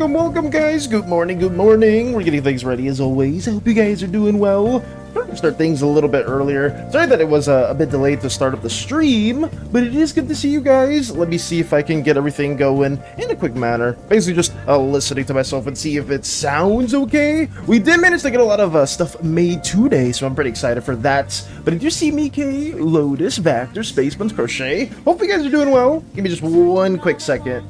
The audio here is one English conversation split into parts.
Welcome guys, good morning, we're getting things ready as always. I hope you guys are doing well. We're going to start things a little bit earlier. Sorry that it was a bit delayed to start up the stream, but it is good to see you guys. Let me see if I can get everything going in a quick manner. Basically just listening to myself and see if it sounds okay. We did manage to get a lot of stuff made today, so I'm pretty excited for that. But did you see Mike, Lotus, Vector, Spacebuns, Crochet? Hope you guys are doing well. Give me just one quick second.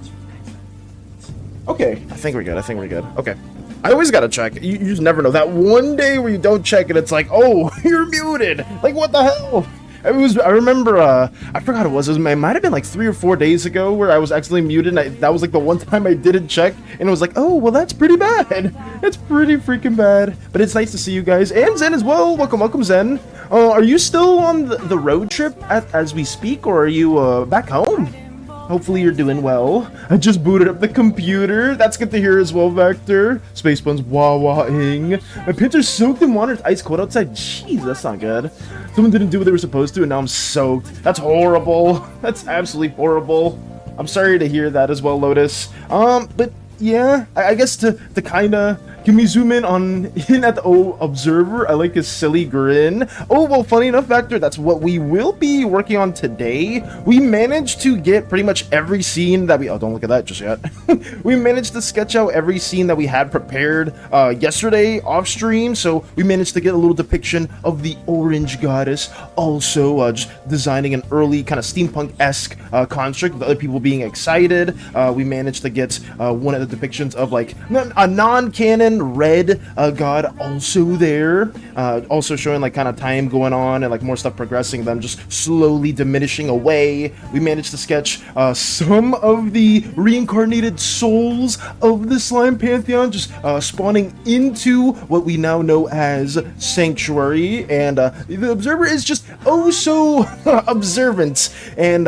Okay, I think we're good. Okay. I always gotta check. You just never know. That one day where you don't check and it's like, oh, you're muted. Like, what the hell? I remember, I forgot it might have been like 3 or 4 days ago where I was accidentally muted, and that was like the one time I didn't check, and it was like, oh, well, that's pretty bad. That's pretty freaking bad. But it's nice to see you guys, and Zen as well. Welcome, Zen. Are you still on the road trip as we speak, or are you, back home? Hopefully you're doing well. I just booted up the computer. That's good to hear as well, Vector. Spacebuns wah-wahing. My printer's soaked in water. It's ice cold outside. Jeez, that's not good. Someone didn't do what they were supposed to, and now I'm soaked. That's horrible. That's absolutely horrible. I'm sorry to hear that as well, Lotus. But yeah, I guess to kinda... Can we zoom in at the observer? I like his silly grin. Oh, well, funny enough, Vector, that's what we will be working on today. We managed to get pretty much every scene that oh, don't look at that just yet. We managed to sketch out every scene that we had prepared yesterday off stream. So we managed to get a little depiction of the orange goddess. Also, just designing an early kind of steampunk-esque construct with other people being excited. We managed to get one of the depictions of like a non-canon red god also there, also showing like kind of time going on and like more stuff progressing, them just slowly diminishing away. We managed to sketch some of the reincarnated souls of the slime pantheon just spawning into what we now know as Sanctuary, and the observer is just oh so observant, and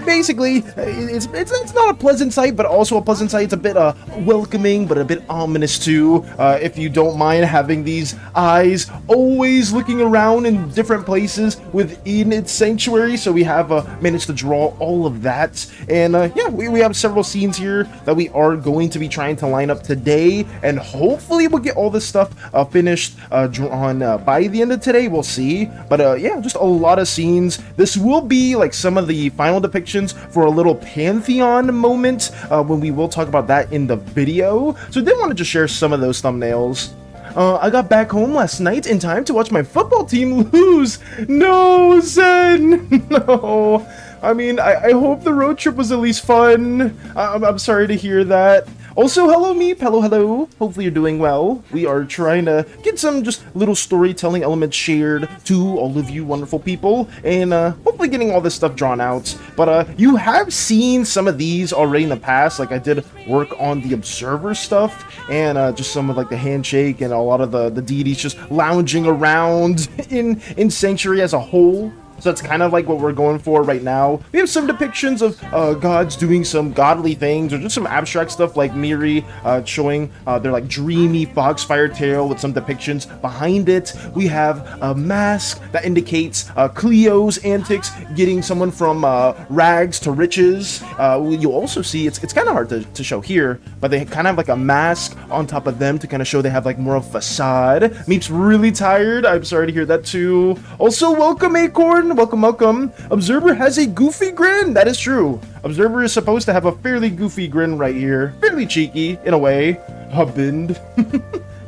basically it's not a pleasant sight, but also a pleasant sight. It's a bit welcoming but a bit ominous too. If you don't mind having these eyes always looking around in different places within its sanctuary. So we have managed to draw all of that, and yeah, we have several scenes here that we are going to be trying to line up today, and hopefully we'll get all this stuff finished drawn by the end of today. We'll see, but yeah, just a lot of scenes. This will be like some of the final depictions for a little pantheon moment when we will talk about that in the video. So I did want to just share some of those thumbnails. I got back home last night in time to watch my football team lose. No, Zen! No. I mean, I hope the road trip was at least fun. I'm sorry to hear that. Also, hello Meep, hello. Hopefully you're doing well. We are trying to get some just little storytelling elements shared to all of you wonderful people, and hopefully getting all this stuff drawn out. But you have seen some of these already in the past. Like I did work on the observer stuff, and just some of like the handshake and a lot of the deities just lounging around in Sanctuary as a whole. So that's kind of like what we're going for right now. We have some depictions of gods doing some godly things, or just some abstract stuff like Miri showing their like dreamy foxfire tail with some depictions behind it. We have a mask that indicates Cleo's antics, getting someone from rags to riches. You'll also see it's kind of hard to show here, but they kind of have like a mask on top of them to kind of show they have like more of a facade. Meep's really tired. I'm sorry to hear that too. Also, welcome Acorn. Welcome. Observer has a goofy grin. That is true. Observer is supposed to have a fairly goofy grin right here. Fairly cheeky, in a way. Hubbind.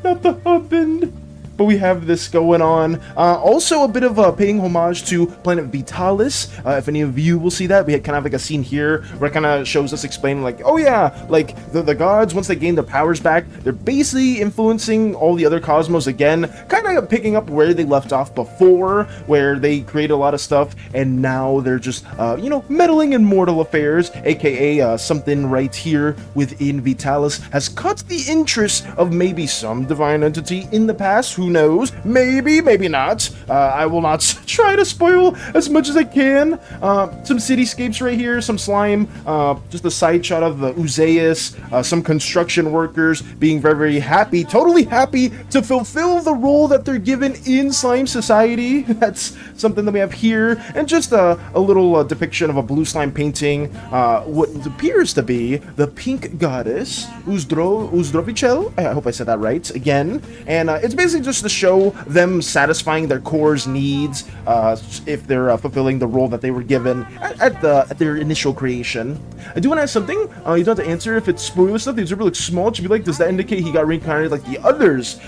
Not the hubbind. But we have this going on. Also, a bit of paying homage to Planet Vitalis. If any of you will see that, we had kind of like a scene here where it kind of shows us explaining like, oh yeah, like the gods, once they gain their powers back, they're basically influencing all the other cosmos again, kind of picking up where they left off before, where they created a lot of stuff, and now they're just, you know, meddling in mortal affairs, aka something right here within Vitalis has caught the interest of maybe some divine entity in the past. Who knows? Maybe, maybe not. I will not try to spoil as much as I can. Some cityscapes right here, some slime, just a side shot of the Uzeus, some construction workers being very, very happy, totally happy to fulfill the role that they're given in slime society. That's something that we have here, and just a little depiction of a blue slime painting, what appears to be the pink goddess, Uzdrovichel. I hope I said that right again. And it's basically just to show them satisfying their core's needs, if they're fulfilling the role that they were given at their initial creation. I do want to ask something. You don't have to answer if it's spoiler stuff. The observer looks small. It should be like, does that indicate he got reincarnated like the others?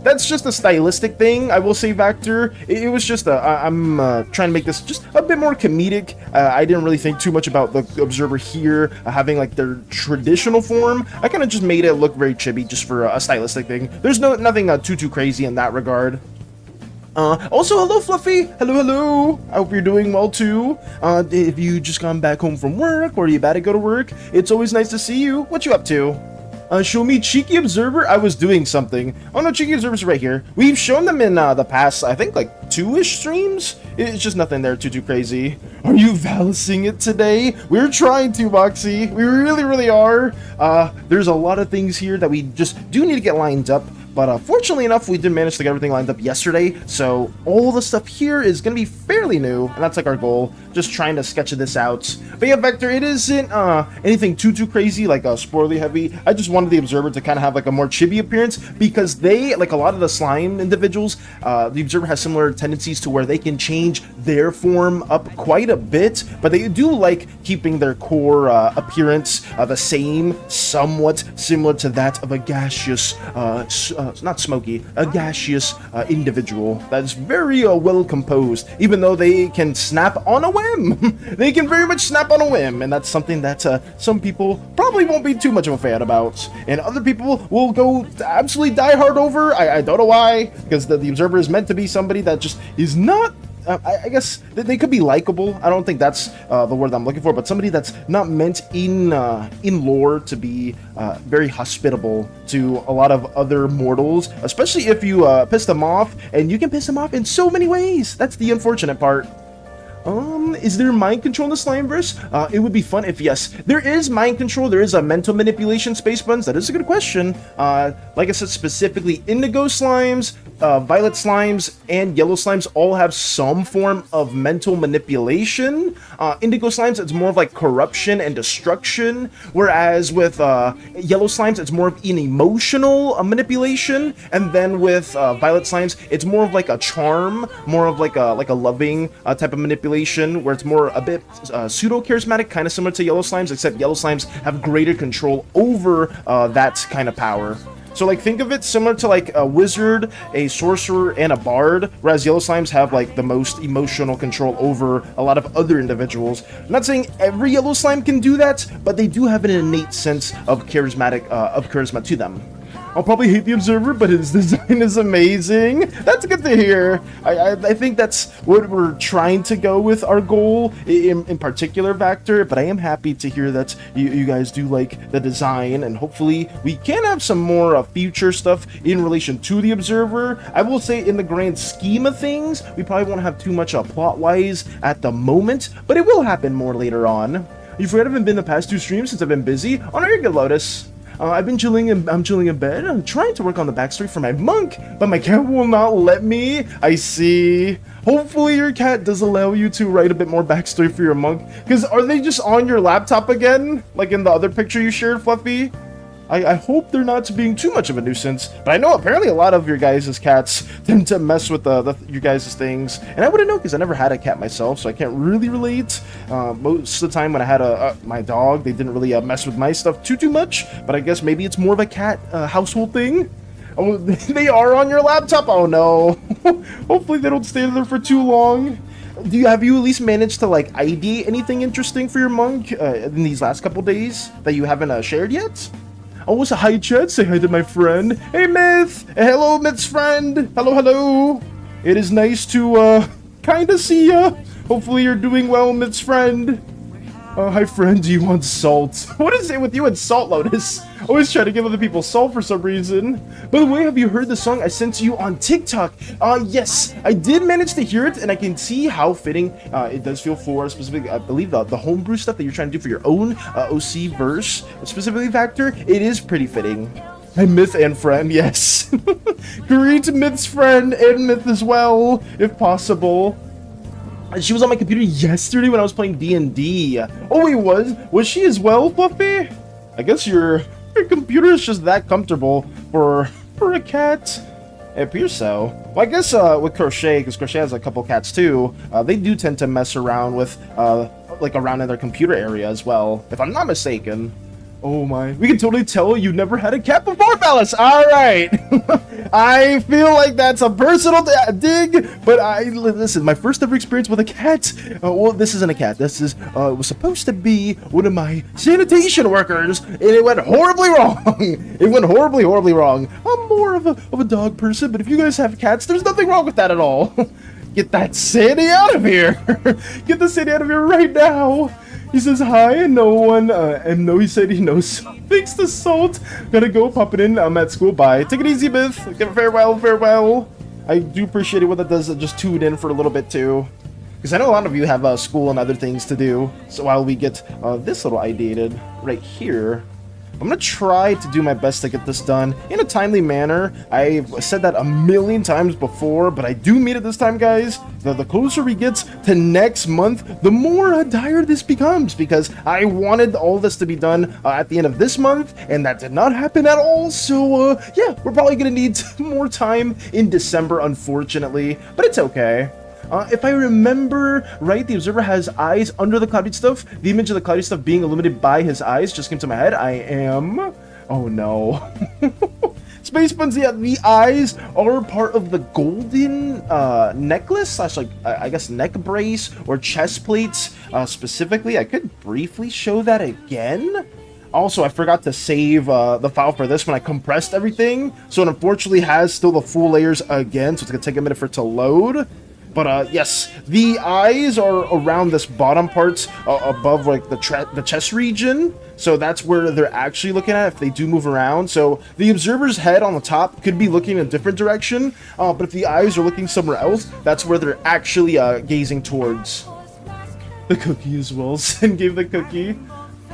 That's just a stylistic thing, I will say, Vector. It was just I'm trying to make this just a bit more comedic. I didn't really think too much about the observer here having like their traditional form. I kind of just made it look very chibi just for a stylistic thing. There's nothing too crazy in that regard. Also, hello Fluffy. Hello. I hope you're doing well too. If you just gone back home from work, or you about to go to work, it's always nice to see you. What you up to? Show me Cheeky Observer. I was doing something. Oh no, Cheeky Observer's right here. We've shown them in the past, I think, like 2-ish streams. It's just nothing there too crazy. Are you valising it today? We're trying to, Boxy. We really are. There's a lot of things here that we just do need to get lined up. But fortunately enough, we did manage to get everything lined up yesterday, so all the stuff here is going to be fairly new, and that's like our goal, just trying to sketch this out. But yeah, Vector, it isn't anything too crazy, like spoilerly heavy. I just wanted the Observer to kind of have like a more chibi appearance, because they, like a lot of the slime individuals, the Observer has similar tendencies to where they can change their form up quite a bit, but they do like keeping their core appearance the same, somewhat similar to that of a gaseous, not smoky, a gaseous individual that is very well composed, even though they can snap on a whim. They can very much snap on a whim, and that's something that some people probably won't be too much of a fan about, and other people will go absolutely die hard over. I don't know why, because the Observer is meant to be somebody that just is not, I guess they could be likable. I don't think that's the word I'm looking for, but somebody that's not meant in lore to be very hospitable to a lot of other mortals, especially if you piss them off, and you can piss them off in so many ways. That's the unfortunate part. Is there mind control in the Slimeverse? It would be fun if yes. There is mind control, there is a mental manipulation, Space Buns. That is a good question. Like I said, specifically indigo slimes, violet slimes, and yellow slimes all have some form of mental manipulation. Indigo slimes, it's more of like corruption and destruction, whereas with yellow slimes, it's more of an emotional manipulation, and then with violet slimes, it's more of like a charm, more of like a loving type of manipulation, where it's more a bit pseudo-charismatic, kind of similar to yellow slimes, except yellow slimes have greater control over that kind of power. So like think of it similar to like a wizard, a sorcerer, and a bard, whereas yellow slimes have like the most emotional control over a lot of other individuals. I'm not saying every yellow slime can do that, but they do have an innate sense of charisma to them. I'll probably hate the observer, but his design is amazing. That's good to hear. I think that's what we're trying to go with, our goal in particular, Vector, but I am happy to hear that you guys do like the design, and hopefully we can have some more future stuff in relation to the observer. I will say in the grand scheme of things, we probably won't have too much plot-wise at the moment, but it will happen more later on. You forgot I haven't been the past 2 streams since I've been busy. Oh no, you're good, Lotus. I've been chilling and I'm chilling in bed. I'm trying to work on the backstory for my monk, but my cat will not let me. I see. Hopefully your cat does allow you to write a bit more backstory for your monk. Because are they just on your laptop again? Like in the other picture you shared, Fluffy? I hope they're not being too much of a nuisance, but I know apparently a lot of your guys' cats tend to mess with your guys' things, and I wouldn't know because I never had a cat myself, so I can't really relate. Most of the time when I had my dog, they didn't really mess with my stuff too much, but I guess maybe it's more of a cat household thing. Oh, they are on your laptop? Oh no. Hopefully they don't stay there for too long. Have you at least managed to like ID anything interesting for your monk in these last couple days that you haven't shared yet? Oh, it's a hi chat. Say hi to my friend. Hey, Myth. Hello, Myth's friend. Hello. It is nice to kind of see ya. Hopefully you're doing well, Myth's friend. Hi, friend. Do you want salt? What is it with you and salt, Lotus? Always try to give other people salt for some reason. By the way, have you heard the song I sent to you on TikTok? Yes, I did manage to hear it, and I can see how fitting it does feel for specifically, I believe, the homebrew stuff that you're trying to do for your own OC verse, specifically Factor. It is pretty fitting. Hi, Myth and friend, yes. Greet Myth's friend and Myth as well, if possible. She was on my computer yesterday when I was playing D&D. Oh, he was? Was she as well, Fluffy? I guess your computer is just that comfortable for a cat. It appears so. Well, I guess with Crochet, because Crochet has a couple cats too, they do tend to mess around with, like around in their computer area as well, if I'm not mistaken. Oh my, we can totally tell you never had a cat before, fellas. All right. I feel like that's a personal dig, but listen, my first ever experience with a cat, well, this isn't a cat. This is, it was supposed to be one of my sanitation workers, and it went horribly wrong. It went horribly wrong. I'm more of a dog person, but if you guys have cats, there's nothing wrong with that at all. Get that Sandy out of here. Get the Sandy out of here right now. He says hi, and no one, and no, he said he knows. Thanks to Salt. Gotta go, pop it in. I'm at school. Bye. Take it easy, Myth. Farewell. I do appreciate it when that does just tune in for a little bit too. Because I know a lot of you have school and other things to do. So while we get this little ideated right here, I'm going to try to do my best to get this done in a timely manner. I've said that a million times before, but I do mean it this time, guys. The closer we get to next month, the more dire this becomes, because I wanted all this to be done at the end of this month, and that did not happen at all. So, yeah, we're probably going to need more time in December, unfortunately, but it's okay. If I remember right, the observer has eyes under the cloudy stuff. The image of the cloudy stuff being illuminated by his eyes just came to my head. I am... Oh no. Space Buns, yeah, the eyes are part of the golden necklace slash, like, I guess neck brace or chest plates specifically. I could briefly show that again. Also, I forgot to save the file for this when I compressed everything. So it unfortunately has still the full layers again, so it's going to take a minute for it to load. But yes, the eyes are around this bottom part above like the chest region. So that's where they're actually looking at if they do move around. So the observer's head on the top could be looking in a different direction. But if the eyes are looking somewhere else, that's where they're actually gazing towards. The cookie as well. Sin gave the cookie.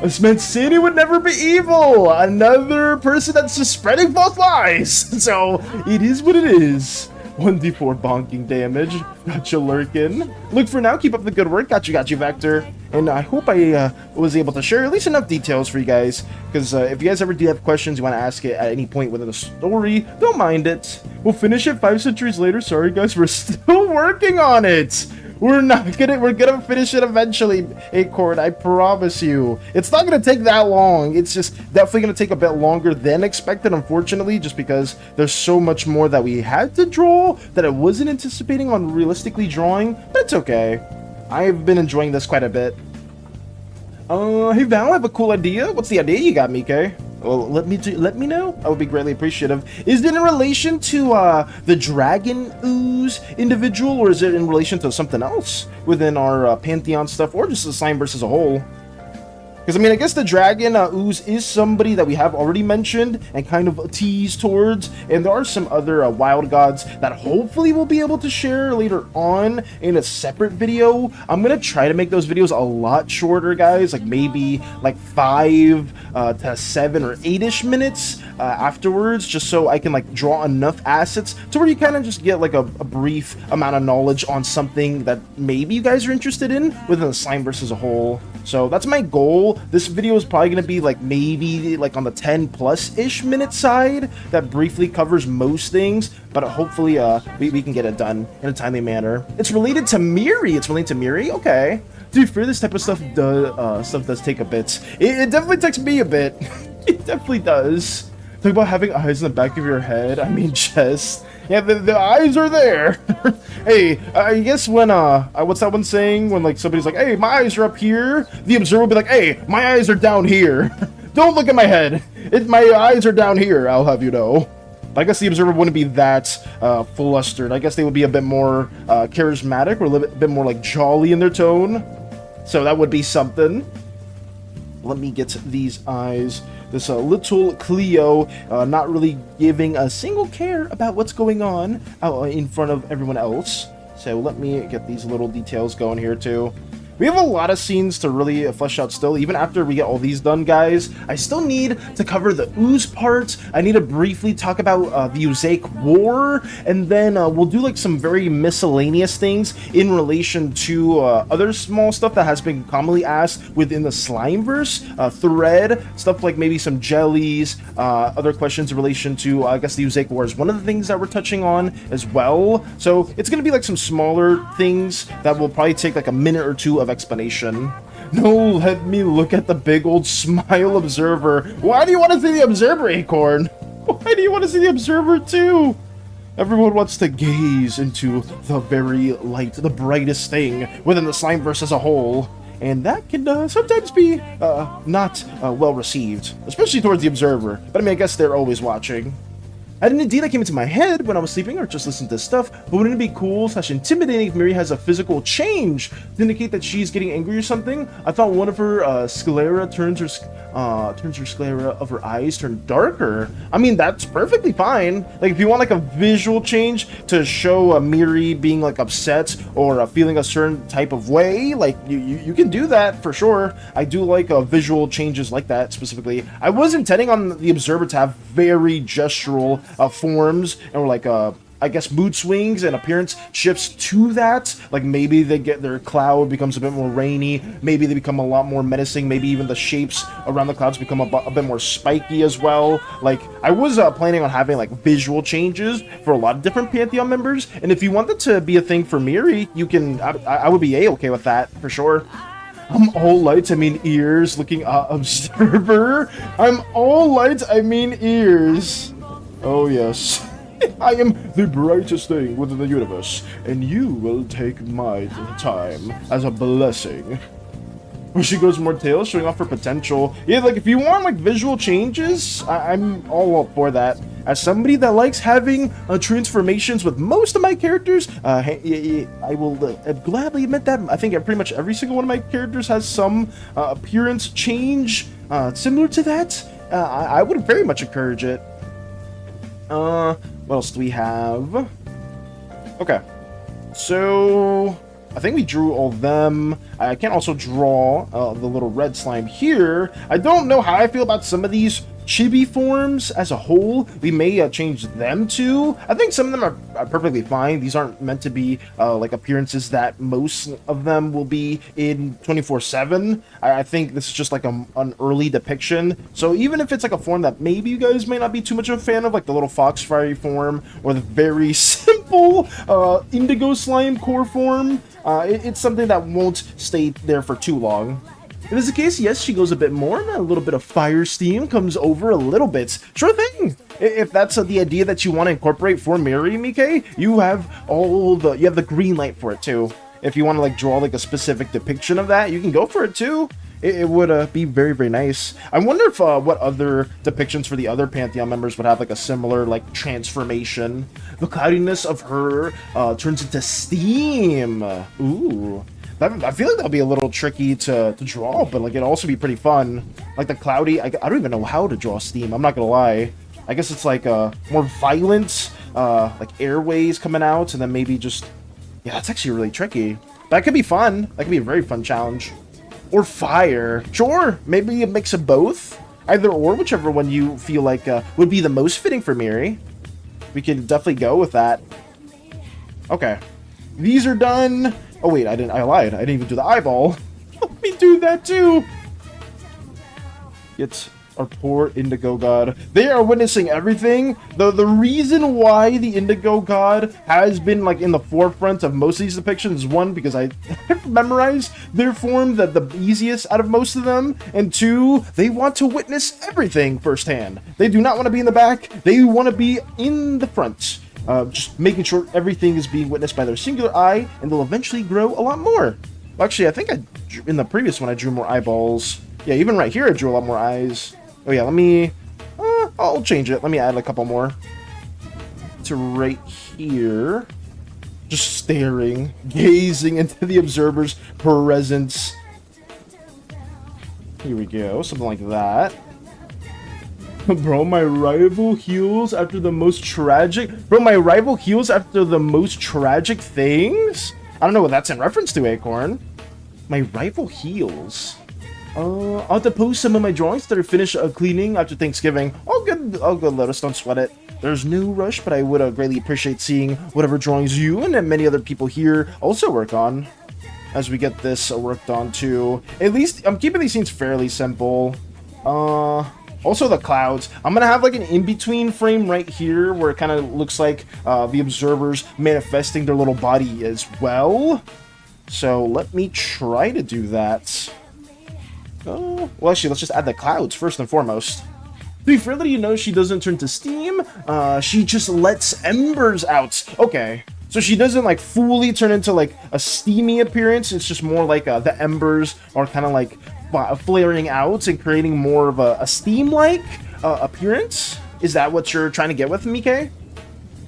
This meant Sandy would never be evil. Another person that's just spreading false lies. So it is what it is. 1d4 bonking damage. Gotcha, Lurkin. Look, for now, keep up the good work. Got you, Vector. And I hope I was able to share at least enough details for you guys. Because if you guys ever do have questions, you want to ask it at any point within the story, don't mind it. We'll finish it 5 centuries later. Sorry, guys, we're still working on it. We're gonna finish it eventually, Acorn, I promise you. It's not gonna take that long. It's just definitely gonna take a bit longer than expected, unfortunately, just because there's so much more that we had to draw that I wasn't anticipating on realistically drawing, but it's okay. I've been enjoying this quite a bit. Hey Val, I have a cool idea. What's the idea you got, Mike? Well, let me know. I would be greatly appreciative. Is it in relation to the dragon ooze individual, or is it in relation to something else within our Pantheon stuff, or just the Slimeverse as a whole? Because, I mean, I guess the Dragon Ooze is somebody that we have already mentioned and kind of teased towards. And there are some other wild gods that hopefully we'll be able to share later on in a separate video. I'm going to try to make those videos a lot shorter, guys. Like, maybe like 5 to 7 or 8-ish minutes afterwards. Just so I can, like, draw enough assets to where you kind of just get, like, a brief amount of knowledge on something that maybe you guys are interested in within the Slimeverse as a whole. So that's my goal. This video is probably going to be like maybe like on the 10+ ish minute side that briefly covers most things, but hopefully we can get it done in a timely manner. It's related to Miri. It's related to Miri? Okay. To be fair, this type of stuff does take a bit. It definitely takes me a bit. It definitely does. Talk about having eyes in the back of your head. I mean, just... Yeah, the eyes are there. Hey, I guess when, what's that one saying? When, like, somebody's like, hey, my eyes are up here. The observer will be like, hey, my eyes are down here. Don't look at my head. My eyes are down here, I'll have you know. I guess the observer wouldn't be that flustered. I guess they would be a bit more charismatic, or a little bit more, like, jolly in their tone. So that would be something. Let me get these eyes. This little Cleo not really giving a single care about what's going on out in front of everyone else. So let me get these little details going here too. We have a lot of scenes to really flesh out still. Even after we get all these done, guys, I still need to cover the ooze part. I need to briefly talk about the Uzaic War, and then we'll do like some very miscellaneous things in relation to other small stuff that has been commonly asked within the Slimeverse thread. Stuff like maybe some jellies, other questions in relation to, I guess, the Uzaic War is one of the things that we're touching on as well. So it's going to be like some smaller things that will probably take like a minute or two of explanation. No, let me look at the big old smile observer. Why do you want to see the observer, Acorn? Why do you want to see the observer too? Everyone wants to gaze into the very light, the brightest thing within the Slimeverse as a whole. And that can sometimes be not well received, especially towards the observer. But I mean, I guess they're always watching. I had an idea that came into my head when I was sleeping or just listening to stuff, but wouldn't it be cool / intimidating if Miri has a physical change to indicate that she's getting angry or something? I thought one of her sclera turns her sclera of her eyes turn darker. I mean, that's perfectly fine. Like, if you want like a visual change to show Miri being like upset or feeling a certain type of way, like you can do that for sure. I do like visual changes like that specifically. I was intending on the observer to have very gestural forms, and we're like I guess mood swings and appearance shifts to that. Like maybe they get their cloud becomes a bit more rainy, maybe they become a lot more menacing, maybe even the shapes around the clouds become a bit more spiky as well. Like I was planning on having like visual changes for a lot of different Pantheon members, and if you want that to be a thing for Miri, you can. I would be okay with that for sure. I'm all lights, I mean ears, looking observer. I'm all lights, I mean ears. Oh yes. I am the brightest thing within the universe, and you will take my time as a blessing. Where she goes more tails, showing off her potential. Yeah, like if you want like visual changes, I'm all up for that. As somebody that likes having transformations with most of my characters, I will gladly admit that. I think pretty much every single one of my characters has some appearance change similar to that. I would very much encourage it. What else do we have? Okay, so I think we drew all of them. I can also draw the little red slime here. I don't know how I feel about some of these chibi forms as a whole. We may change them too. I think some of them are perfectly fine. These aren't meant to be like appearances that most of them will be in 24/7. I think this is just like an early depiction. So even if it's like a form that maybe you guys may not be too much of a fan of, like the little fox fairy form or the very simple indigo slime core form, it's something that won't stay there for too long. If this is the case, yes, she goes a bit more, and a little bit of fire steam comes over a little bit. Sure thing. If that's the idea that you want to incorporate for Miri, Mike, you have the green light for it too. If you want to like draw like a specific depiction of that, you can go for it too. it would be very, very nice. I wonder if what other depictions for the other Pantheon members would have like a similar like transformation. The cloudiness of her turns into steam. Ooh. I feel like that'll be a little tricky to draw, but like it'd also be pretty fun. Like the cloudy, I don't even know how to draw steam, I'm not gonna lie. I guess it's like more violent, like airways coming out, and then maybe just, yeah, that's actually really tricky. That could be fun. That could be a very fun challenge. Or fire. Sure, maybe a mix of both. Either or, whichever one you feel like would be the most fitting for Miri. We can definitely go with that. Okay. These are done. Oh wait, I lied. I didn't even do the eyeball. Let me do that too. Get our poor Indigo God. They are witnessing everything. The reason why the Indigo God has been like in the forefront of most of these depictions, one, because I memorized their form the easiest out of most of them, and two, they want to witness everything firsthand. They do not want to be in the back. They want to be in the front. Just making sure everything is being witnessed by their singular eye, and they'll eventually grow a lot more. Well, actually, I think in the previous one I drew more eyeballs. Yeah, even right here I drew a lot more eyes. Oh yeah, let me... I'll change it. Let me add a couple more. To right here. Just staring, gazing into the observer's presence. Here we go, something like that. Bro, my rival heals after the most tragic... Bro, my rival heals after the most tragic things? I don't know what that's in reference to, Acorn. My rival heals. I'll have to post some of my drawings that are finished cleaning after Thanksgiving. All good, let us, don't sweat it. There's no rush, but I would greatly appreciate seeing whatever drawings you and many other people here also work on. As we get this worked on too. At least, I'm keeping these scenes fairly simple. Also the clouds. I'm gonna have like an in-between frame right here where it kind of looks like the observers manifesting their little body as well. So let me try to do that. Well, actually, let's just add the clouds first and foremost. To be fair, that you know, she doesn't turn to steam. She just lets embers out. Okay, so she doesn't like fully turn into like a steamy appearance. It's just more like the embers are kind of like flaring out and creating more of a steam-like appearance. Is that what you're trying to get with, Mike?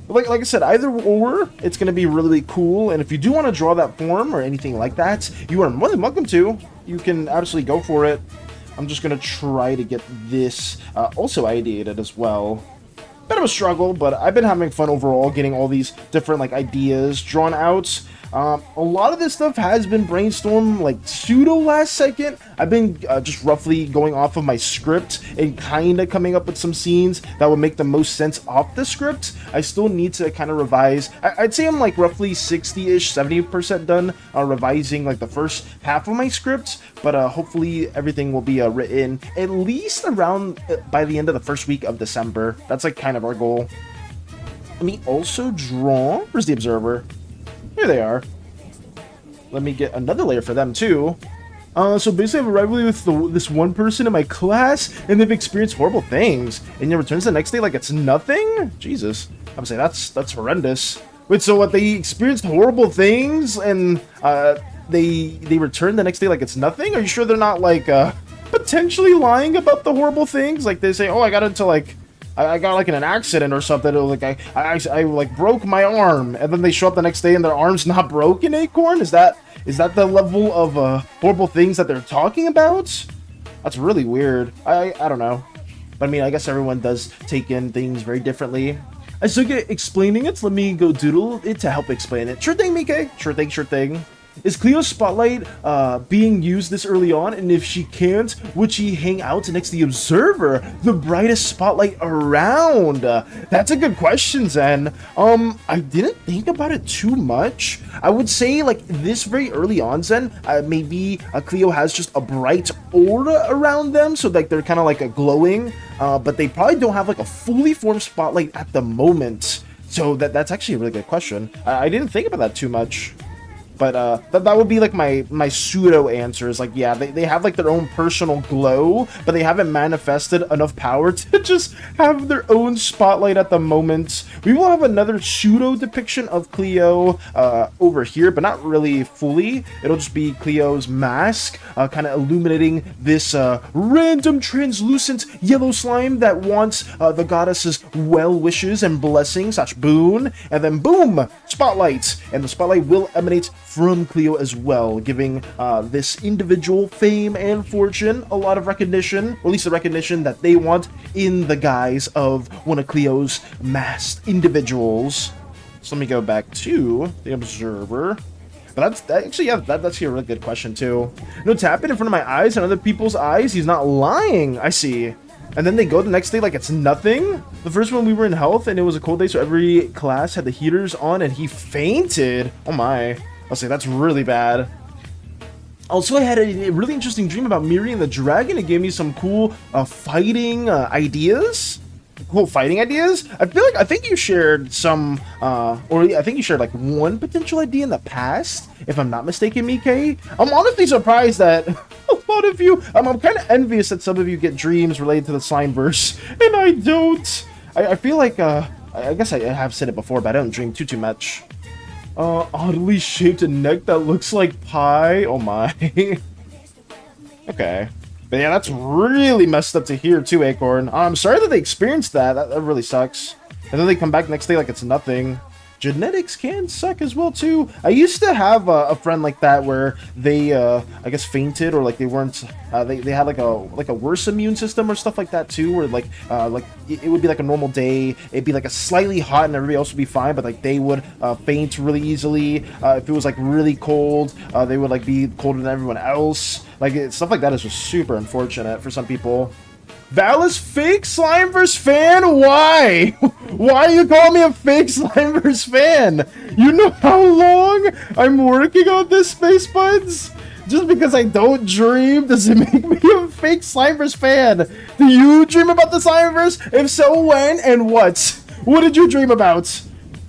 Like I said, either or, it's going to be really cool. And if you do want to draw that form or anything like that, you are more than welcome to. You can absolutely go for it. I'm just going to try to get this also ideated as well. Bit of a struggle, but I've been having fun overall getting all these different like ideas drawn out. A lot of this stuff has been brainstormed like pseudo last second. I've been just roughly going off of my script and kind of coming up with some scenes that would make the most sense off the script. I still need to kind of revise. I'd say I'm like roughly 60-ish, 70% done revising like the first half of my script, but hopefully everything will be written at least around by the end of the first week of December. That's like kind of our goal. Let me also draw. Where's the observer? Here they are. Let me get another layer for them too. So basically I have a rivalry with this one person in my class, and they've experienced horrible things, and it returns the next day like it's nothing? Jesus. I'm saying that's horrendous. Wait, so what, they experienced horrible things, and they return the next day like it's nothing? Are you sure they're not like potentially lying about the horrible things? Like they say, oh, I got into like I got like in an accident or something. It was like I like broke my arm, and then they show up the next day and their arm's not broken. Acorn, is that the level of horrible things that they're talking about? That's really weird. I don't know, but I mean, I guess everyone does take in things very differently. I suck at explaining it. So let me go doodle it to help explain it. Sure thing, Mike. Sure thing. Sure thing. Is Cleo's spotlight being used this early on? And if she can't, would she hang out next to the observer, the brightest spotlight around? That's a good question, Zen. I didn't think about it too much. I would say like this very early on, Zen, maybe Cleo has just a bright aura around them, so like they're kind of like a glowing, but they probably don't have like a fully formed spotlight at the moment. So that's actually a really good question. I didn't think about that too much. But that would be like my pseudo answers. Like, yeah, they have like their own personal glow, but they haven't manifested enough power to just have their own spotlight at the moment. We will have another pseudo depiction of Cleo over here, but not really fully. It'll just be Cleo's mask, kind of illuminating this random translucent yellow slime that wants the goddess's well wishes and blessings / boon, and then boom, spotlight, and the spotlight will emanate from Cleo as well, giving this individual fame and fortune, a lot of recognition, or at least the recognition that they want in the guise of one of Cleo's masked individuals. So let me go back to the observer. But that's actually a really good question too. No, tap it in front of my eyes and other people's eyes. He's not lying. I see. And then they go the next day like it's nothing. The first one we were in health and it was a cold day, so every class had the heaters on and he fainted. Oh my. I'll say that's really bad. Also, I had a really interesting dream about Miri and the dragon. It gave me some cool fighting ideas. Cool fighting ideas. I think you shared some, or I think you shared like one potential idea in the past, if I'm not mistaken, Mike. I'm honestly surprised that a lot of you, I'm kind of envious that some of you get dreams related to the Slimeverse, and I don't. I feel like, I guess I have said it before, but I don't dream too much. Oddly shaped neck that looks like pie. Oh my. Okay. But yeah, that's really messed up to hear too, Acorn. I'm sorry that they experienced that. That really sucks. And then they come back next day like it's nothing. Genetics can suck as well too. I used to have a friend like that where they, I guess, fainted, or like they weren't. They had like a worse immune system or stuff like that too. Where like it would be like a normal day. It'd be like a slightly hot and everybody else would be fine, but like they would faint really easily. If it was like really cold, they would like be colder than everyone else. Like stuff like that is just super unfortunate for some people. Valis fake Slimeverse fan? Why? Why you call me a fake Slimeverse fan? You know how long I'm working on this, Space Buds? Just because I don't dream doesn't make me a fake Slimeverse fan. Do you dream about the Slimeverse? If so, when and what? What did you dream about?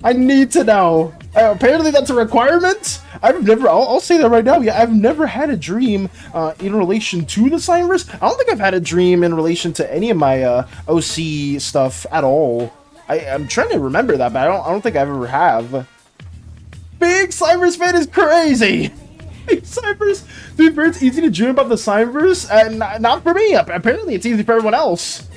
I need to know. Apparently that's a requirement. I'll say that right now. Yeah, I've never had a dream in relation to the Slimeverse. I don't think I've had a dream in relation to any of my OC stuff at all. I'm trying to remember that, but I don't think I ever have. Big Slimeverse fan is crazy. Big Slimeverse. To be fair, it's easy to dream about the Slimeverse, and not for me. Apparently, it's easy for everyone else.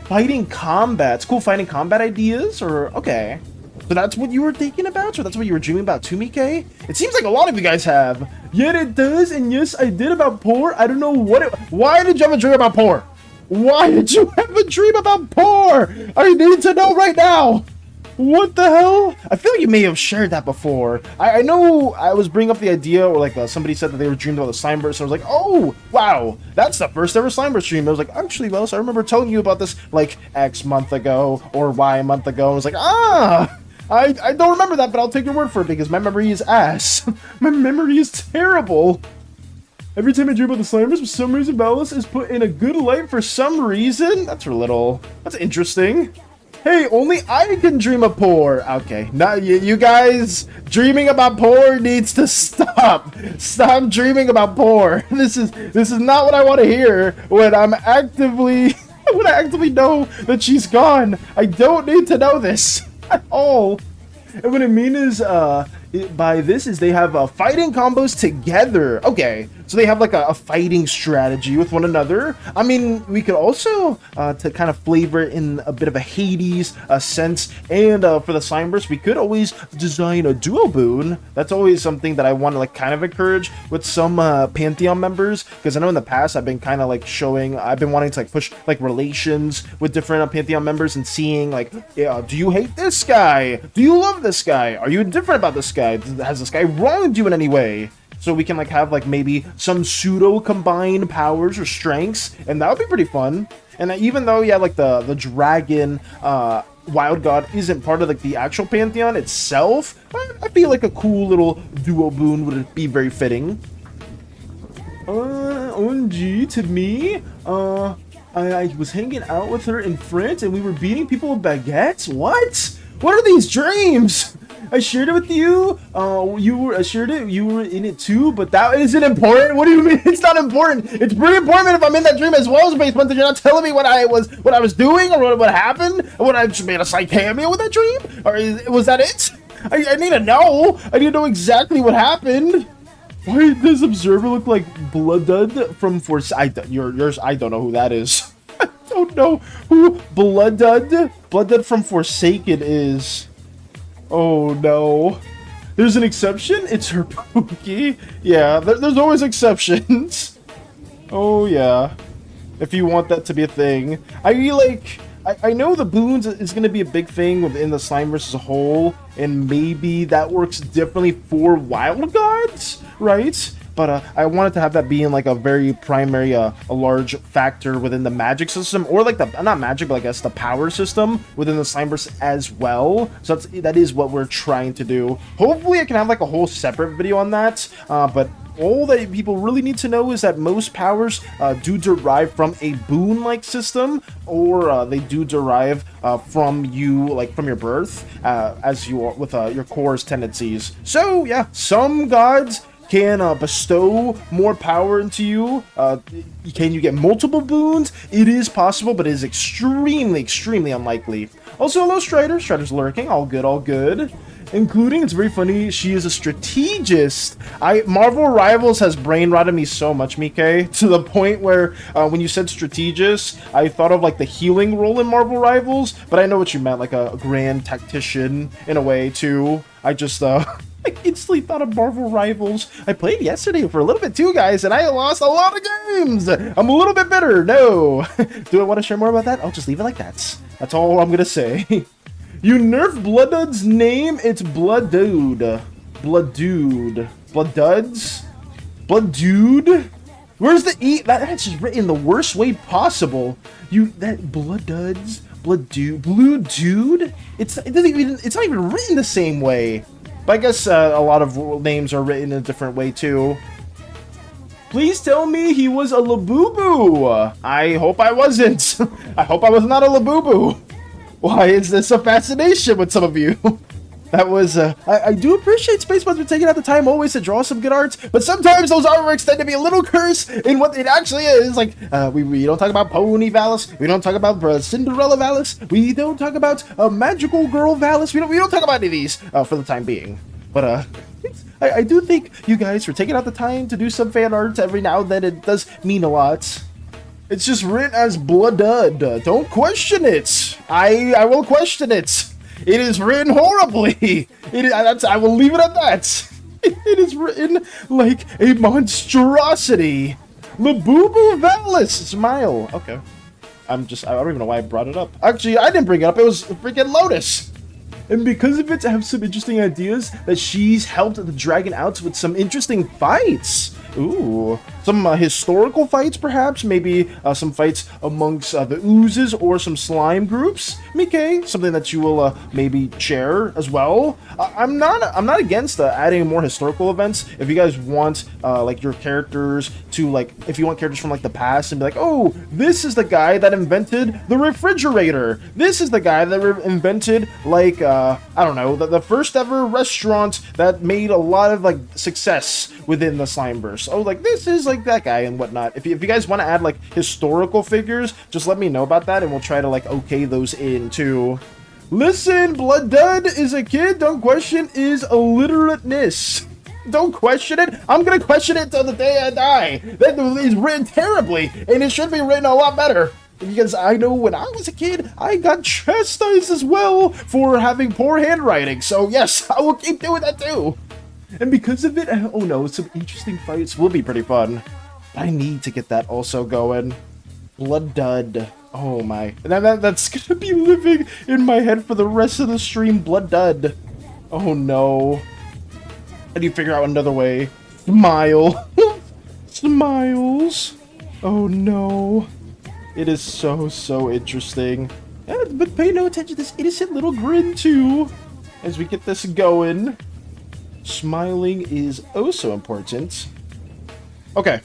Fighting combats. Cool fighting combat ideas, or okay. So that's what you were thinking about? Or that's what you were dreaming about too, Mike? It seems like a lot of you guys have. Yet it does, and yes, I did about poor. I don't know what it... Why did you have a dream about poor? Why did you have a dream about poor? I need to know right now. What the hell? I feel like you may have shared that before. I know I was bringing up the idea, or like somebody said that they were dreaming about the Slimeverse, and I was like, oh, wow, that's the first ever Slimeverse dream. I was like, actually, Wells, I remember telling you about this like X month ago, or Y month ago. I was like, ah... I don't remember that, but I'll take your word for it because my memory is ass. My memory is terrible. Every time I dream about the Slimeverse, for some reason, Valis is put in a good light for some reason. That's that's interesting. Hey, only I can dream of poor. Okay, now you guys dreaming about poor needs to stop. Stop dreaming about poor. This is not what I want to hear when I actively know that she's gone. I don't need to know this at all. And what I mean is by this is they have fighting combos together. Okay, so they have like a fighting strategy with one another. I mean, we could also to kind of flavor in a bit of a Hades sense, and for the Slimeverse we could always design a duo boon. That's always something that I want to like kind of encourage with some Pantheon members, because I know in the past I've been kind of like I've been wanting to like push like relations with different Pantheon members and seeing like, yeah, do you hate this guy? Do you love this guy? Are you indifferent about this guy? Has this guy wronged you in any way? So we can like have like maybe some pseudo combined powers or strengths, and that would be pretty fun. And even though, yeah, like the dragon wild god isn't part of like the actual Pantheon itself, I feel like a cool little duo boon would be very fitting. OMG, to me, I was hanging out with her in France and we were beating people with baguettes? What? What are these dreams? I shared it with you. I shared it. You were in it too, but that isn't important. What do you mean it's not important? It's pretty important if I'm in that dream as well, Space Monster. You're not telling me what I was doing or what happened. What I just made a slight cameo with that dream, or was that it? I need to know. I need to know exactly what happened. Why does Observer look like Bloodud from Force? Yours. I don't know who that is. I don't know who Bloodud from Forsaken is. Oh no. There's an exception? It's her Pookie. Yeah, there's always exceptions. Oh yeah. If you want that to be a thing. I know the boons is going to be a big thing within the Slimeverse as a whole, and maybe that works differently for Wild Gods, right? But I wanted to have that being like a very primary, a large factor within the magic system, or like the, not magic, but I guess the power system within the Slimeverse as well. So that is what we're trying to do. Hopefully I can have like a whole separate video on that, but all that people really need to know is that most powers do derive from a boon-like system, or they do derive from you, like from your birth, as you are with your core's tendencies. So yeah, some gods can bestow more power into you. Can you get multiple boons? It is possible, but it is extremely unlikely. Also, hello Strider. Strider's lurking. All good, all good. Including, it's very funny, she is a strategist. Marvel Rivals has brain rotted me so much, Mike, to the point where when you said strategist, I thought of like the healing role in Marvel Rivals, but I know what you meant, like a grand tactician in a way too. I just I instantly thought of Marvel Rivals. I played yesterday for a little bit too, guys, and I lost a lot of games. I'm a little bit bitter. No. Do I want to share more about that? I'll just leave it like that. That's all I'm gonna say. You nerfed Bloodud's name, it's Blooddude. Blooddude. Bloodduds? Blooddude? Where's the E? That's just written the worst way possible. Bloodduds? Blooddude? Blue Dude? It's not even written the same way. But I guess a lot of names are written in a different way too. Please tell me he was a Labubu. I hope I wasn't. I hope I was not a Labubu. Why is this a fascination with some of you? That was, I do appreciate Space Monster taking out the time always to draw some good art, but sometimes those artworks tend to be a little cursed in what it actually is. Like, we don't talk about Pony Valis, we don't talk about Cinderella Valis, we don't talk about Magical Girl Valis, we don't talk about any of these for the time being. But, I do thank you guys for taking out the time to do some fan art every now and then. It does mean a lot. It's just written as Bloodud. Don't question it. I will question it. It is written horribly. I will leave it at that. It is written like a monstrosity. Labubu Valis. Smile. Okay. I don't even know why I brought it up. Actually, I didn't bring it up. It was freaking Lotus. And because of it, I have some interesting ideas that she's helped the dragon out with some interesting fights. Ooh, some historical fights, perhaps. Maybe some fights amongst the oozes or some slime groups. Mike, something that you will maybe share as well. I'm not against adding more historical events. If you guys want like your characters to if you want characters from like the past and be like, oh, this is the guy that invented the refrigerator. This is the guy that invented like I don't know, the first ever restaurant that made a lot of like success within the Slimeverse. Oh, like this is like that guy and whatnot. If you guys want to add like historical figures, just let me know about that and we'll try to like okay those in too. Listen, Bloodud is a kid, don't question his illiterateness. Don't question it. I'm gonna question it till the day I die. That is written terribly and it should be written a lot better. Because I know when I was a kid, I got chastised as well for having poor handwriting. So yes, I will keep doing that too. And because of it, oh no, some interesting fights will be pretty fun. I need to get that also going. Bloodud. Oh my. That's gonna be living in my head for the rest of the stream. Bloodud. Oh no. How do you figure out another way? Smile. Smiles. Oh no. It is so interesting. But pay no attention to this innocent little grin too. As we get this going. Smiling is oh so important. Okay.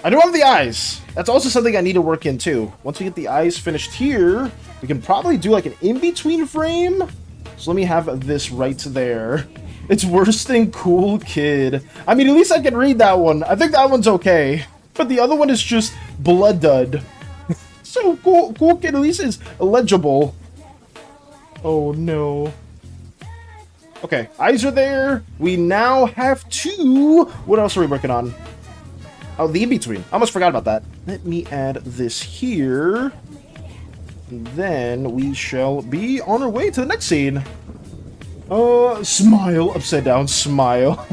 I do have the eyes. That's also something I need to work in too. Once we get the eyes finished here, we can probably do like an in-between frame So let me have this right there. It's worse than Cool Kid. I mean, at least I can read that one. I think that one's okay. But the other one is just Blood Dud. So Cool Kid at least is legible. Oh no. Okay, eyes are there. We now have 2. What else are we working on? Oh, the in-between. I almost forgot about that. Let me add this here. And then we shall be on our way to the next scene. Smile. Upside down smile.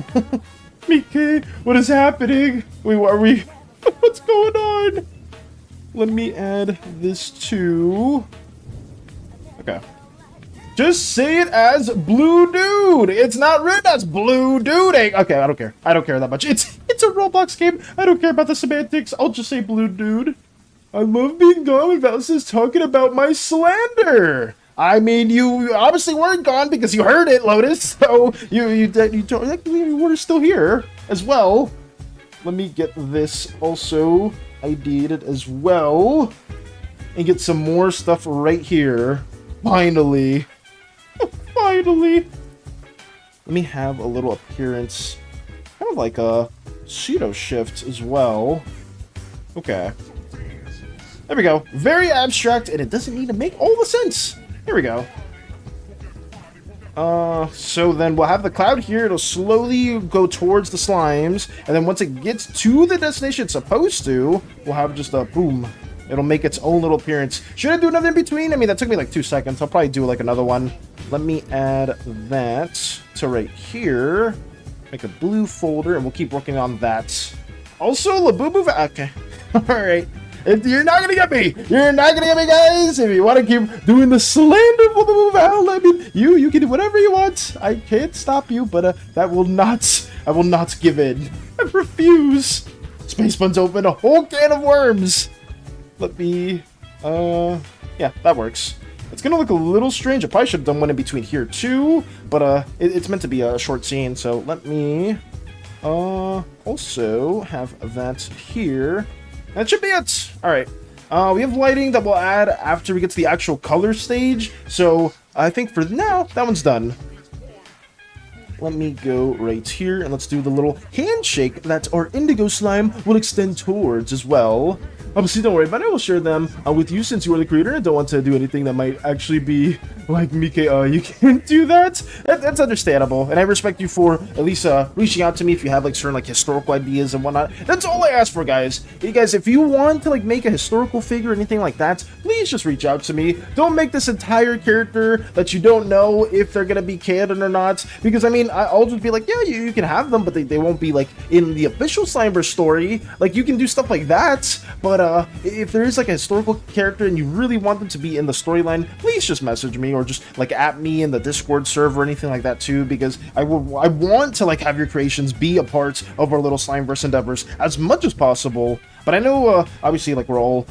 Mickey, what is happening? Wait, what are we? What's going on? Let me add this too. Okay. Just say it as Blue Dude. It's not written as Blue Dude. Okay, I don't care. I don't care that much. It's a Roblox game. I don't care about the semantics. I'll just say Blue Dude. I love being gone when Valis is talking about my slander. I mean, you obviously weren't gone because you heard it, Lotus. So you were still here as well. Let me get this also ID'd as well, and get some more stuff right here. Finally, finally. Let me have a little appearance, kind of like a pseudo shift as well. Okay. There we go. Very abstract, and it doesn't need to make all the sense. Here we go. So then we'll have the cloud here. It'll slowly go towards the slimes, and then once it gets to the destination it's supposed to, we'll have just a boom. It'll make its own little appearance. Should I do another in between? I mean, that took me like 2 seconds. I'll probably do like another one. Let me add that to right here. Make a blue folder, and we'll keep working on that. Also, Labubu. Okay. All right. You're not gonna get me. You're not gonna get me, guys. If you want to keep doing the slander for the move out, I mean, you can do whatever you want. I can't stop you, but that will not. I will not give in. I refuse. Space Bun's open a whole can of worms. Let me. Yeah, that works. It's gonna look a little strange. I probably should have done one in between here too, but it's meant to be a short scene. So let me also have that here. That should be it. All right. We have lighting that we'll add after we get to the actual color stage. So I think for now, that one's done. Let me go right here and let's do the little handshake that our indigo slime will extend towards as well. Obviously, don't worry about it. I will share them with you since you are the creator. I don't want to do anything that might actually be like, Mike, you can't do that. That's understandable. And I respect you for at least reaching out to me if you have like certain like historical ideas and whatnot. That's all I ask for, guys. Hey, guys, if you want to like make a historical figure or anything like that, please just reach out to me. Don't make this entire character that you don't know if they're going to be canon or not. Because, I mean, I'll just be like, yeah, you can have them, but they won't be like in the official Slimeverse story. Like, you can do stuff like that, but if there is like a historical character and you really want them to be in the storyline, please just message me or just like at me in the Discord server or anything like that too, because I want to like have your creations be a part of our little Slimeverse endeavors as much as possible. But I know obviously like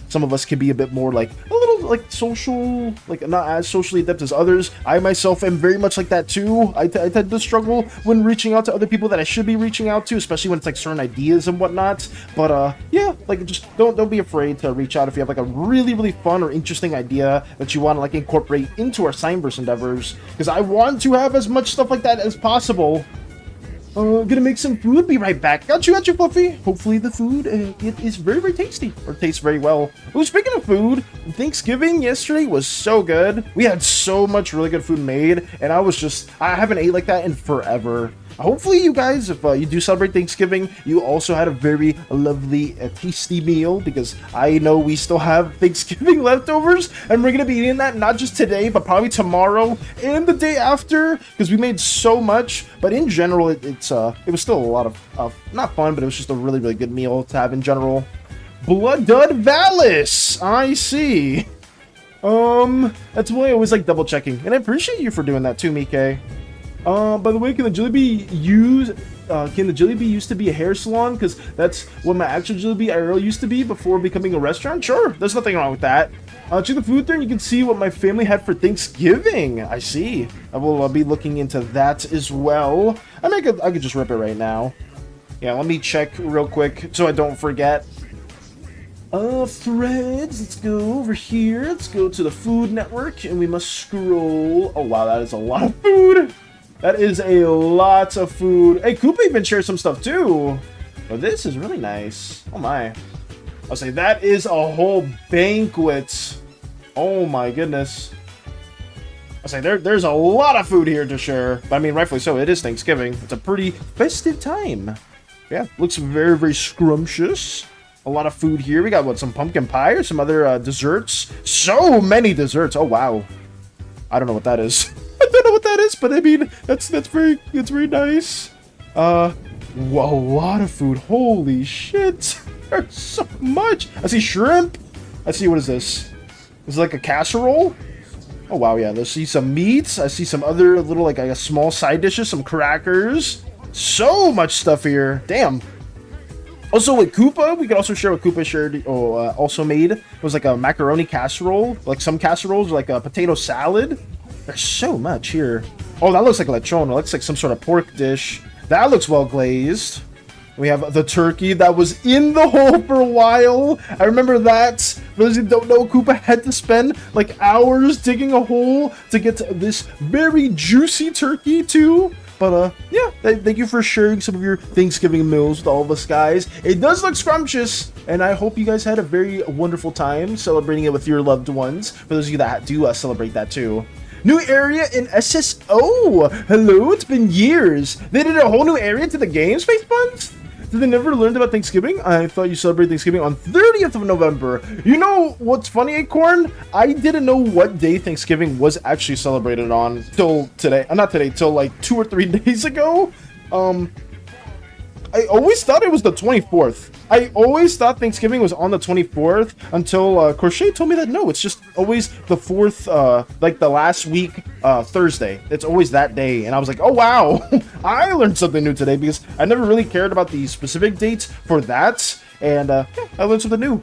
some of us can be a bit more like a little like social, like not as socially adept as others. I myself am very much like that too. I tend to struggle when reaching out to other people that I should be reaching out to, especially when it's like certain ideas and whatnot. But yeah, like just don't be afraid to reach out if you have like a really fun or interesting idea that you want to like incorporate into our Slimeverse endeavors, because I want to have as much stuff like that as possible. Gonna make some food, be right back. Got you, Fluffy. Hopefully the food, it is very tasty, or tastes very well. Oh, speaking of food, Thanksgiving yesterday was so good. We had so much really good food made, and I haven't ate like that in forever. Hopefully you guys, if you do celebrate Thanksgiving, you also had a very lovely, tasty meal, because I know we still have Thanksgiving leftovers, and we're going to be eating that not just today, but probably tomorrow and the day after, because we made so much. But in general, it was still a lot of, not fun, but it was just a really good meal to have in general. Blood Dud Valis! I see. That's why I always like double checking, and I appreciate you for doing that too, Mike. By the way, can the jelly bee used to be a hair salon? Because that's what my actual jelly bee IRL used to be before becoming a restaurant. Sure, there's nothing wrong with that. Check the food there and you can see what my family had for Thanksgiving. I see. I will be looking into that as well. I could just rip it right now. Yeah, let me check real quick so I don't forget. Threads. Let's go over here. Let's go to the Food Network, and we must scroll. Oh, wow, that is a lot of food. That is a lot of food. Hey, Koopa even shared some stuff, too. Oh, this is really nice. Oh, my. I'll say that is a whole banquet. Oh, my goodness. I'll say there's a lot of food here to share. But, I mean, rightfully so. It is Thanksgiving. It's a pretty festive time. Yeah, looks very, very scrumptious. A lot of food here. We got, what, some pumpkin pie or some other desserts? So many desserts. Oh, wow. I don't know what that is. I don't know what that is, but I mean, that's very nice. A lot of food. Holy shit. There's so much. I see shrimp. I see, what is this? Is it like a casserole? Oh, wow, yeah. I see some meats. I see some other little, like, I guess, small side dishes, some crackers. So much stuff here. Damn. Also, with Koopa, we could also share what Koopa shared, also made. It was like a macaroni casserole. Like some casseroles, like a potato salad. There's so much here. Oh, that looks like lechon. It looks like some sort of pork dish. That looks well glazed. We have the turkey that was in the hole for a while. I remember that. For those who don't know, Koopa had to spend like hours digging a hole to get to this very juicy turkey too. But, yeah, thank you for sharing some of your Thanksgiving meals with all of us, guys. It does look scrumptious, and I hope you guys had a very wonderful time celebrating it with your loved ones. For those of you that do celebrate that, too. New area in SSO. Hello, it's been years. They did a whole new area to the game, Space Buns? Did they never learn about Thanksgiving? I thought you celebrated Thanksgiving on 30th of November. You know what's funny, Acorn? I didn't know what day Thanksgiving was actually celebrated on till today. Not today, till like 2 or 3 days ago. I always thought it was the 24th. I always thought Thanksgiving was on the 24th until Crochet told me that no, it's just always the 4th, like the last week, Thursday. It's always that day. And I was like, oh, wow. I learned something new today because I never really cared about the specific dates for that. And yeah, I learned something new.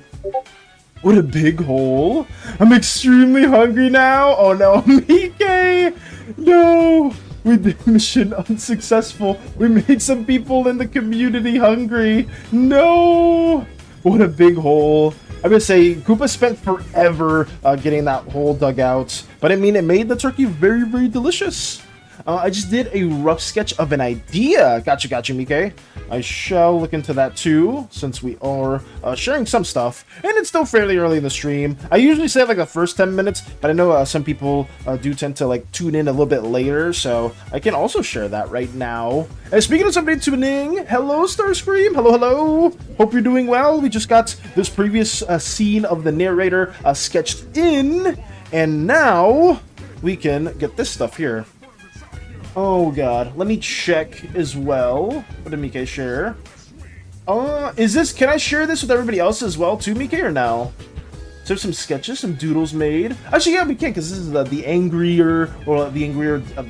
What a big hole. I'm extremely hungry now. Oh, no. Mike! No. We did mission unsuccessful. We made some people in the community hungry. No! What a big hole. I'm gonna say, Koopa spent forever getting that hole dug out. But I mean, it made the turkey very, very delicious. I just did a rough sketch of an idea. Gotcha, Mike. I shall look into that too, since we are sharing some stuff. And it's still fairly early in the stream. I usually say like the first 10 minutes, but I know some people do tend to like tune in a little bit later, so I can also share that right now. And speaking of somebody tuning, hello Starscream, hello. Hope you're doing well. We just got this previous scene of the narrator sketched in, and now we can get this stuff here. Oh god, let me check as well. What did Mike share? Can I share this with everybody else as well too, Mike, or no? So there's some sketches, some doodles made. Actually, yeah, we can, because this is the angrier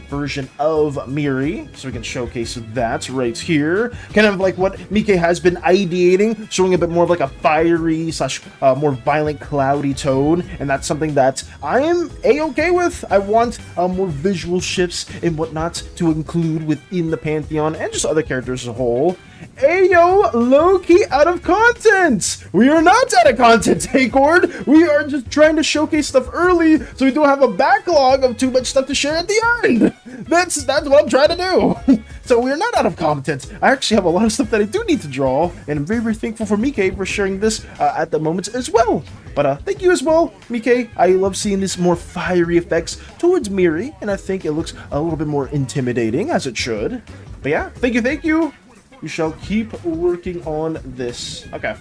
version of Miri. So we can showcase that right here. Kind of like what Mike has been ideating, showing a bit more of like a fiery / more violent, cloudy tone. And that's something that I am A-okay with. I want more visual shifts and whatnot to include within the Pantheon and just other characters as a whole. Ayo, low-key out of content! We are not out of content, Acorn! We are just trying to showcase stuff early so we don't have a backlog of too much stuff to share at the end! That's what I'm trying to do! So we're not out of content. I actually have a lot of stuff that I do need to draw, and I'm very, very thankful for Mike for sharing this at the moment as well. But thank you as well, Mike. I love seeing this more fiery effects towards Miri, and I think it looks a little bit more intimidating, as it should. But yeah, thank you! We shall keep working on this. Okay.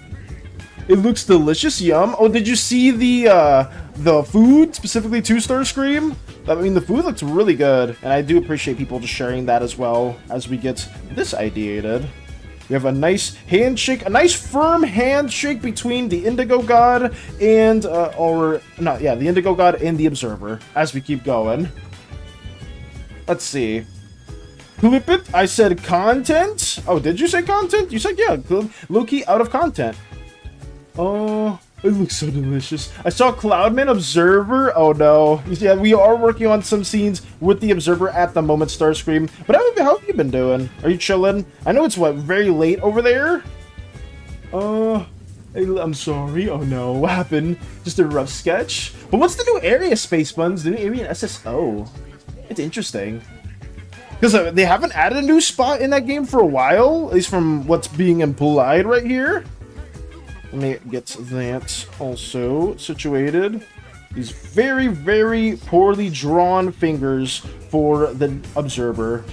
It looks delicious. Yum. Oh, did you see the food specifically to Starscream? I mean, the food looks really good, and I do appreciate people just sharing that as well as we get this ideated. We have a nice handshake, a nice firm handshake between the Indigo God and the Indigo God and the Observer as we keep going. Let's see. Clip it. I said content. Oh, did you say content? You said, yeah, low-key out of content. Oh, it looks so delicious. I saw Cloudman Observer. Oh, no. Yeah, we are working on some scenes with the Observer at the moment, Starscream. But how have you been doing? Are you chilling? I know it's, very late over there? I'm sorry. Oh no, what happened? Just a rough sketch. But what's the new area, Space Buns? The new area in SSO. It's interesting. Because they haven't added a new spot in that game for a while, at least from what's being implied right here. Let me get that also situated. These very, very poorly drawn fingers for the Observer.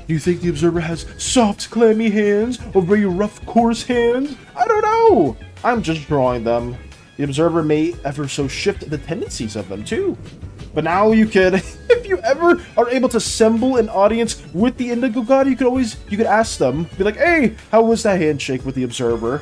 Do you think the Observer has soft, clammy hands or very rough, coarse hands? I don't know. I'm just drawing them. The Observer may ever so shift the tendencies of them too. But now you could, if you ever are able to assemble an audience with the Indigo God, you could ask them, be like, hey, how was that handshake with the Observer?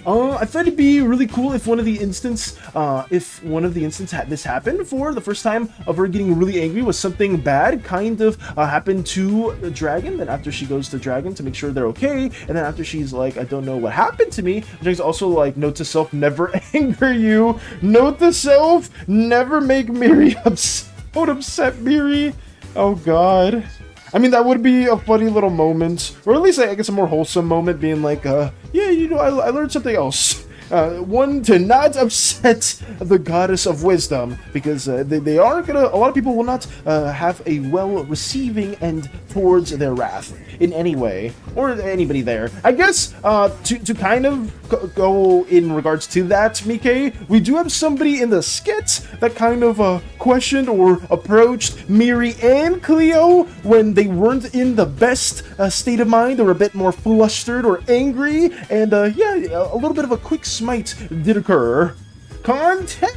I thought it'd be really cool if one of the instances had this happen for the first time of her getting really angry was something bad kind of happened to the dragon. Then after she goes to dragon to make sure they're okay, and then after she's like, I don't know what happened to me. Dragon's also like, note to self, never anger you. Note to self, never make Miri upset. Don't upset Miri. Oh God. I mean, that would be a funny little moment, or at least I guess a more wholesome moment, being like, yeah, you know, I learned something else. One, to not upset the goddess of wisdom, because they are gonna, a lot of people will not have a well receiving end towards their wrath in any way, or anybody there. I guess to kind of go in regards to that, Mike, we do have somebody in the skit that kind of questioned or approached Miri and Cleo when they weren't in the best state of mind, or a bit more flustered or angry, and yeah, a little bit of a quick smite did occur. Context?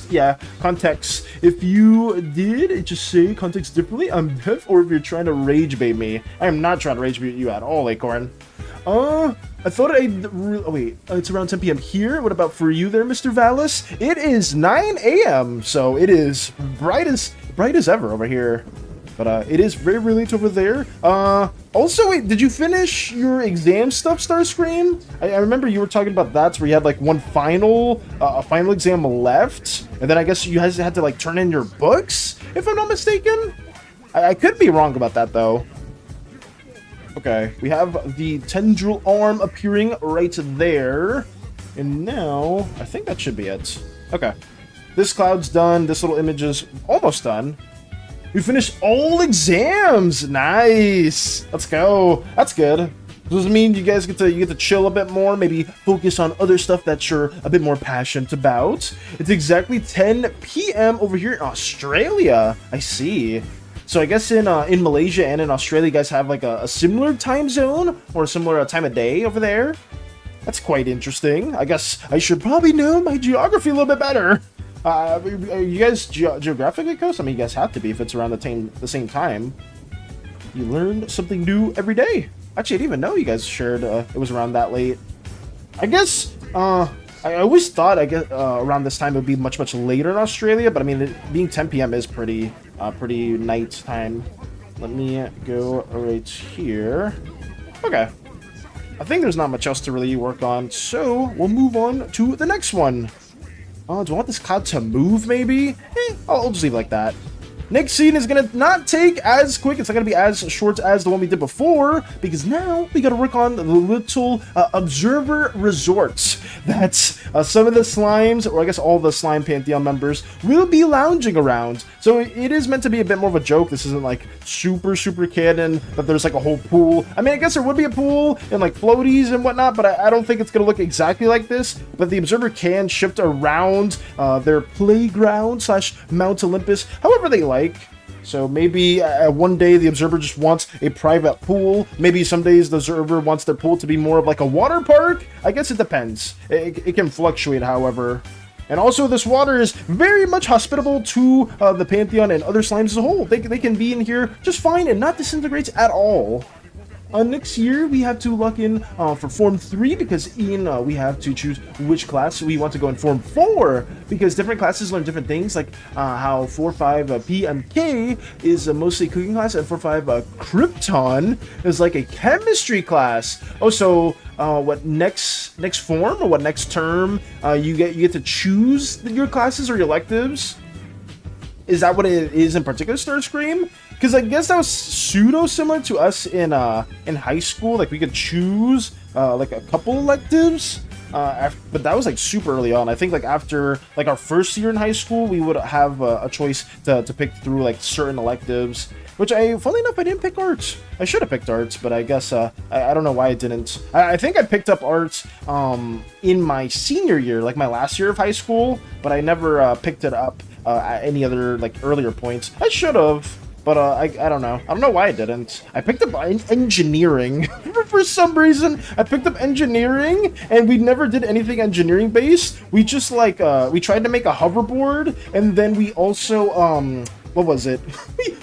Yeah, context. If you did just say context differently, I'm deaf, or if you're trying to rage bait me. I am not trying to rage bait you at all, Acorn. I thought wait, it's around 10 p.m. here. What about for you there, Mr. Valis? It is 9 a.m., so it is bright as ever over here. But it is very, very late over there. Also, wait, did you finish your exam stuff, Starscream? I remember you were talking about that, where you had like one final exam left, and then I guess you guys had to like turn in your books, if I'm not mistaken. I could be wrong about that though. Okay, we have the tendril arm appearing right there, and now I think that should be it. Okay, this cloud's done. This little image is almost done. We finished all exams. Nice. Let's go. That's good. Does it mean you guys get to chill a bit more? Maybe focus on other stuff that you're a bit more passionate about. It's exactly 10 p.m. over here in Australia. I see. So I guess in Malaysia and in Australia, you guys have like a similar time zone or a similar time of day over there. That's quite interesting. I guess I should probably know my geography a little bit better. Are you guys geographically close? I mean, you guys have to be if it's around the same time. You learn something new every day. Actually, I didn't even know you guys shared it was around that late. I guess I always thought around this time it would be much later in Australia, but I mean, being 10 p.m. is pretty night time. Let me go right here. Okay. I think there's not much else to really work on, so we'll move on to the next one. Oh, do I want this cloud to move, maybe? I'll just leave it like that. Next scene is going to not take as quick. It's not going to be as short as the one we did before, because now we got to work on the little Observer Resorts that some of the slimes, or I guess all the Slime Pantheon members, will be lounging around. So it is meant to be a bit more of a joke. This isn't like super canon that there's like a whole pool. I mean, I guess there would be a pool and like floaties and whatnot, but I don't think it's going to look exactly like this. But the Observer can shift around their playground / Mount Olympus however they like. So maybe one day the Observer just wants a private pool. Maybe some days the Observer wants their pool to be more of like a water park. I guess it depends. It can fluctuate, however. And also, this water is very much hospitable to the Pantheon and other slimes as a whole. They can be in here just fine and not disintegrate at all. Next year, we have to lock in for Form 3, because we have to choose which class we want to go in Form 4, because different classes learn different things, like how 4-5 PMK is mostly cooking class, and 4-5 Krypton is like a chemistry class. Oh, so what next form, or what next term, you get to choose your classes or your electives? Is that what it is in particular, Starscream? Because I guess that was pseudo similar to us in high school. Like we could choose like a couple electives. But that was like super early on. I think like after like our first year in high school, we would have a choice to pick through like certain electives. Which funnily enough, I didn't pick arts. I should have picked arts, but I guess I don't know why I didn't. I think I picked up arts in my senior year, like my last year of high school, but I never picked it up at any other like earlier points. I should have. But I don't know. I don't know why I didn't. I picked up engineering. For some reason, I picked up engineering, and we never did anything engineering based. We just like we tried to make a hoverboard, and then we also what was it?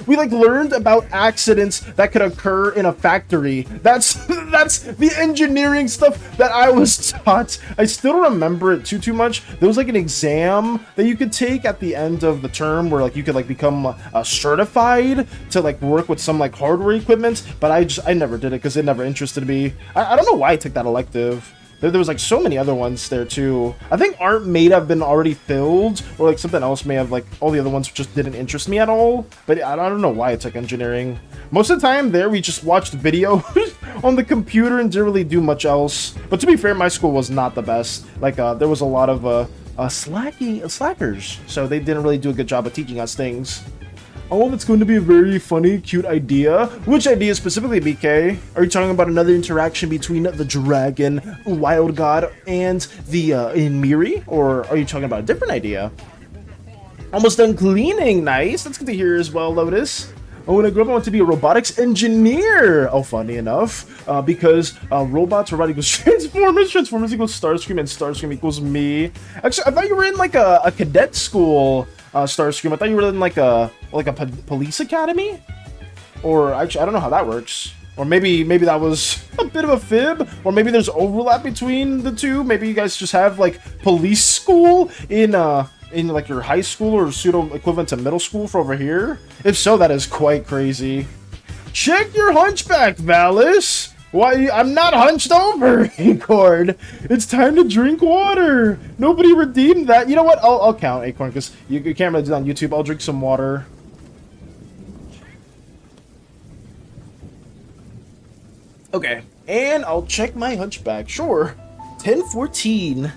we like learned about accidents that could occur in a factory. That's the engineering stuff that I was taught. I still don't remember it too much. There was like an exam that you could take at the end of the term where like you could like become certified to like work with some like hardware equipment, but I never did it because it never interested me. I don't know why I took that elective. There was like so many other ones there too. I think art may have been already filled, or like something else may have, like all the other ones just didn't interest me at all. But I don't know why I took engineering. Most of the time there we just watched videos on the computer and didn't really do much else. But to be fair, my school was not the best. Like there was a lot of slackers, so they didn't really do a good job of teaching us things. Oh, that's going to be a very funny, cute idea. Which idea specifically, BK? Are you talking about another interaction between the dragon, Wild God, and the Miri? Or are you talking about a different idea? Almost done cleaning. Nice. That's good to hear as well, Lotus. Oh, when I grow up, I want to be a robotics engineer. Oh, funny enough, because robots equals Transformers equals Starscream, and Starscream equals me. Actually, I thought you were in like a cadet school. Starscream. I thought you were in like a police academy, or actually I don't know how that works. Or maybe that was a bit of a fib, or maybe there's overlap between the two. Maybe you guys just have like police school in like your high school or pseudo equivalent to middle school for over here. If so, that is quite crazy. Check your hunchback, Valis. Why, I'm not hunched over, Acorn. It's time to drink water. Nobody redeemed that. You know what? I'll count, Acorn, because you can't really do that on YouTube. I'll drink some water. Okay, and I'll check my hunchback. Sure. 10:14.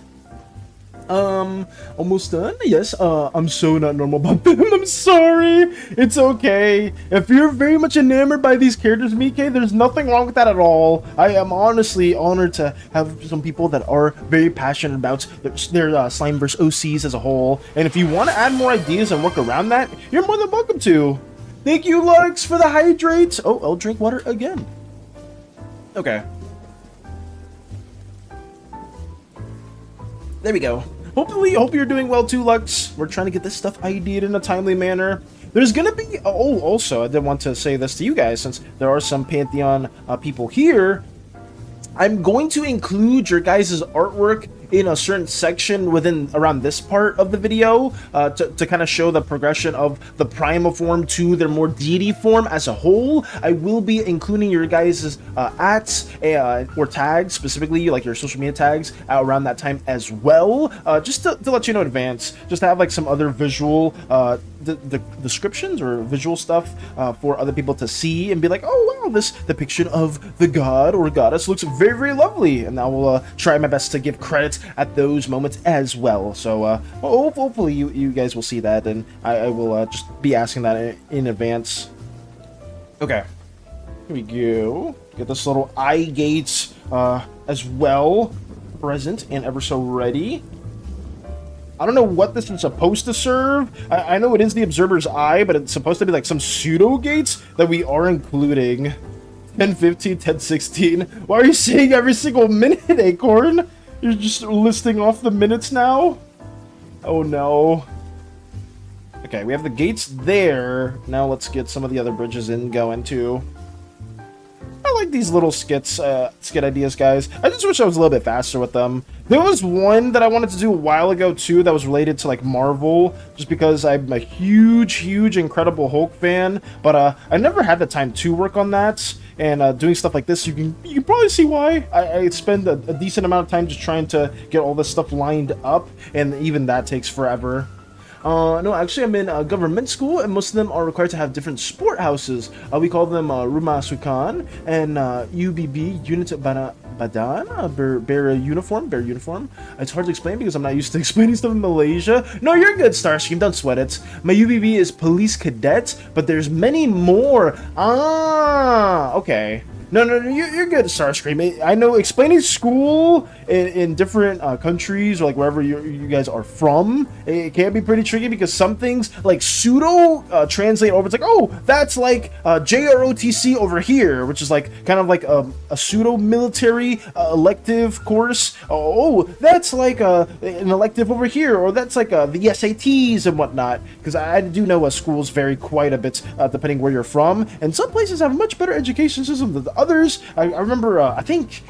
Almost done? Yes, I'm so not normal about them. I'm sorry. It's okay. If you're very much enamored by these characters, Mike, there's nothing wrong with that at all. I am honestly honored to have some people that are very passionate about their Slimeverse OCs as a whole. And if you want to add more ideas and work around that, you're more than welcome to. Thank you, Lux, for the hydrates. Oh, I'll drink water again. Okay. There we go. Hope you're doing well too, Lux. We're trying to get this stuff ID'd in a timely manner. There's gonna be, oh, also, I did want to say this to you guys, since there are some Pantheon people here. I'm going to include your guys' artwork in a certain section around this part of the video to kind of show the progression of the Primal form to their more deity form as a whole. I will be including your guys' ats or tags, specifically like your social media tags, around that time as well, just to let you know in advance, just to have like some other visual the descriptions or visual stuff for other people to see and be like, oh wow, this depiction of the god or goddess looks very, very lovely, and I will try my best to give credit at those moments as well. So hopefully you guys will see that, and I will just be asking that in advance. Okay, here we go. Get this little eye gates as well present and ever so ready. I don't know what this is supposed to serve. I know it is the observer's eye, but it's supposed to be like some pseudo gates that we are including. 10:15, 10:16. Why are you saying every single minute, Acorn? You're just listing off the minutes now? Oh no. Okay, we have the gates there. Now let's get some of the other bridges going too. I like these little skit ideas, guys. I just wish I was a little bit faster with them. There was one that I wanted to do a while ago too that was related to like Marvel, just because I'm a huge Incredible Hulk fan, but I never had the time to work on that. And doing stuff like this, you can probably see why. I spend a decent amount of time just trying to get all this stuff lined up, and even that takes forever. No, actually, I'm in a government school, and most of them are required to have different sport houses. We call them Rumah Sukan and UBB, Unit Badan, bear uniform. It's hard to explain because I'm not used to explaining stuff in Malaysia. No, you're good, Starscream. Don't sweat it. My UBB is Police Cadet, but there's many more. Ah, okay. No, you're good, Starscream. I know explaining school in different countries or like wherever you guys are from, it can be pretty tricky because some things like pseudo translate over. It's like, oh, that's like JROTC over here, which is like kind of like a pseudo military elective course. Oh, that's like an elective over here, or that's like the SATs and whatnot. Because I do know schools vary quite a bit depending where you're from, and some places have a much better education system than others. I remember, I think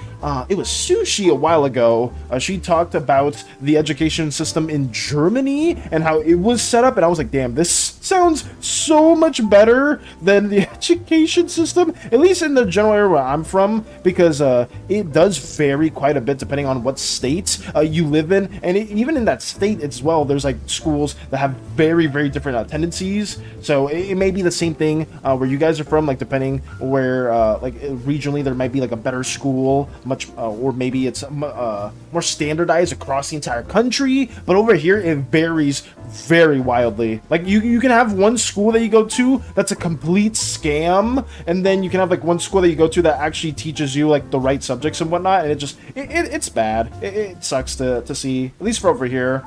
it was Sushi a while ago. She talked about the education system in Germany and how it was set up, and I was like, damn, this sounds so much better than the education system, at least in the general area where I'm from, because it does vary quite a bit depending on what state you live in, and even in that state as well, there's like schools that have very, very different tendencies. So it may be the same thing where you guys are from, like depending where like regionally there might be like a better school, much or maybe it's more standardized across the entire country, but over here it varies very wildly. Like you can have one school that you go to that's a complete scam, and then you can have like one school that you go to that actually teaches you like the right subjects and whatnot, and it's bad. It sucks to see, at least for over here.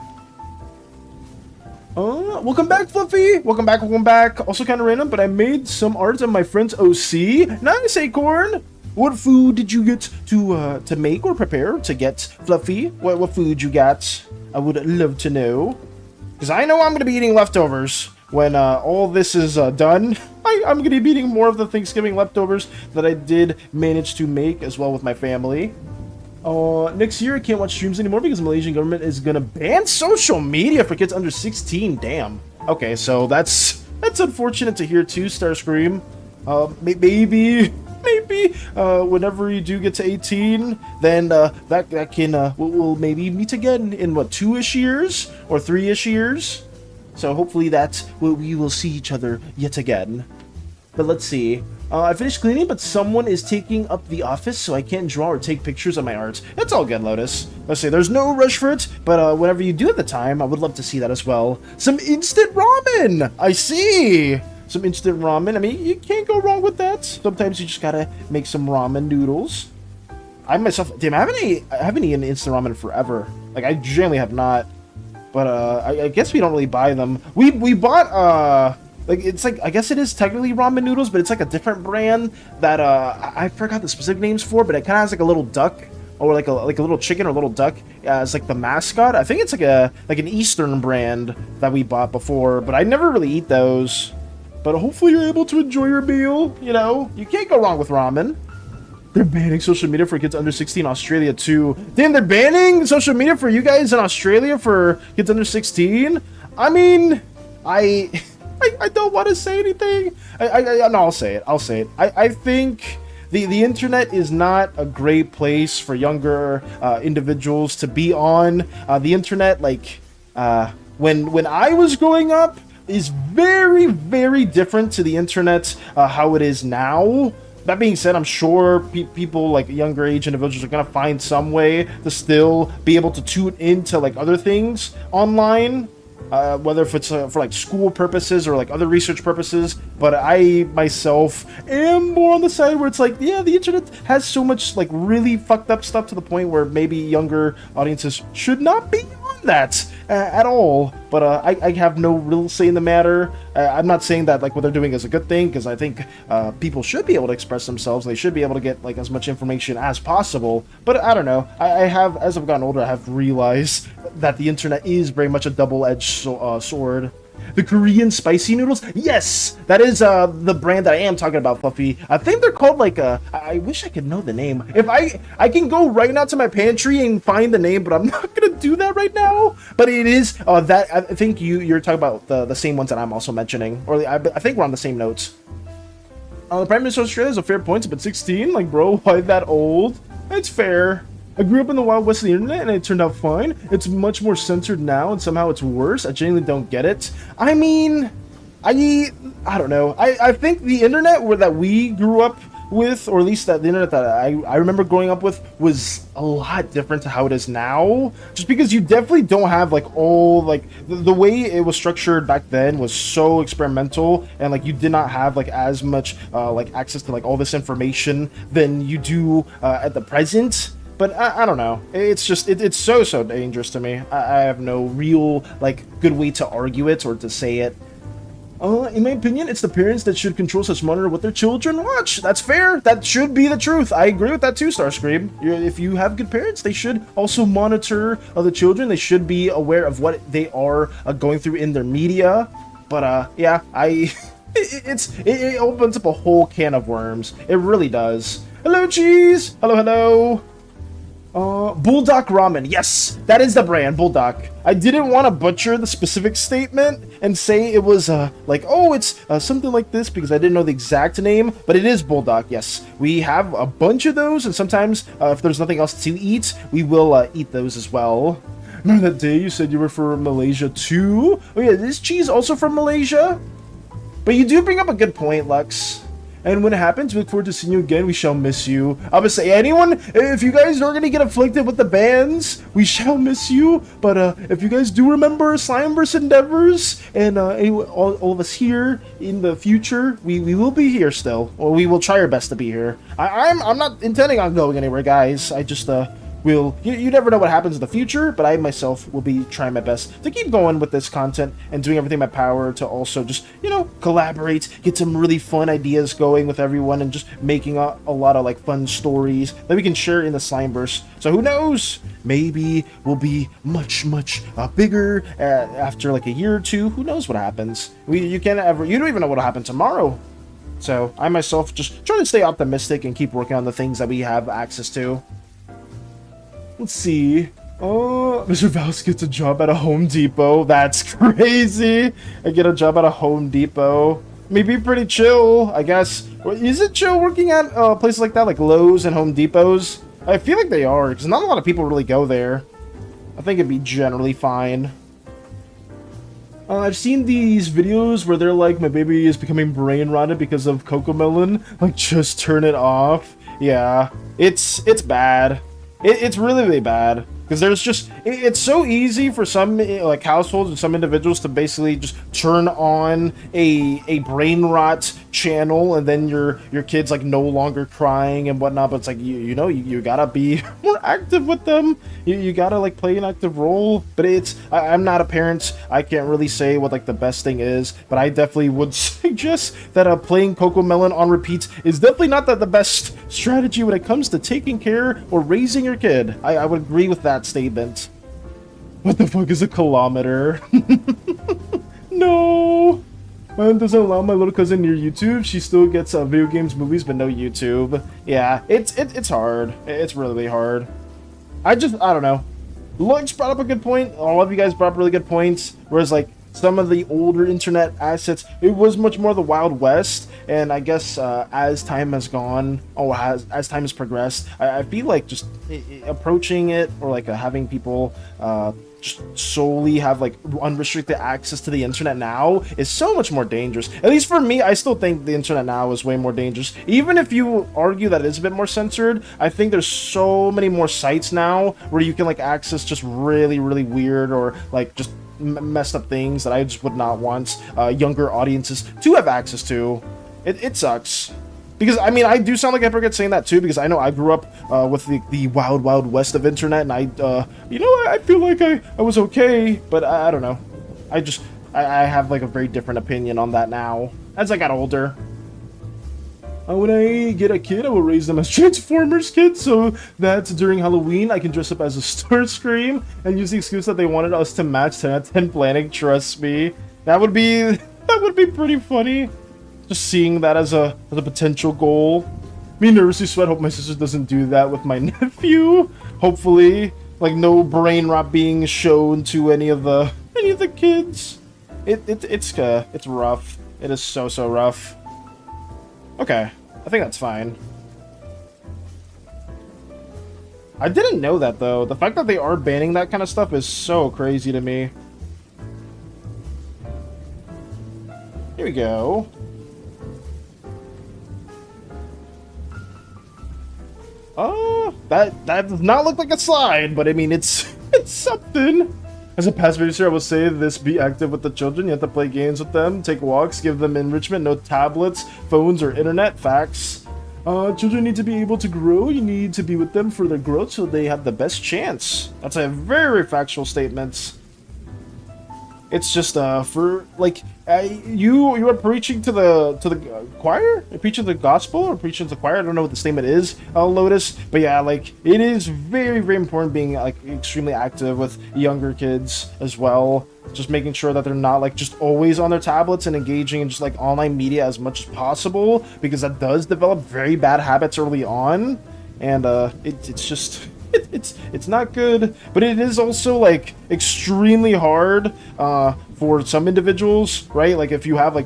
Welcome back, Fluffy. Welcome back. Also kind of random, but I made some art of my friend's OC. Nice, Acorn. What food did you get to make or prepare to get, Fluffy? What food you got? I would love to know, because I know I'm gonna be eating leftovers when all this is done. I'm gonna be eating more of the Thanksgiving leftovers that I did manage to make as well with my family. Next year I can't watch streams anymore because the Malaysian government is gonna ban social media for kids under 16. Damn. Okay, so that's unfortunate to hear too, Starscream. Maybe whenever you do get to 18, then that can we'll maybe meet again in what, 2-ish years or 3-ish years. So hopefully that we will see each other yet again. But let's see. I finished cleaning, but someone is taking up the office, so I can't draw or take pictures of my art. That's all good, Lotus. Let's say there's no rush for it, but whenever you do at the time, I would love to see that as well. Some instant ramen! I see! Some instant ramen. I mean, you can't go wrong with that. Sometimes you just gotta make some ramen noodles. I myself, damn, I haven't eaten instant ramen forever. Like, I generally have not. But I guess we don't really buy them. We bought like, it's like, I guess it is technically ramen noodles, but it's like a different brand that I forgot the specific names for, but it kind of has like a little duck, or like a little chicken or little duck as like the mascot. I think it's like an Eastern brand that we bought before, but I never really eat those. But hopefully you're able to enjoy your meal. You know, you can't go wrong with ramen. They're banning social media for kids under 16 in Australia too. Damn, they're banning social media for you guys in Australia for kids under 16? I mean, I don't want to say anything. No, I'll say it. I think the internet is not a great place for younger individuals to be on. The internet, like when I was growing up, is very, very different to the internet how it is now. That being said, I'm sure people like younger age individuals are gonna find some way to still be able to tune into like other things online. Whether if it's for like school purposes or like other research purposes, but I myself am more on the side where it's like, yeah, the internet has so much like really fucked up stuff to the point where maybe younger audiences should not be on that at all. But I have no real say in the matter. I'm not saying that like what they're doing is a good thing, because I think people should be able to express themselves. They should be able to get like as much information as possible. But I don't know. I have, as I've gotten older, I have realized that the internet is very much a double-edged sword. The Korean spicy noodles? Yes! That is the brand that I am talking about, Fluffy. I think they're called like I wish I could know the name. If I can go right now to my pantry and find the name, but I'm not gonna do that right now. But it is that I think you're talking about the same ones that I'm also mentioning, or I think we're on the same notes. The Prime Minister of Australia is a fair point, but 16, like bro, why that old? It's fair. I grew up in the Wild West of the internet and it turned out fine. It's much more censored now and somehow it's worse. I genuinely don't get it. I mean, I don't know. I think the internet that we grew up with, or at least that the internet that I remember growing up with, was a lot different to how it is now. Just because you definitely don't have like all like the way it was structured back then was so experimental, and like you did not have like as much like access to like all this information than you do at the present. But I don't know. It's just it's so dangerous to me. I have no real like good way to argue it or to say it. In my opinion, it's the parents that should control such monitor what their children watch. That's fair. That should be the truth. I agree with that too, Starscream. If you have good parents, they should also monitor the children. They should be aware of what they are going through in their media. But yeah, it opens up a whole can of worms. It really does. Hello, cheese. Hello. Bulldog Ramen. Yes, that is the brand, Bulldog. I didn't want to butcher the specific statement and say it was, like, oh, it's something like this because I didn't know the exact name, but it is Bulldog, yes. We have a bunch of those, and sometimes, if there's nothing else to eat, we will eat those as well. Remember that day you said you were from Malaysia too? Oh yeah, is cheese also from Malaysia? But you do bring up a good point, Lux. And when it happens, we look forward to seeing you again. We shall miss you. I would say, anyone, if you guys are going to get afflicted with the bans, we shall miss you. But if you guys do remember Slimeverse endeavors, and all of us here in the future, we will be here still. Or we will try our best to be here. I'm not intending on going anywhere, guys. I just, you never know what happens in the future, but I myself will be trying my best to keep going with this content and doing everything in my power to also just, you know, collaborate, get some really fun ideas going with everyone, and just making a lot of like fun stories that we can share in the Slimeverse. So who knows? Maybe we'll be much bigger after like a year or two. Who knows what happens? You don't even know what'll happen tomorrow. So I myself just try to stay optimistic and keep working on the things that we have access to. Let's see. Oh, Mr. Vals gets a job at a Home Depot. That's crazy. I get a job at a Home Depot. Maybe pretty chill, I guess. Is it chill working at places like that, like Lowe's and Home Depots? I feel like they are, because not a lot of people really go there. I think it'd be generally fine. I've seen these videos where they're like, my baby is becoming brain rotted because of Cocomelon. Like, just turn it off. Yeah, it's bad. It's really bad, because there's just, it's so easy for some like households and some individuals to basically just turn on a brain rot channel, and then your kid's like no longer crying and whatnot. But it's like you gotta be more active with them. You gotta like play an active role. But I'm not a parent. I can't really say what like the best thing is, but I definitely would suggest that playing Cocomelon on repeat is definitely not the best strategy when it comes to taking care or raising your kid. I would agree with that statement. What the fuck is a kilometer? No! My aunt doesn't allow my little cousin near YouTube. She still gets video games, movies, but no YouTube. Yeah, it's hard. It's really hard. I don't know. Lux brought up a good point. All of you guys brought up really good points. Whereas, like, some of the older internet assets, it was much more the Wild West. And I guess as time has gone, as time has progressed, I feel like just approaching it, or like having people just solely have like unrestricted access to the internet now is so much more dangerous. At least for me, I still think the internet now is way more dangerous. Even if you argue that it's a bit more censored, I think there's so many more sites now where you can like access just really weird or like just messed up things that I just would not want younger audiences to have access to. It sucks. Because, I mean, I do sound like a hypocrite saying that too, because I know I grew up with the wild west of internet, and I feel like I was okay, but I don't know. I have like a very different opinion on that now, as I got older. When I get a kid, I will raise them as Transformers kids, so that during Halloween I can dress up as a Starscream and use the excuse that they wanted us to match 10 out of 10 planning. Trust me, that would be pretty funny. Just seeing that as a potential goal. Me nervously sweat. Hope my sister doesn't do that with my nephew. Hopefully, like no brain rot being shown to any of the kids. It's rough. It is so rough. Okay, I think that's fine. I didn't know that, though. The fact that they are banning that kind of stuff is so crazy to me. Here we go. Oh, that does not look like a slide, but I mean, it's something. As a past producer, I will say this: be active with the children. You have to play games with them, take walks, give them enrichment. No tablets, phones, or internet. Facts. Children need to be able to grow. You need to be with them for their growth so they have the best chance. That's a very factual statement. It's just for like you are preaching to the choir, you're preaching the gospel, or preaching to the choir. I don't know what the statement is, Lotus, but yeah, like it is very, very important being like extremely active with younger kids as well. Just making sure that they're not like just always on their tablets and engaging in just like online media as much as possible, because that does develop very bad habits early on, and it's just. It's not good, but it is also like extremely hard for some individuals, right? Like if you have like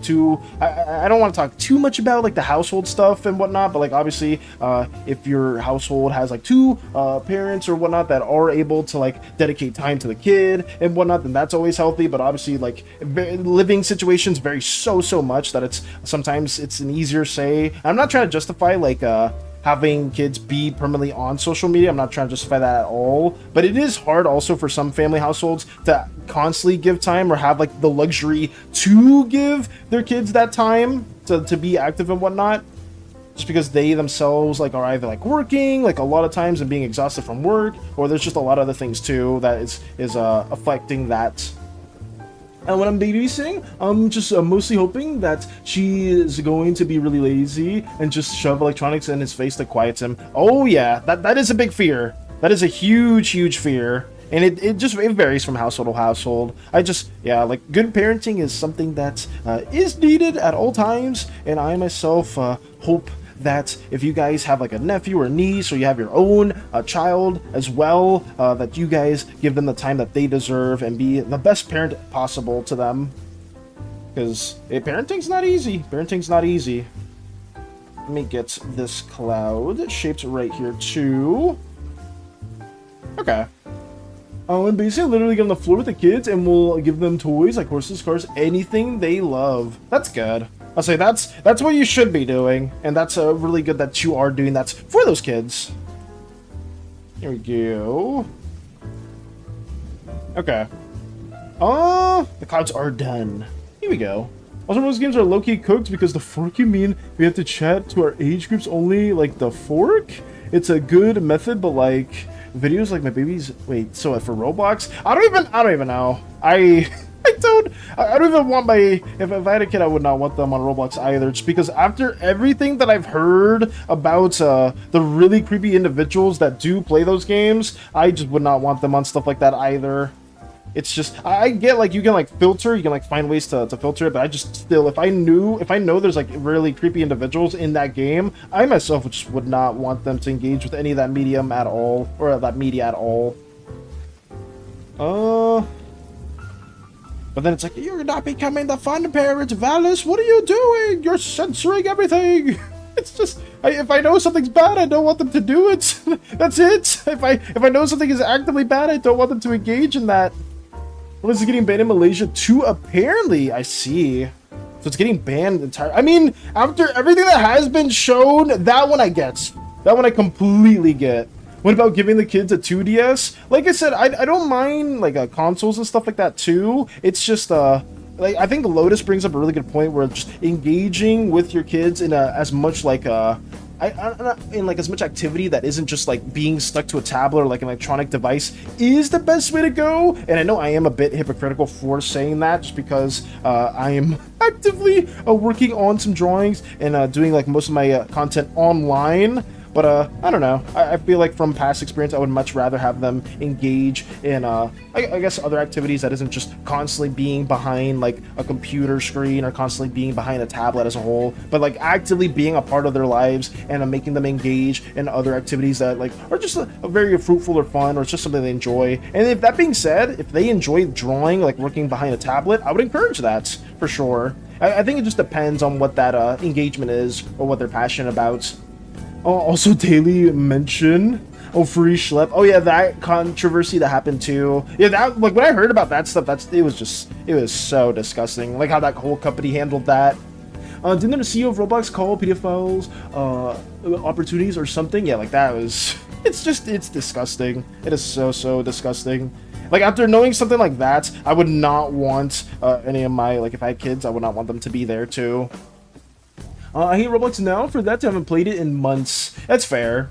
I don't want to talk too much about like the household stuff and whatnot, but like obviously if your household has like two parents or whatnot that are able to like dedicate time to the kid and whatnot, then that's always healthy. But obviously like living situations vary so much that it's sometimes it's an easier say. I'm not trying to justify like having kids be permanently on social media. I'm not trying to justify that at all, but it is hard also for some family households to constantly give time or have like the luxury to give their kids that time to be active and whatnot, just because they themselves like are either like working like a lot of times and being exhausted from work, or there's just a lot of other things too that is affecting that. And when I'm babysitting, I'm just mostly hoping that she is going to be really lazy and just shove electronics in his face to quiet him. Oh yeah, that is a big fear. That is a huge fear. And it varies from household to household. Like good parenting is something that is needed at all times. And I myself hope that if you guys have like a nephew or niece, or you have your own child as well, that you guys give them the time that they deserve and be the best parent possible to them, because parenting's not easy. Let me get this cloud shaped right here too. Okay. And basically literally get on the floor with the kids and we'll give them toys like horses, cars, anything they love. That's good. I'll say that's what you should be doing, and that's really good that you are doing that for those kids. Here we go. Okay. The clouds are done. Here we go. Also, most games are low-key cooked because the fork, you mean we have to chat to our age groups only like the fork? It's a good method, but like videos like my babies. Wait, so for Roblox? I don't even know. I don't even want my... If I had a kid, I would not want them on Roblox either. Just because after everything that I've heard about the really creepy individuals that do play those games, I just would not want them on stuff like that either. It's just... I get, like, you can, like, filter. You can, like, find ways to filter it. But I just still... If I know there's, like, really creepy individuals in that game, I myself just would not want them to engage with any of that medium at all. Or that media at all. But then it's like, you're not becoming the fun parent, Valis. What are you doing? You're censoring everything. It's just, if I know something's bad, I don't want them to do it. That's it. If I know something is actively bad, I don't want them to engage in that. Well, this is getting banned in Malaysia too, apparently. I see. So it's getting banned entirely. I mean, after everything that has been shown, that one I get. That one I completely get. What about giving the kids a 2DS? Like I said, I don't mind like consoles and stuff like that too. It's just like I think Lotus brings up a really good point where just engaging with your kids in as much like in like as much activity that isn't just like being stuck to a tablet or like an electronic device is the best way to go. And I know I am a bit hypocritical for saying that, just because I am actively working on some drawings and doing like most of my content online. But I don't know. I feel like from past experience, I would much rather have them engage in, I guess, other activities that isn't just constantly being behind like a computer screen or constantly being behind a tablet as a whole, but like actively being a part of their lives and making them engage in other activities that like are just very fruitful or fun, or it's just something they enjoy. And if that being said, if they enjoy drawing, like working behind a tablet, I would encourage that for sure. I think it just depends on what that engagement is or what they're passionate about. Oh, also daily mention. Oh, free schlep. Oh yeah, that controversy that happened too. Yeah, that, like, when I heard about that stuff, it was so disgusting. Like how that whole company handled that. Didn't the CEO of Roblox call pedophiles opportunities or something? Yeah, like that was. It's disgusting. It is so disgusting. Like, after knowing something like that, I would not want any of my, like, if I had kids, I would not want them to be there too. I hate Roblox now. For that, I haven't played it in months. That's fair.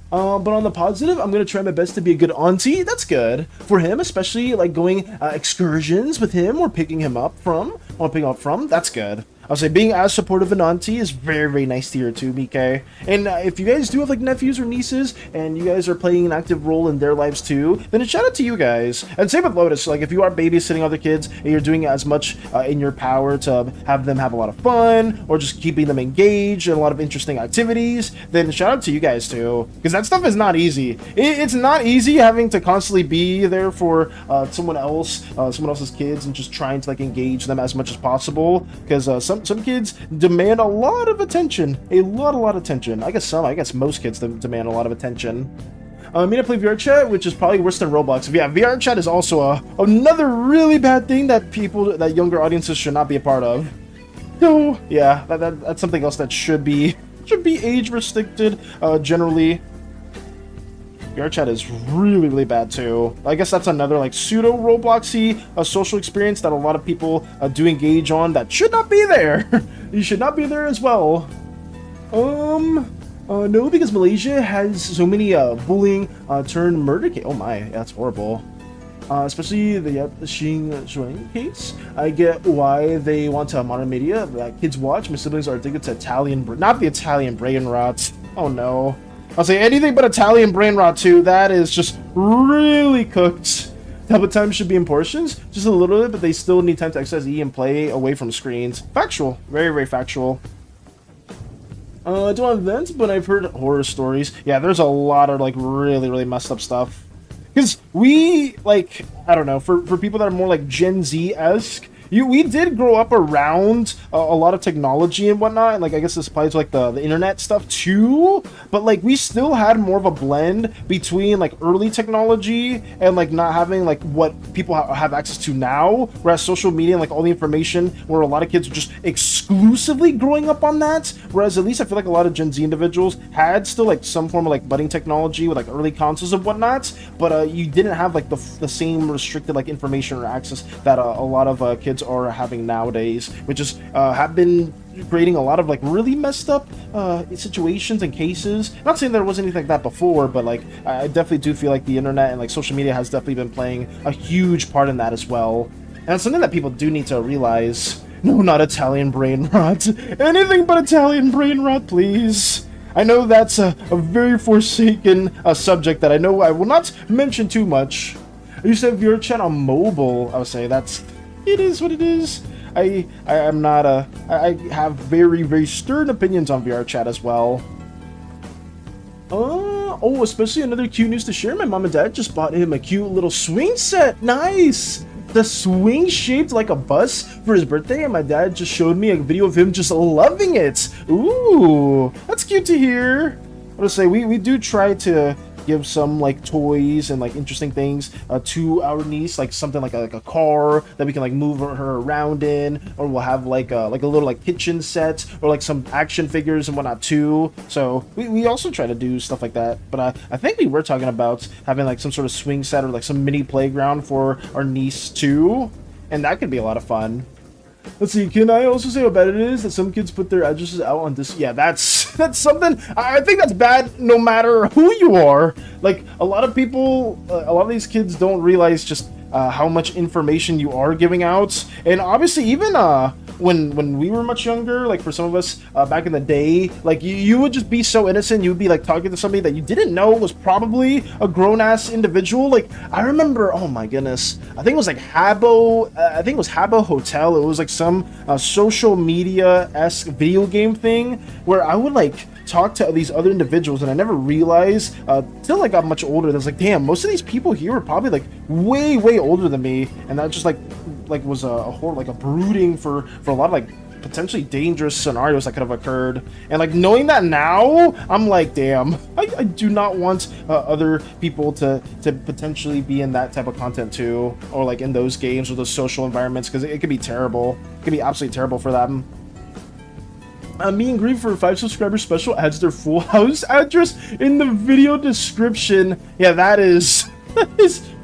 But on the positive, I'm gonna try my best to be a good auntie. That's good for him, especially like going excursions with him or picking him up from, That's good. I'll say being as supportive an auntie is very nice to hear too, BK. And if you guys do have like nephews or nieces and you guys are playing an active role in their lives too, then a shout out to you guys. And same with Lotus. Like if you are babysitting other kids and you're doing as much in your power to have them have a lot of fun or just keeping them engaged in a lot of interesting activities, then shout out to you guys too. Because that stuff is not easy. It's not easy having to constantly be there for someone else's kids and just trying to like engage them as much as possible. Because some kids demand a lot of attention, a lot of attention. I guess most kids demand a lot of attention. I mean, I play VR chat, which is probably worse than Roblox. Yeah, VR chat is also another really bad thing that younger audiences should not be a part of. So yeah, that's something else that should be age restricted. Generally, VR chat is really bad too. I guess that's another like pseudo Robloxy social experience that a lot of people do engage on that should not be there. You should not be there as well. No, because Malaysia has so many bullying turned murder case. Oh my, that's horrible. Especially the Xing Shuang case. I get why they want to modern media that kids watch. My siblings are addicted to not the Italian brain rot. Oh no. I'll say anything but Italian brain rot too. That is just really cooked. Tablet time should be in portions, just a little bit, but they still need time to exercise, eat, and play away from screens. Factual, very factual. I don't have events, but I've heard horror stories. Yeah, there's a lot of like really messed up stuff. Because we like, I don't know, for people that are more like Gen Z-esque, we did grow up around a lot of technology and whatnot, and like I guess this applies to like the internet stuff too, but like we still had more of a blend between like early technology and like not having like what people have access to now, whereas social media and like all the information, where a lot of kids are just exclusively growing up on that, whereas at least I feel like a lot of Gen Z individuals had still like some form of like budding technology with like early consoles and whatnot, but you didn't have like the same restricted like information or access that a lot of kids are having nowadays, which is have been creating a lot of like really messed up situations and cases. Not saying there wasn't anything like that before, but like I definitely do feel like the internet and like social media has definitely been playing a huge part in that as well. And it's something that people do need to realize. No, not Italian brain rot. Anything but Italian brain rot, please. I know that's a very forsaken subject that I know I will not mention too much. I used to have VR chat on mobile. I would say it is what it is. I have very stern opinions on VR chat as well. Oh, especially another cute news to share. My mom and dad just bought him a cute little swing set. Nice. The swing shaped like a bus for his birthday, and my dad just showed me a video of him just loving it. Ooh, that's cute to hear. I would say we do try to give some like toys and like interesting things to our niece, like something like a car that we can like move her around in, or we'll have like a little like kitchen set or like some action figures and whatnot too. So we also try to do stuff like that. But I think we were talking about having like some sort of swing set or like some mini playground for our niece too, and that could be a lot of fun. Let's see, can I also say how bad it is that some kids put their addresses out on this? Yeah, that's something. I think that's bad no matter who you are. Like, a lot of people, a lot of these kids don't realize just how much information you are giving out. And obviously, even when we were much younger, like for some of us back in the day, like you would just be so innocent. You would be like talking to somebody that you didn't know was probably a grown-ass individual. Like, I remember, oh my goodness, I think it was like Habbo Hotel. It was like some social media-esque video game thing where I would like talk to these other individuals, and I never realized till I got much older that I was like, damn, most of these people here were probably like way older than me, and that just like was a whole like a brooding for a lot of like potentially dangerous scenarios that could have occurred. And like knowing that now, I'm like, damn, I do not want other people to potentially be in that type of content too, or like in those games or those social environments, because it could be terrible. It could be absolutely terrible for them. Me and Green for 5 subscribers special adds their full house address in the video description. Yeah, that is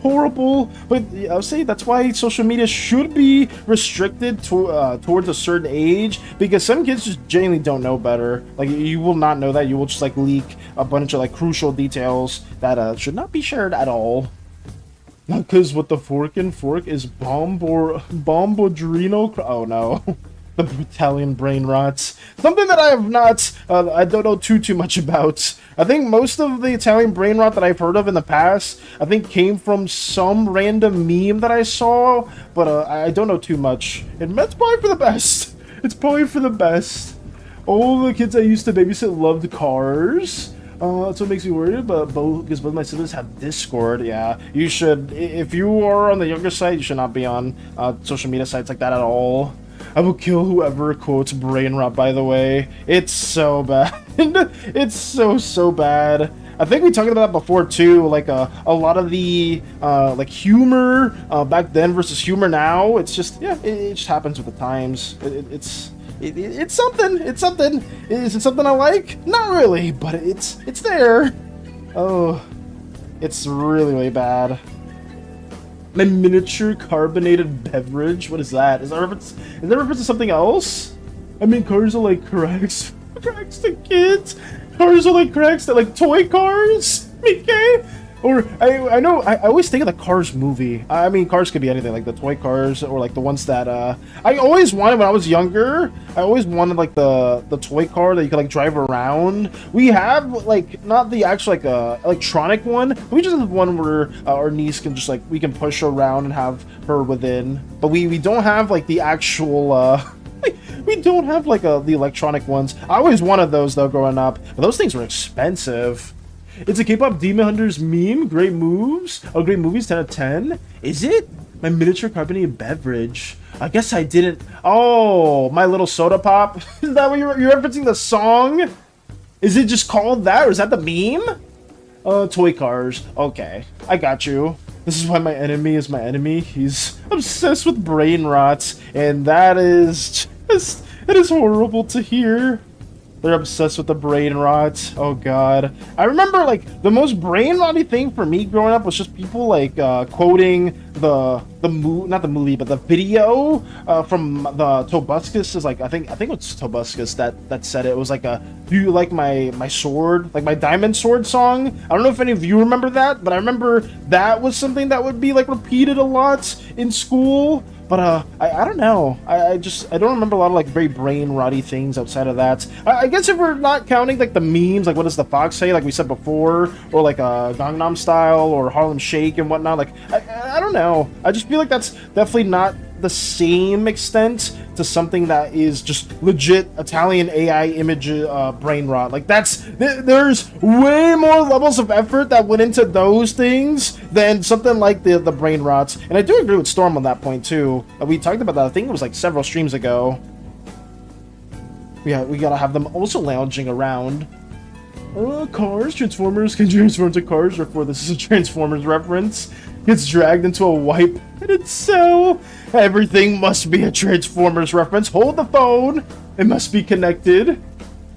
horrible. But I'll say that's why social media should be restricted to towards a certain age, because some kids just genuinely don't know better. Like, you will not know that. You will just like leak a bunch of like crucial details that should not be shared at all. Not because what the fork and fork is bombodrino. Oh no. The Italian brain rots. Something that I have not, I don't know too much about. I think most of the Italian brain rot that I've heard of in the past, I think came from some random meme that I saw, but I don't know too much. And that's probably for the best. It's probably for the best. All the kids I used to babysit loved cars. That's what makes me worried, but because both my siblings have Discord. Yeah, you should, if you are on the younger side, you should not be on social media sites like that at all. I will kill whoever quotes brain rot, by the way. It's so bad. It's so bad. I think we talked about that before too, like a lot of the like humor back then versus humor now. It's just, yeah, it just happens with the times. It's something. It's something. Is it something I like? Not really, but it's there. Oh, it's really bad. My miniature carbonated beverage. What is that? Is that reference to something else? I mean, cars are like cracks to kids. Cars are like cracks to like toy cars. Okay. Or I know I always think of the Cars movie. I mean, cars could be anything, like the toy cars or like the ones that I always wanted when I was younger. I always wanted like the toy car that you could like drive around. We have like not the actual like electronic one. We just have one where our niece can just like, we can push her around and have her within. But we don't have like the actual we don't have like the electronic ones. I always wanted those though growing up. But those things were expensive. It's a K-pop Demon Hunters meme. Great moves. Oh, great movies. 10 out of 10. Is it? My miniature carbonated beverage. I guess I didn't. Oh, my little soda pop. Is that what you're referencing the song? Is it just called that, or is that the meme? Toy cars. Okay, I got you. This is why my enemy is my enemy. He's obsessed with brain rot, and that is just, it is horrible to hear. They're obsessed with the brain rot. Oh god. I remember like the most brain rotty thing for me growing up was just people like quoting not the movie, but the video from the Tobuscus is like, I think it's Tobuscus that said it. It was like do you like my sword, like my diamond sword song? I don't know if any of you remember that, but I remember that was something that would be like repeated a lot in school. But I don't know. I don't remember a lot of like very brain rotty things outside of that. I guess if we're not counting like the memes, like what does the fox say, like we said before, or like Gangnam Style or Harlem Shake and whatnot. Like I don't know. I just feel like that's definitely not the same extent to something that is just legit Italian AI image brain rot. Like there's way more levels of effort that went into those things than something like the brain rots. And I do agree with Storm on that point too. We talked about that, I think it was like several streams ago. Yeah, we gotta have them also lounging around. Cars, Transformers can transform into cars, therefore this is a Transformers reference. Gets dragged into a wipe and it's so. Everything must be a Transformers reference. Hold the phone. It must be connected.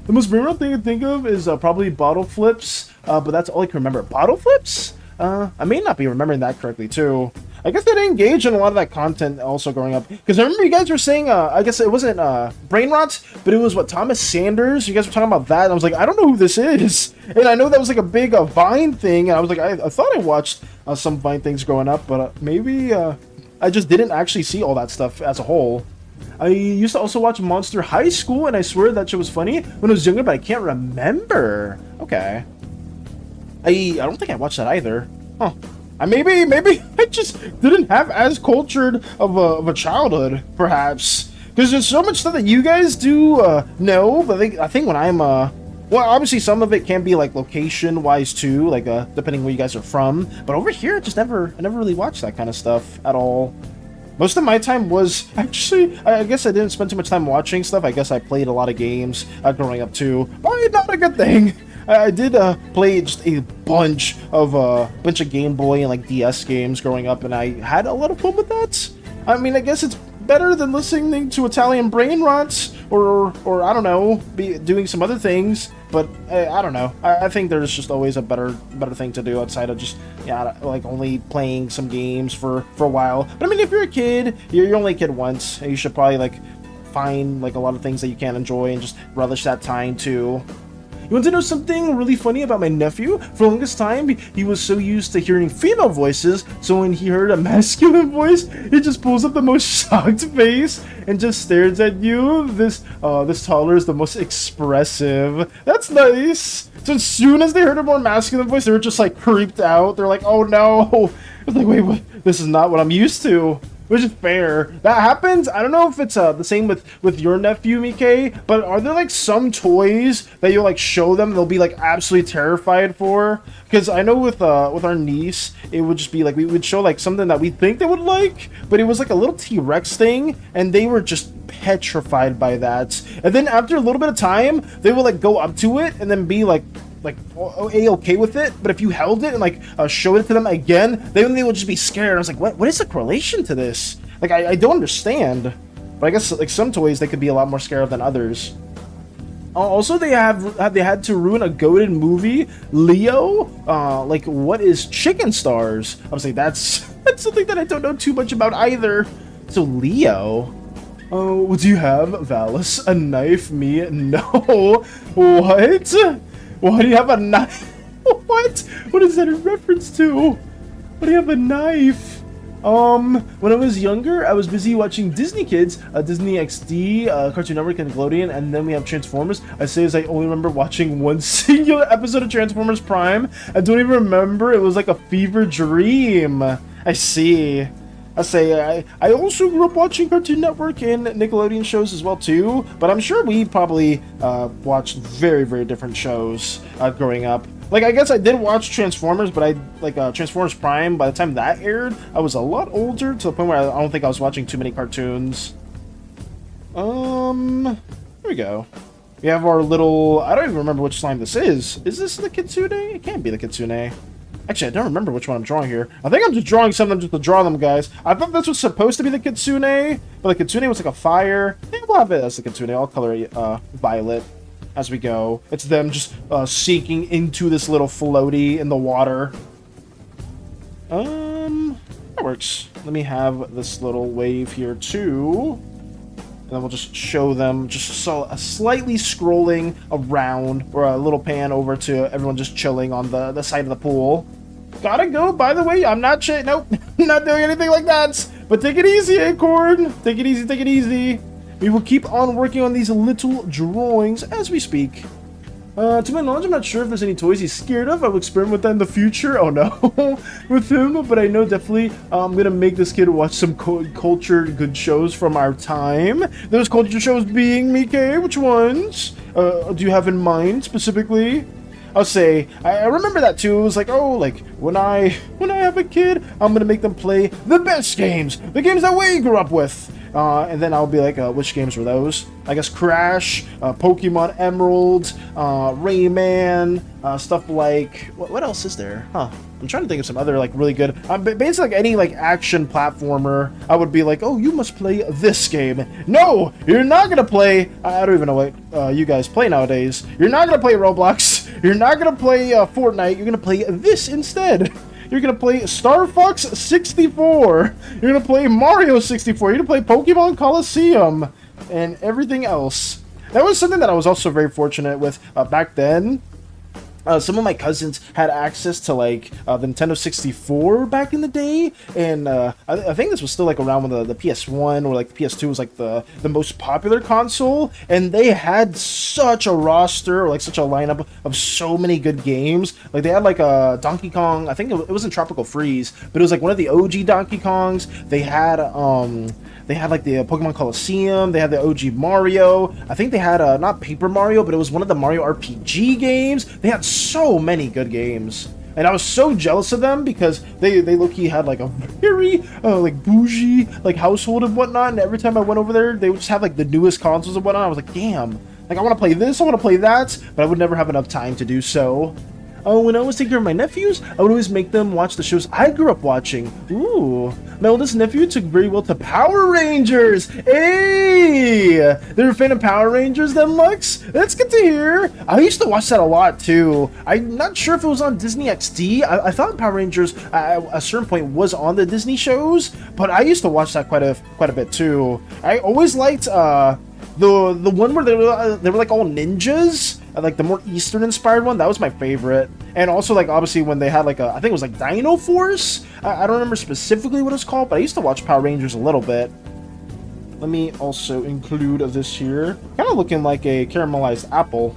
The most brain thing I think of is probably bottle flips, but that's all I can remember. Bottle flips? I may not be remembering that correctly too. I guess I didn't engage in a lot of that content also growing up. Because I remember you guys were saying, I guess it wasn't brain rot, but it was what, Thomas Sanders? You guys were talking about that, and I was like, I don't know who this is. And I know that was like a big Vine thing, and I was like, I thought I watched some Vine things growing up, but maybe I just didn't actually see all that stuff as a whole. I used to also watch Monster High School, and I swear that shit was funny when I was younger, but I can't remember. Okay. I don't think I watched that either. Huh. Maybe I just didn't have as cultured of a childhood, perhaps. Because there's so much stuff that you guys do know, but I think when I'm well, obviously some of it can be like location-wise too, like depending where you guys are from. But over here, I never really watched that kind of stuff at all. Most of my time was actually, I guess I didn't spend too much time watching stuff. I guess I played a lot of games growing up too. Probably not a good thing. I did play just a bunch of Game Boy and like DS games growing up, and I had a lot of fun with that. I mean, I guess it's better than listening to Italian brain rots or I don't know, doing some other things. But I don't know. I think there's just always a better thing to do outside of just like only playing some games for a while. But I mean, if you're a kid, you're only a kid once, and you should probably like find like a lot of things that you can enjoy and just relish that time too. You want to know something really funny about my nephew? For the longest time, he was so used to hearing female voices, so when he heard a masculine voice, he just pulls up the most shocked face and just stares at you. This toddler is the most expressive. That's nice. So as soon as they heard a more masculine voice, they were just like creeped out. They're like, oh no. I was like, wait, what? This is not what I'm used to. Which is fair. That happens. I don't know if it's the same with your nephew, Mike, but are there like some toys that you'll like show them they'll be like absolutely terrified for? Because I know with our niece, it would just be like we would show like something that we think they would like, but it was like a little T-Rex thing, and they were just petrified by that. And then after a little bit of time, they would like go up to it and then be like okay with it, but if you held it and like showed it to them again, they would just be scared. I was like, what is the correlation to this? Like, I don't understand. But I guess like some toys they could be a lot more scared than others. Also, they had to ruin a goated movie, Leo. Like, what is chicken stars? I was like, that's something that I don't know too much about either. So Leo. Oh, do you have, Valis, a knife? Me? No. What? Why do you have a knife? What? What is that in reference to? Why do you have a knife? When I was younger, I was busy watching Disney Kids, Disney XD, Cartoon Network, and Nickelodeon, and then we have Transformers. I say as I only remember watching one singular episode of Transformers Prime. I don't even remember. It was like a fever dream. I see. I also grew up watching Cartoon Network and Nickelodeon shows as well too, but I'm sure we probably watched very, very different shows growing up. Like, I guess I did watch Transformers, but Transformers Prime, by the time that aired, I was a lot older, to the point where I don't think I was watching too many cartoons. Here we go. We have our little, I don't even remember which slime this is. Is this the Kitsune? It can't be the Kitsune. Actually, I don't remember which one I'm drawing here. I think I'm just drawing something just to draw them, guys. I thought this was supposed to be the Kitsune, but the Kitsune was like a fire. I think we'll have it as the Kitsune. I'll color it violet as we go. It's them just sinking into this little floaty in the water. That works. Let me have this little wave here too. And then we'll just show them just slightly scrolling around, or a little pan over to everyone just chilling on the side of the pool. Gotta go, by the way, I'm not nope, not doing anything like that. But take it easy, Acorn. Take it easy, take it easy. We will keep on working on these little drawings as we speak. To my knowledge, I'm not sure if there's any toys he's scared of. I will experiment with that in the future. Oh no, with him. But I know definitely I'm gonna make this kid watch some cultured good shows from our time. Those culture shows being, Mike, which ones? Do you have in mind specifically? I'll say I remember that too. It was like, oh, like when I have a kid, I'm gonna make them play the best games, the games that we grew up with. And then I'll be like, which games were those? I guess Crash, Pokemon Emerald, Rayman, stuff like... What else is there? Huh. I'm trying to think of some other, like, really good... basically, like, any, like, action platformer, I would be like, oh, you must play this game. No! You're not gonna play... I don't even know what you guys play nowadays. You're not gonna play Roblox. You're not gonna play Fortnite. You're gonna play this instead. You're gonna play Star Fox 64. You're gonna play Mario 64. You're gonna play Pokemon Coliseum and everything else. That was something that I was also very fortunate with back then. Some of my cousins had access to like the Nintendo 64 back in the day, and I think this was still like around when the PS1 or like the PS2 was like the most popular console, and they had such a roster or like such a lineup of so many good games. Like they had like a Donkey Kong, I think it was in Tropical Freeze, but it was like one of the OG Donkey Kongs. They had like the Pokemon Coliseum. They had the OG Mario. I think they had not Paper Mario, but it was one of the Mario RPG games. They had so many good games. and I was so jealous of them because they low-key had like a very like bougie like household and whatnot, and every time I went over there they would just have like the newest consoles and whatnot. I was like, damn, like I want to play this, I want to play that, but I would never have enough time to do so. When I was taking care of my nephews, I would always make them watch the shows I grew up watching. Ooh, my oldest nephew took very well to Power Rangers. Hey, they're a fan of Power Rangers then, Lux? That's good to hear. I used to watch that a lot too. I'm not sure if it was on Disney XD. I thought Power Rangers at a certain point was on the Disney shows, but I used to watch that quite a bit too. I always liked the one where they were like all ninjas, like the more Eastern inspired one. That was my favorite. And also like obviously when they had like I think it was like Dino Force. I don't remember specifically what it's called, but I used to watch Power Rangers a little bit. Let me also include this here. Kind of looking like a caramelized apple.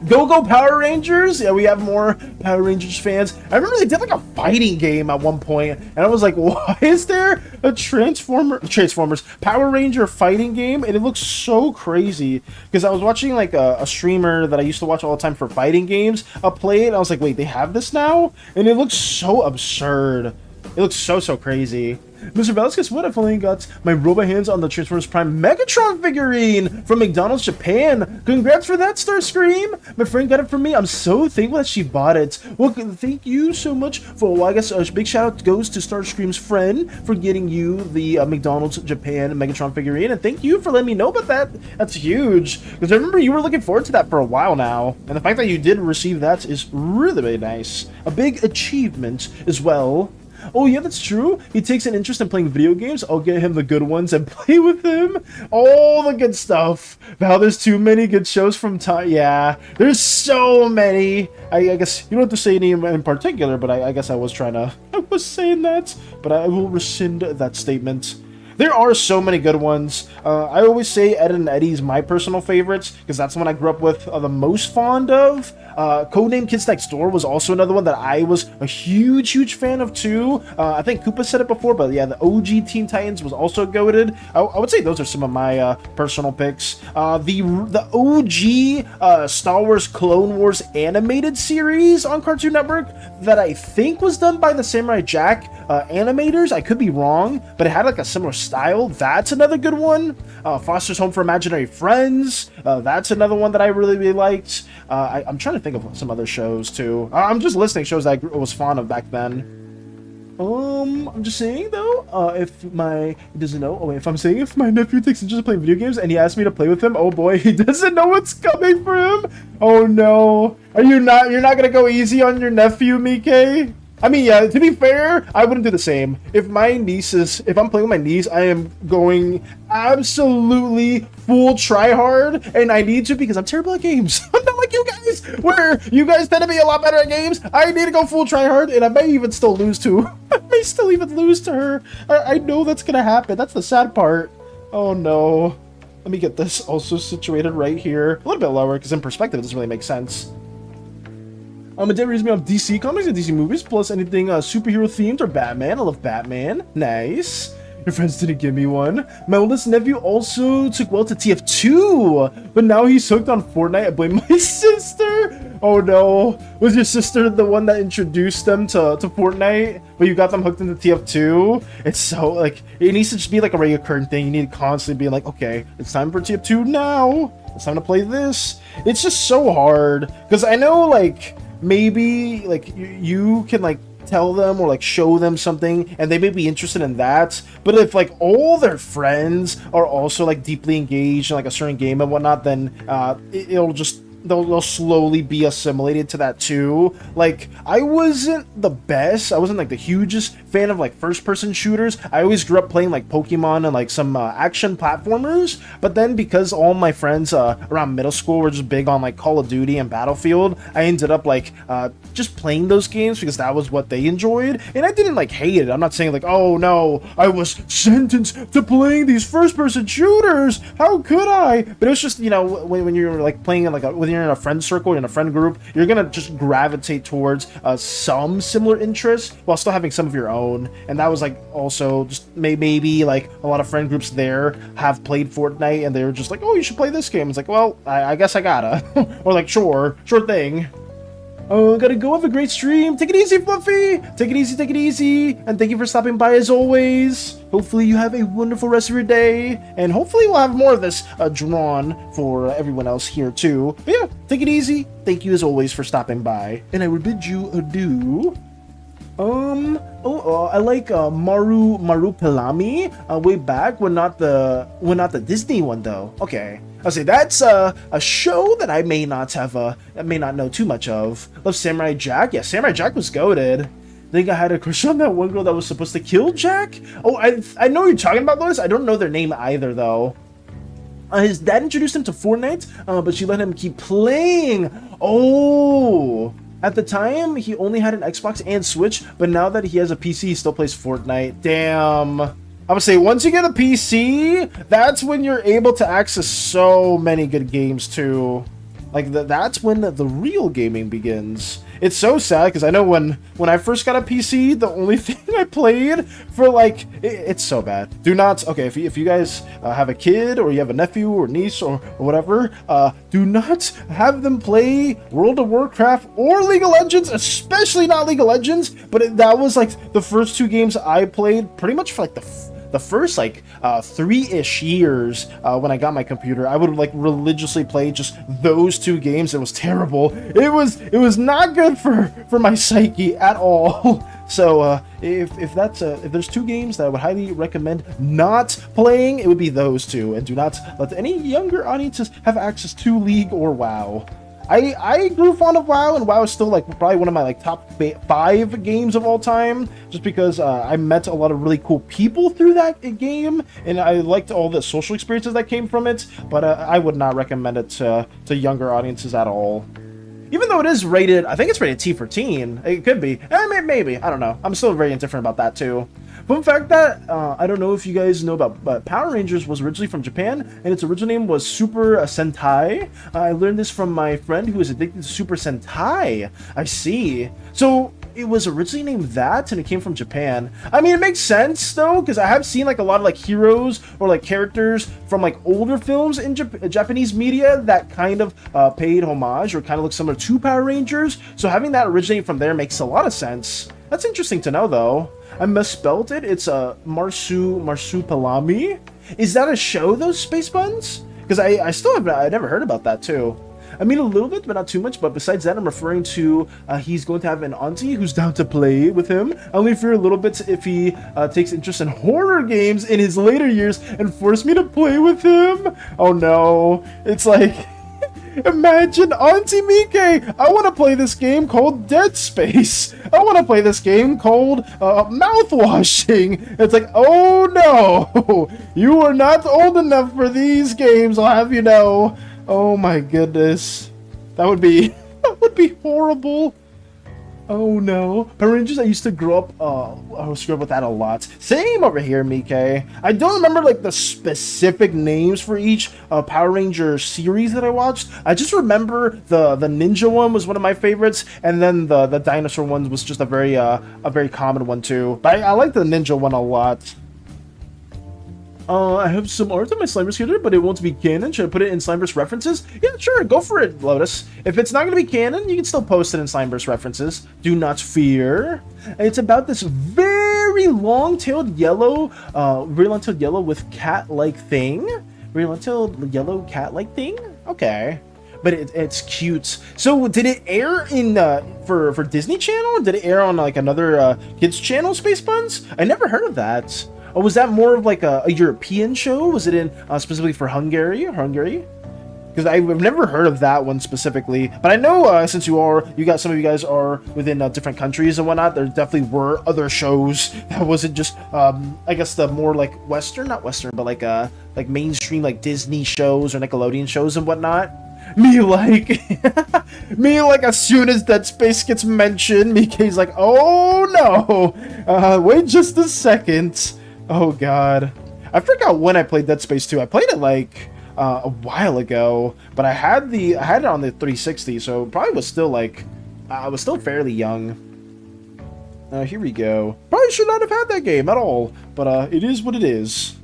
Go Power Rangers! Yeah, we have more Power Rangers fans. I remember they did like a fighting game at one point, and I was like, why is there a Transformers Power Ranger fighting game? And it looks so crazy, because I was watching like a streamer that I used to watch all the time for fighting games play it, and I was like, wait, they have this now? And it looks so absurd. It looks so crazy. Mr. Bellis, guess what? I finally got my robot hands on the Transformers Prime Megatron figurine from McDonald's Japan. Congrats for that, Starscream! My friend got it for me. I'm so thankful that she bought it. Well, thank you so much for, well, I guess a big shout out goes to Starscream's friend for getting you the McDonald's Japan Megatron figurine, and thank you for letting me know about that. That's huge, because I remember you were looking forward to that for a while now, and the fact that you did receive that is really nice. A big achievement as well. Oh yeah, that's true. He takes an interest in playing video games. I'll get him the good ones and play with him. All the good stuff. Wow, there's too many good shows from time. Yeah, there's so many. I guess you don't have to say any in particular, but I guess I was saying that, but I will rescind that statement. There are so many good ones. I always say Ed and Eddie's my personal favorites, because that's the one I grew up with the most fond of. Codename Kids Next Door was also another one that I was a huge fan of too. I think Koopa said it before, but yeah, the OG Teen Titans was also goated. I would say those are some of my personal picks. The OG Star Wars Clone Wars animated series on Cartoon Network that I think was done by the Samurai Jack animators. I could be wrong, but it had like a similar style. That's another good one. Foster's Home for Imaginary Friends. That's another one that I really liked. I'm trying to think of some other shows too. I'm just listing shows that I was fond of back then. I'm just saying though, if my nephew takes interest in playing video games and he asks me to play with him, oh boy, he doesn't know what's coming for him. Oh no, you're not gonna go easy on your nephew, Mike? I mean, yeah, to be fair, I wouldn't do the same. If I'm playing with my niece, I am going absolutely full try hard, and I need to because I'm terrible at games. I'm not like you guys, where you guys tend to be a lot better at games. I need to go full try hard, and I may even still lose to I may still even lose to her. I know that's gonna happen. That's the sad part. Oh no. Let me get this also situated right here. A little bit lower, because in perspective, it doesn't really make sense. My dad reads me off DC comics and DC movies, plus anything superhero themed or Batman. I love Batman. Nice. Your friends didn't give me one. My oldest nephew also took well to TF2, but now he's hooked on Fortnite. I blame my sister. Oh no. Was your sister the one that introduced them to Fortnite, but you got them hooked into TF2? It's so, like, it needs to just be like a recurring thing. You need to constantly be like, okay, it's time for TF2 now. It's time to play this. It's just so hard, because I know, like, maybe like you can like tell them or like show them something and they may be interested in that, but if like all their friends are also like deeply engaged in like a certain game and whatnot, then it'll just they'll slowly be assimilated to that too. Like, I wasn't the best, I wasn't like the hugest fan of like first-person shooters. I always grew up playing like Pokemon and like some action platformers, but then because all my friends around middle school were just big on like Call of Duty and Battlefield, I ended up like just playing those games because that was what they enjoyed, and I didn't like hate it. I'm not saying like, oh no, I was sentenced to playing these first-person shooters, how could I? But it was just, you know, when you're like playing in like when you're in a friend circle, in a friend group, you're gonna just gravitate towards some similar interests while still having some of your own. And that was like also just maybe like a lot of friend groups there have played Fortnite and they were just like, oh, you should play this game. It's like, well, I guess I gotta. Or like, sure thing. Oh, gotta go. Have a great stream. Take it easy, Fluffy. Take it easy, take it easy. And thank you for stopping by as always. Hopefully you have a wonderful rest of your day. And hopefully we'll have more of this drawn for everyone else here too. But yeah, take it easy. Thank you as always for stopping by. And I will bid you adieu. I like Maru Pelami way back when not the Disney one though. Okay, I'll say that's a show that I may not know too much of. Love Samurai Jack. Yeah, Samurai Jack was goated. I think I had a crush on that one girl that was supposed to kill Jack. Oh, I know what you're talking about, Lois. I don't know their name either though. His dad introduced him to Fortnite, but she let him keep playing. Oh. At the time, he only had an Xbox and Switch, but now that he has a PC, he still plays Fortnite. Damn. I would say once you get a PC, that's when you're able to access so many good games too. Like that's when the real gaming begins. It's so sad because I know when I first got a PC, the only thing I played for like it's so bad. Do not if you guys have a kid or you have a nephew or niece or whatever, do not have them play World of Warcraft or League of Legends, especially not League of Legends. But that was like the first 2 games I played pretty much for like the first like 3-ish years when I got my computer. I would like religiously play just those 2 games. It was terrible. It was not good for my psyche at all. So if there's 2 games that I would highly recommend not playing, it would be those 2. And do not let any younger audiences have access to League or WoW. I grew fond of WoW, and WoW is still like probably one of my like top 5 games of all time, just because I met a lot of really cool people through that game, and I liked all the social experiences that came from it. But I would not recommend it to younger audiences at all. Even though it is rated, I think it's rated T for teen. It could be, maybe, I don't know. I'm still very indifferent about that too. Fun fact that I don't know if you guys know about, but Power Rangers was originally from Japan, and its original name was Super Sentai. I learned this from my friend who is addicted to Super Sentai. I see. So it was originally named that, and it came from Japan. I mean, it makes sense though, because I have seen like a lot of like heroes or like characters from like older films in Japanese media that kind of paid homage or kind of look similar to Power Rangers. So having that originate from there makes a lot of sense. That's interesting to know though. I misspelled it. It's Marsupilami. Is that a show, those space buns? Because I never heard about that too. I mean a little bit, but not too much. But besides that, I'm referring to he's going to have an auntie who's down to play with him. I only fear a little bit if he takes interest in horror games in his later years and force me to play with him. Oh no, it's like imagine Auntie Mike. I want to play this game called Dead Space. I want to play this game called Mouthwashing. It's like, oh no, you are not old enough for these games. I'll have you know. Oh my goodness, that would be horrible. Oh no, Power Rangers. I used to grow up. I was screwed with that a lot. Same over here, Mike. I don't remember like the specific names for each Power Ranger series that I watched. I just remember the ninja one was one of my favorites, and then the dinosaur one was just a very common one too. But I like the ninja one a lot. I have some art on my Slimeverse here, but it won't be canon. Should I put it in Slimeverse references? Yeah, sure, go for it, Lotus. If it's not going to be canon, you can still post it in Slimeverse references. Do not fear. It's about this very long-tailed yellow with cat-like thing. Very long-tailed yellow cat-like thing? Okay. But it's cute. So did it air in for Disney Channel? Or did it air on like another kids channel, Space Buns? I never heard of that. Or was that more of like a European show? Was it in specifically for Hungary? Because I've never heard of that one specifically. But I know since some of you guys are within different countries and whatnot, there definitely were other shows that wasn't just I guess the more like not Western, but like mainstream like Disney shows or Nickelodeon shows and whatnot. Me like as soon as Dead Space gets mentioned, Mikey's like, oh no, wait just a second. Oh god, I forgot when I played Dead Space 2. I played it like a while ago, but I had it on the 360, so probably was still like I was still fairly young. Here we go. Probably should not have had that game at all, but it is what it is.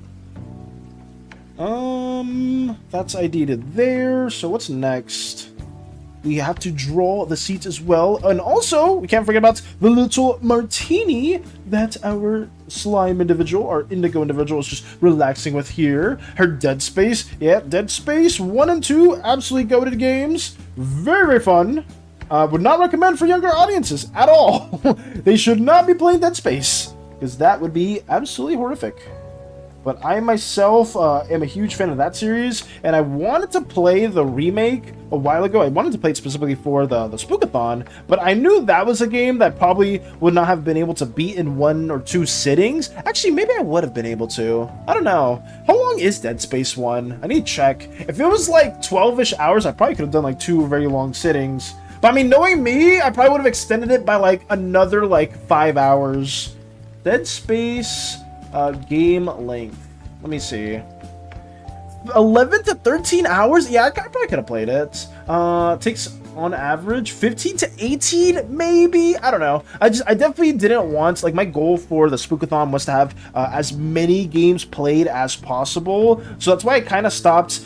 That's ID'd there. So what's next? We have to draw the seats as well. And also, we can't forget about the little martini that our slime individual, our indigo individual, is just relaxing with here. Her Dead Space. Yeah, Dead Space 1 and 2. Absolutely goated games. Very, very fun. Would not recommend for younger audiences at all. They should not be playing Dead Space, because that would be absolutely horrific. But I myself am a huge fan of that series, and I wanted to play the remake a while ago. I wanted to play it specifically for the Spookathon, but I knew that was a game that probably would not have been able to beat in 1 or 2 sittings. Actually, maybe I would have been able to. I don't know. How long is Dead Space 1? I need to check. If it was like 12-ish hours, I probably could have done like 2 very long sittings. But I mean, knowing me, I probably would have extended it by like another like 5 hours. Dead Space... game length. Let me see. 11 to 13 hours? Yeah, I probably could have played it. Takes on average 15 to 18, maybe? I don't know. I definitely didn't want, like, my goal for the Spookathon was to have as many games played as possible. So that's why I kind of stopped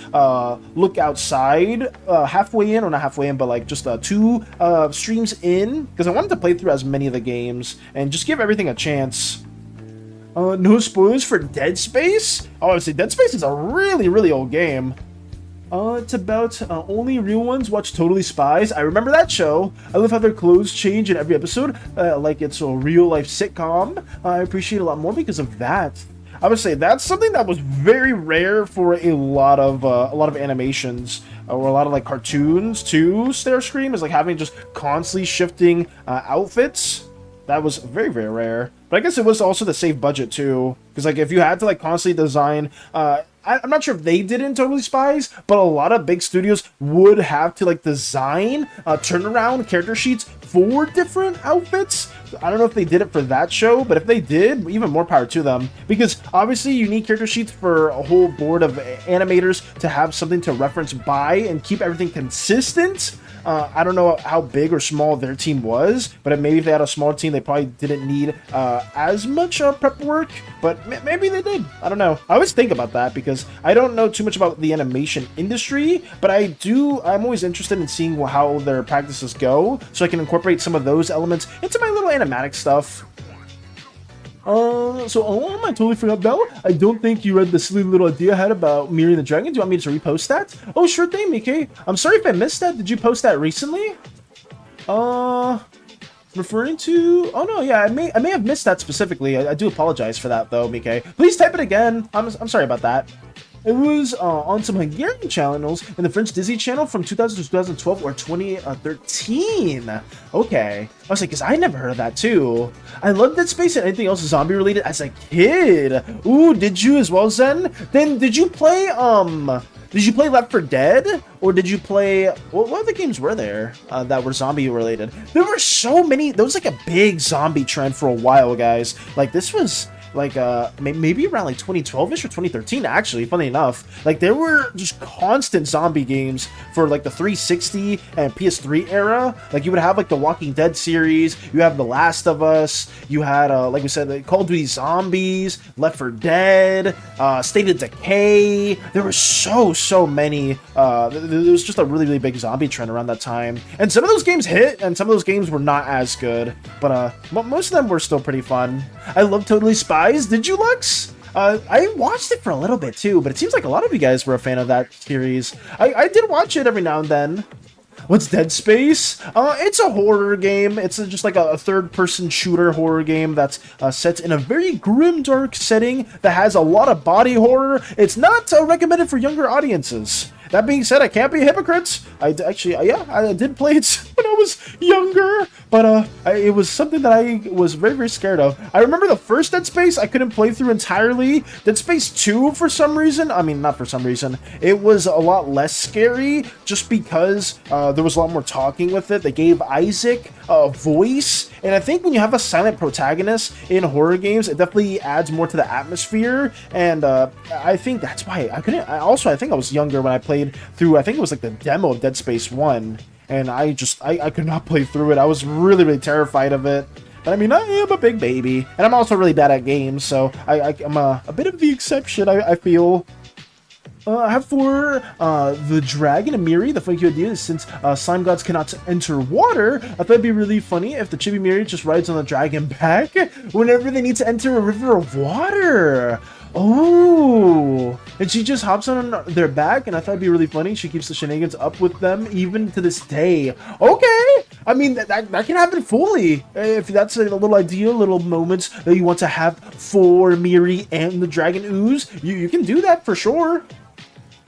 Look Outside halfway in, or not halfway in, but like just 2 streams in, because I wanted to play through as many of the games and just give everything a chance. No spoilers for Dead Space? Oh, I would say Dead Space is a really, really old game. It's about only real ones watch Totally Spies. I remember that show. I love how their clothes change in every episode, like it's a real-life sitcom. I appreciate it a lot more because of that. I would say that's something that was very rare for a lot of animations, or a lot of like cartoons too. Starscream is like having just constantly shifting outfits. That was very, very rare. But I guess it was also to save budget too, because like if you had to like constantly design, I'm not sure if they did it in Totally Spies, but a lot of big studios would have to like design turnaround character sheets for different outfits. I don't know if they did it for that show, but if they did, even more power to them, because obviously you need character sheets for a whole board of animators to have something to reference by and keep everything consistent. I don't know how big or small their team was, but maybe if they had a small team, they probably didn't need as much prep work, but maybe they did. I don't know. I always think about that because I don't know too much about the animation industry, but I'm always interested in seeing how their practices go, so I can incorporate some of those elements into my little animatic stuff. I totally forgot that. I don't think you read the silly little idea I had about Miri the Dragon. Do you want me to repost that? Oh, sure thing, Mickey. I'm sorry if I missed that. Did you post that recently? Referring to... Oh, no, yeah, I may have missed that specifically. I do apologize for that, though, Mickey. Please type it again. I'm sorry about that. It was on some Hungarian channels in the French Disney Channel from 2000 to 2012 or 2013. Okay. I was like, because I never heard of that too. I loved Dead Space and anything else zombie related as a kid. Ooh, did you as well, Zen? Then did you play Left 4 Dead? Or did you play... What other games were there that were zombie related? There were so many... There was like a big zombie trend for a while, guys. Like, this was... like maybe around like 2012ish or 2013, actually, funny enough. Like there were just constant zombie games for like the 360 and PS3 era. Like you would have like the Walking Dead series, you have The Last of Us, you had like we said, Call of Duty Zombies, Left 4 Dead, State of Decay. There were so many. There was just a really, really big zombie trend around that time, and some of those games hit and some of those games were not as good, but most of them were still pretty fun. I love Totally Spies. Did you, Lux? I watched it for a little bit too, but it seems like a lot of you guys were a fan of that series. I did watch it every now and then. What's Dead Space? It's a horror game. It's just like a third-person shooter horror game that's set in a very grim, dark setting that has a lot of body horror. It's not recommended for younger audiences. That being said, I can't be a hypocrite. I did play it when I was younger, but it was something that I was very, very scared of. I remember the first Dead Space I couldn't play through entirely. Dead Space 2, for some reason, I mean, not for some reason, it was a lot less scary just because there was a lot more talking with it. They gave Isaac a voice, and I think when you have a silent protagonist in horror games, it definitely adds more to the atmosphere, and I think that's why I couldn't. I think I was younger when I played through, I think it was like the demo of Dead Space 1, and I could not play through it. I was really, really terrified of it. But I mean, I am a big baby, and I'm also really bad at games, so I'm a bit of the exception, I feel. I have for the dragon Amiri. The funny idea is since slime gods cannot enter water, I thought it'd be really funny if the Chibi Miri just rides on the dragon back whenever they need to enter a river of water. Oh, and she just hops on their back, and I thought it'd be really funny. She keeps the shenanigans up with them even to this day. Okay, I mean that can happen fully if that's a little idea, little moments that you want to have for Miri and the dragon ooze. You can do that for sure.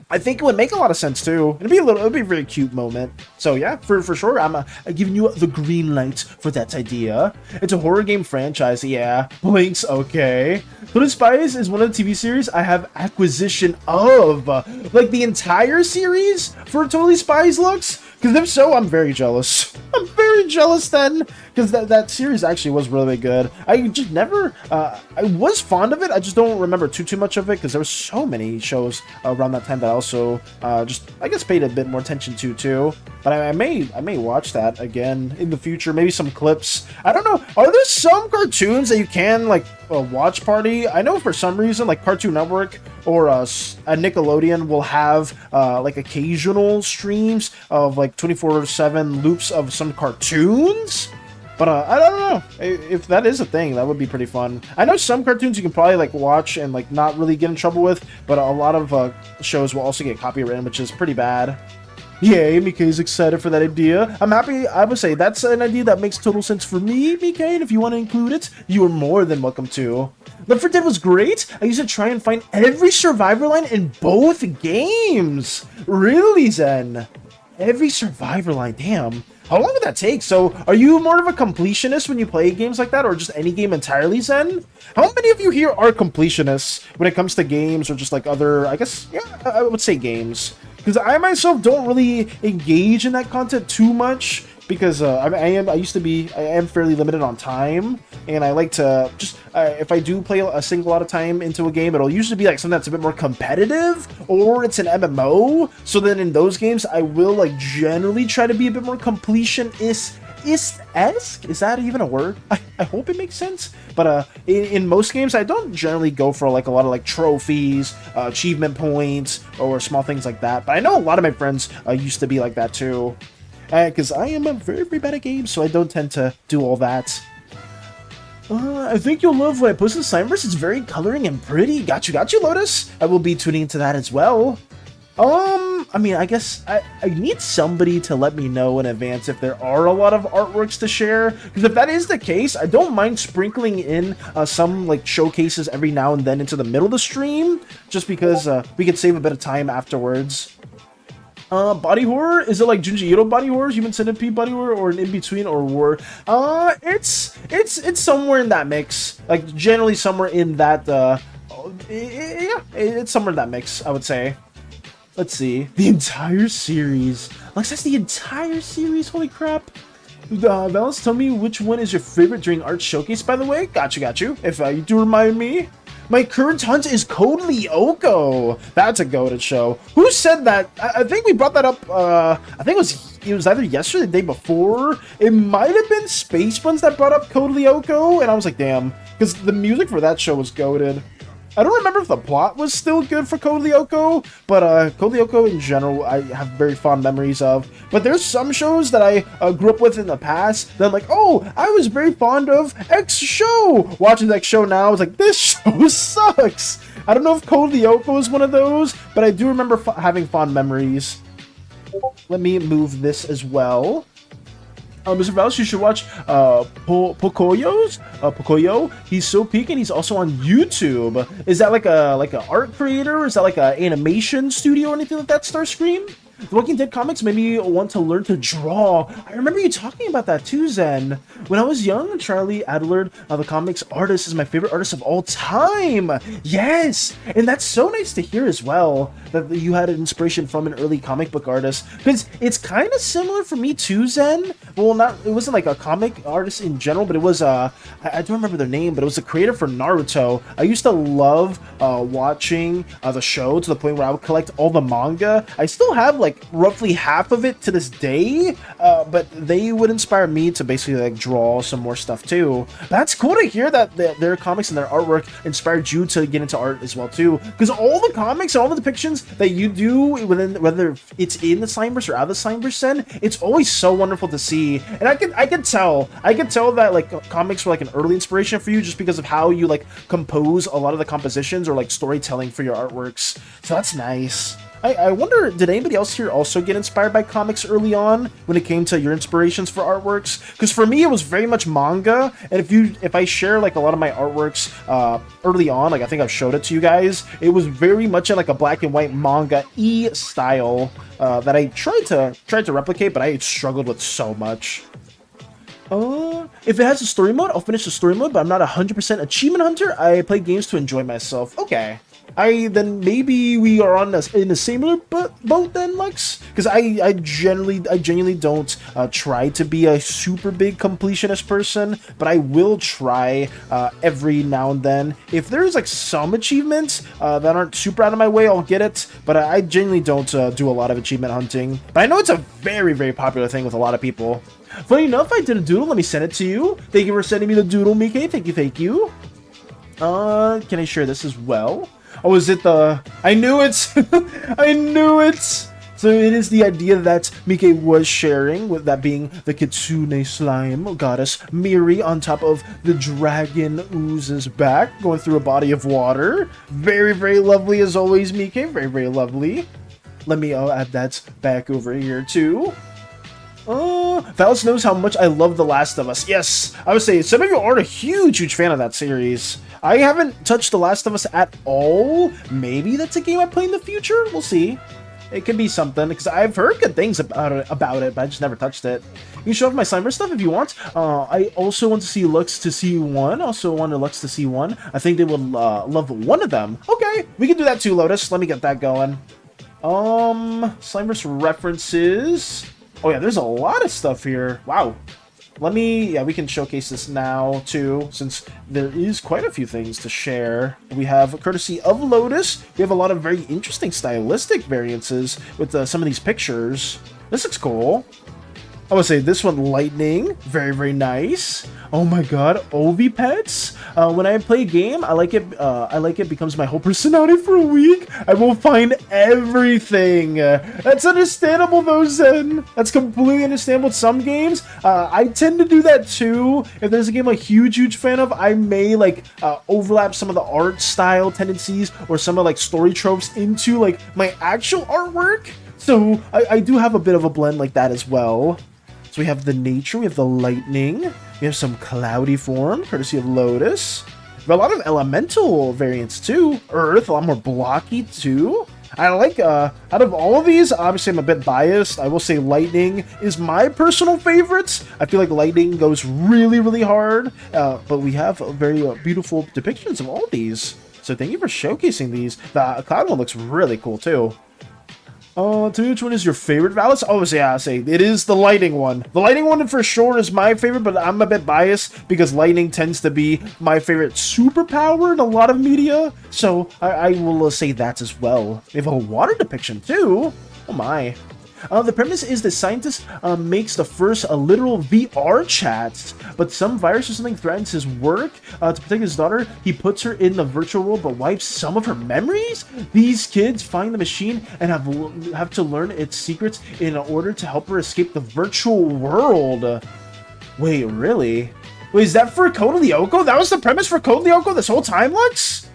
I think it would make a lot of sense too. It'd be a really cute moment. So yeah, for sure, I'm giving you the green light for that idea. It's a horror game franchise, yeah. Blinks, okay. Totally Spies is one of the TV series I have acquisition of. Like the entire series for Totally Spies looks. Because if so, I'm very jealous. I'm very jealous then. Because that series actually was really good. I just never, I was fond of it. I just don't remember too much of it. Because there were so many shows around that time that I also just, I guess, paid a bit more attention to too. But I may watch that again in the future. Maybe some clips. I don't know. Are there some cartoons that you can, like, watch party? I know for some reason, like Cartoon Network or a Nickelodeon will have like occasional streams of like 24/7 loops of some cartoons. But I don't know if that is a thing. That would be pretty fun. I know some cartoons you can probably like watch and like not really get in trouble with, but a lot of shows will also get copyrighted, which is pretty bad. Yay, Mikay's excited for that idea. I'm happy. I would say that's an idea that makes total sense for me, Mikay, and if you want to include it, you are more than welcome to. Left 4 Dead was great. I used to try and find every survivor line in both games. Really, Zen? Every survivor line, damn. How long would that take? So, are you more of a completionist when you play games like that, or just any game entirely, Zen? How many of you here are completionists when it comes to games, or just like other, I guess, yeah, I would say games. Because I myself don't really engage in that content too much, because I am fairly limited on time, and I like to just, if I do play a single lot of time into a game, it'll usually be like something that's a bit more competitive, or it's an MMO, so then in those games, I will like generally try to be a bit more completionist-esque? Is that even a word? I hope it makes sense. But in most games, I don't generally go for like a lot of like trophies, achievement points, or small things like that. But I know a lot of my friends used to be like that too. Because I am a very bad at games, so I don't tend to do all that. I think you'll love what I posted in Slimeverse. It's very coloring and pretty. Got you, Lotus. I will be tuning into that as well. I mean, I guess I need somebody to let me know in advance if there are a lot of artworks to share. Because if that is the case, I don't mind sprinkling in some like showcases every now and then into the middle of the stream, just because we could save a bit of time afterwards. Body horror? Is it like Junji Ito body horror, Human Centipede body horror, or an in-between, or war? It's somewhere in that mix. Like, generally somewhere in that, yeah, it's somewhere in that mix, I would say. Let's see. The entire series. Like, that's the entire series? Holy crap. Valence, tell me which one is your favorite during Art Showcase, by the way. Got you. If you do remind me. My current hunt is Code Lyoko. That's a goated show. Who said that? I think we brought that up. I think it was either yesterday or the day before. It might have been Space Buns that brought up Code Lyoko, and I was like, damn, because the music for that show was goated. I don't remember if the plot was still good for Code Lyoko, but Code Lyoko in general, I have very fond memories of. But there's some shows that I grew up with in the past that I'm like, oh, I was very fond of X show. Watching X show now, it's like, this show sucks. I don't know if Code Lyoko is one of those, but I do remember having fond memories. Let me move this as well. Mr. Valls, you should watch Pocoyo. He's so peak, and he's also on YouTube. Is that like a art creator? Is that like an animation studio or anything like that, Starscream? The Walking Dead comics made me want to learn to draw. I remember you talking about that too, Zen. When I was young, Charlie Adlard, the comics artist, is my favorite artist of all time. Yes, and that's so nice to hear as well, that you had an inspiration from an early comic book artist. Because it's kind of similar for me too, Zen. Well, it wasn't like a comic artist in general, but it was, I don't remember their name, but it was the creator for Naruto. I used to love watching the show to the point where I would collect all the manga. I still have like like roughly half of it to this day, but they would inspire me to basically like draw some more stuff too. But that's cool to hear that their comics and their artwork inspired you to get into art as well too, because all the comics and all the depictions that you do within, whether it's in the Slimeverse or out of the Slimeverse, it's always so wonderful to see. And I can tell that like comics were like an early inspiration for you just because of how you like compose a lot of the compositions or like storytelling for your artworks. So that's nice. I wonder, did anybody else here also get inspired by comics early on when it came to your inspirations for artworks? Because for me, it was very much manga. And if I share like a lot of my artworks early on, like I think I've showed it to you guys, it was very much in like a black and white manga-y style that I tried to replicate, but I struggled with so much. If it has a story mode, I'll finish the story mode, but I'm not 100% achievement hunter. I play games to enjoy myself. Okay. Then maybe we are in a similar boat then, Lux? Because I genuinely don't try to be a super big completionist person, but I will try every now and then. If there's like some achievements that aren't super out of my way, I'll get it, but I genuinely don't do a lot of achievement hunting. But I know it's a very, very popular thing with a lot of people. Funny enough, I did a doodle. Let me send it to you. Thank you for sending me the doodle, Mike. Thank you. Can I share this as well? Oh, is it the... I knew it! I knew it! So it is the idea that Mike was sharing, with that being the Kitsune Slime goddess Miri on top of the dragon ooze's back, going through a body of water. Very, very lovely as always, Mike. Very, very lovely. Let me add that back over here too. Valis knows how much I love The Last of Us. Yes, I would say some of you aren't a huge fan of that series. I haven't touched The Last of Us at all. Maybe that's a game I play in the future. We'll see. It could be something, because I've heard good things about it, but I just never touched it. You can show off my Slimeverse stuff if you want. I also want to see Lux to see one. Also wanted Lux to see one. I think they would love one of them. Okay, we can do that too, Lotus. Let me get that going. Slimeverse references. Oh yeah, there's a lot of stuff here. Wow. We can showcase this now too, since there is quite a few things to share. We have, courtesy of Lotus, we have a lot of very interesting stylistic variances with some of these pictures. This looks cool. I would say this one, Lightning, very, very nice. Oh my god, Ovi Pets. When I play a game, I like it becomes my whole personality for a week. I will find everything. That's understandable though, Zen. That's completely understandable with some games. I tend to do that too. If there's a game I'm a huge fan of, I may like overlap some of the art style tendencies or some of like story tropes into like my actual artwork. So I do have a bit of a blend like that as well. So we have the nature, we have the lightning, we have some cloudy form, courtesy of Lotus. We have a lot of elemental variants too. Earth, a lot more blocky too. I like, out of all of these, obviously I'm a bit biased. I will say lightning is my personal favorite. I feel like lightning goes really, really hard. But we have very beautiful depictions of all these. So thank you for showcasing these. The cloud one looks really cool too. Tell me which one is your favorite, Valis? Oh, yeah, I say it is the lighting one. The lighting one for sure is my favorite, but I'm a bit biased because lightning tends to be my favorite superpower in a lot of media. So I will say that as well. We have a water depiction too. Oh my. The premise is the scientist makes the first literal VR chat, but some virus or something threatens his work. To protect his daughter, he puts her in the virtual world but wipes some of her memories. These kids find the machine and have to learn its secrets in order to help her escape the virtual world. Wait, really? Wait, is that for Code Lyoko? That was the premise for Code Lyoko this whole time, Lux?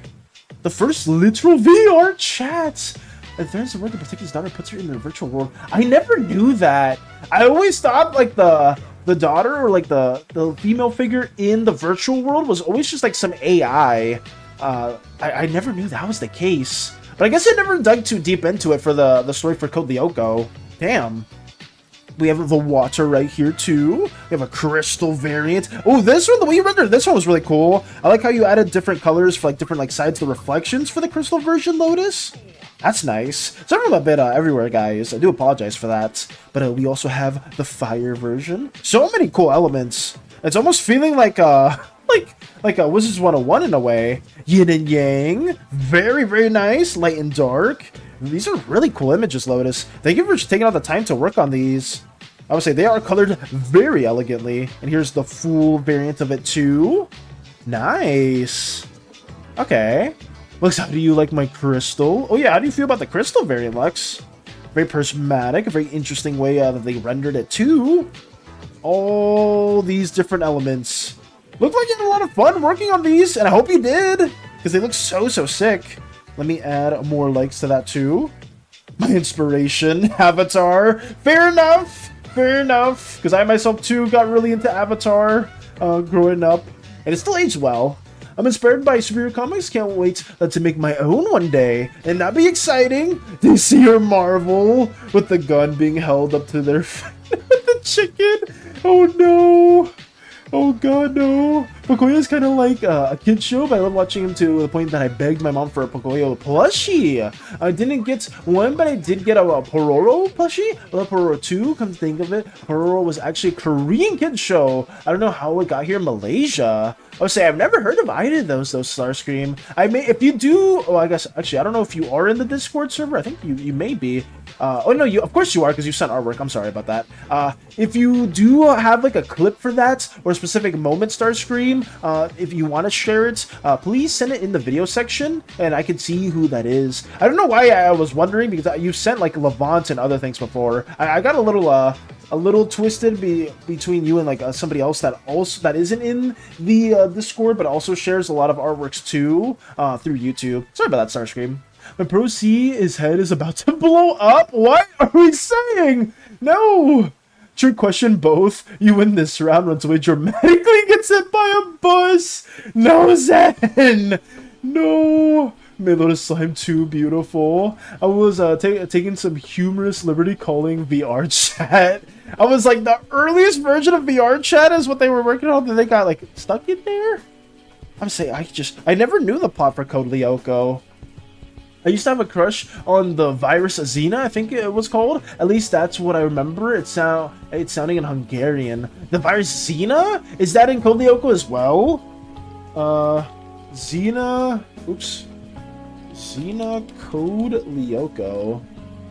The first literal VR chat. If there's a word to protect his daughter, puts her in the virtual world. I never knew that. I always thought like the daughter or like the female figure in the virtual world was always just like some AI. I never knew that was the case. But I guess I never dug too deep into it for the story for Code Lyoko. Damn. We have the water right here too. We have a crystal variant. Oh, this one, the way you rendered this one was really cool. I like how you added different colors for like different like sides of the reflections for the crystal version, Lotus. That's nice. Sorry I'm a bit everywhere, guys. I do apologize for that. But we also have the fire version. So many cool elements. It's almost feeling like like a Wizards 101 in a way. Yin and Yang. Very, very nice. Light and dark. these are really cool images, Lotus. Thank you for taking out the time to work on these. I would say they are colored very elegantly. And here's the full variant of it too. Nice. Okay. Lux, how do you like my crystal? Oh yeah, how do you feel about the crystal variant, Lux? Very prismatic, a very interesting way that they rendered it too. All these different elements. Looked like you had a lot of fun working on these, and I hope you did, because they look so sick. Let me add more likes to that too. My inspiration, Avatar. Fair enough, because I myself too got really into Avatar growing up, and it still aged well. I'm inspired by superhero comics, can't wait to make my own one day, and that'd be exciting. DC or Marvel, with the gun being held up to their with the chicken. Oh no. Oh god, no. Pocoyo is kind of like a kid show, but I love watching him to the point that I begged my mom for a Pocoyo plushie. I didn't get one, but I did get a Pororo plushie. I love Pororo 2, come to think of it. Pororo was actually a Korean kid show. I don't know how it got here in Malaysia. I would say I've never heard of either of those Starscream. I may, if you do, oh, I guess, actually, I don't know if you are in the Discord server. I think you may be. Oh no, of course you are, because you sent artwork. I'm sorry about that. If you do have like a clip for that, or a specific moment Starscream, if you want to share it, please send it in the video section, and I can see who that is. I don't know why I was wondering, because you sent like Levant and other things before. I got a little twisted between you and like somebody else that isn't in the Discord, but also shares a lot of artworks too through YouTube. Sorry about that, Starscream. When Pro C, his head is about to blow up. What are we saying? No. Trick question both. You win this round, runs away dramatically, gets hit by a bus. No, Zen. No. May Lotus Slime 2 beautiful. I was taking some humorous liberty calling VR chat. I was like, the earliest version of VR chat is what they were working on, that they got like stuck in there. I'm saying I never knew the plot for Code Lyoko. I used to have a crush on the virus Xena, I think it was called. At least that's what I remember. It's sounding in Hungarian. The virus Xena? Is that in Code Lyoko as well? Xena. Oops. Xena Code Lyoko.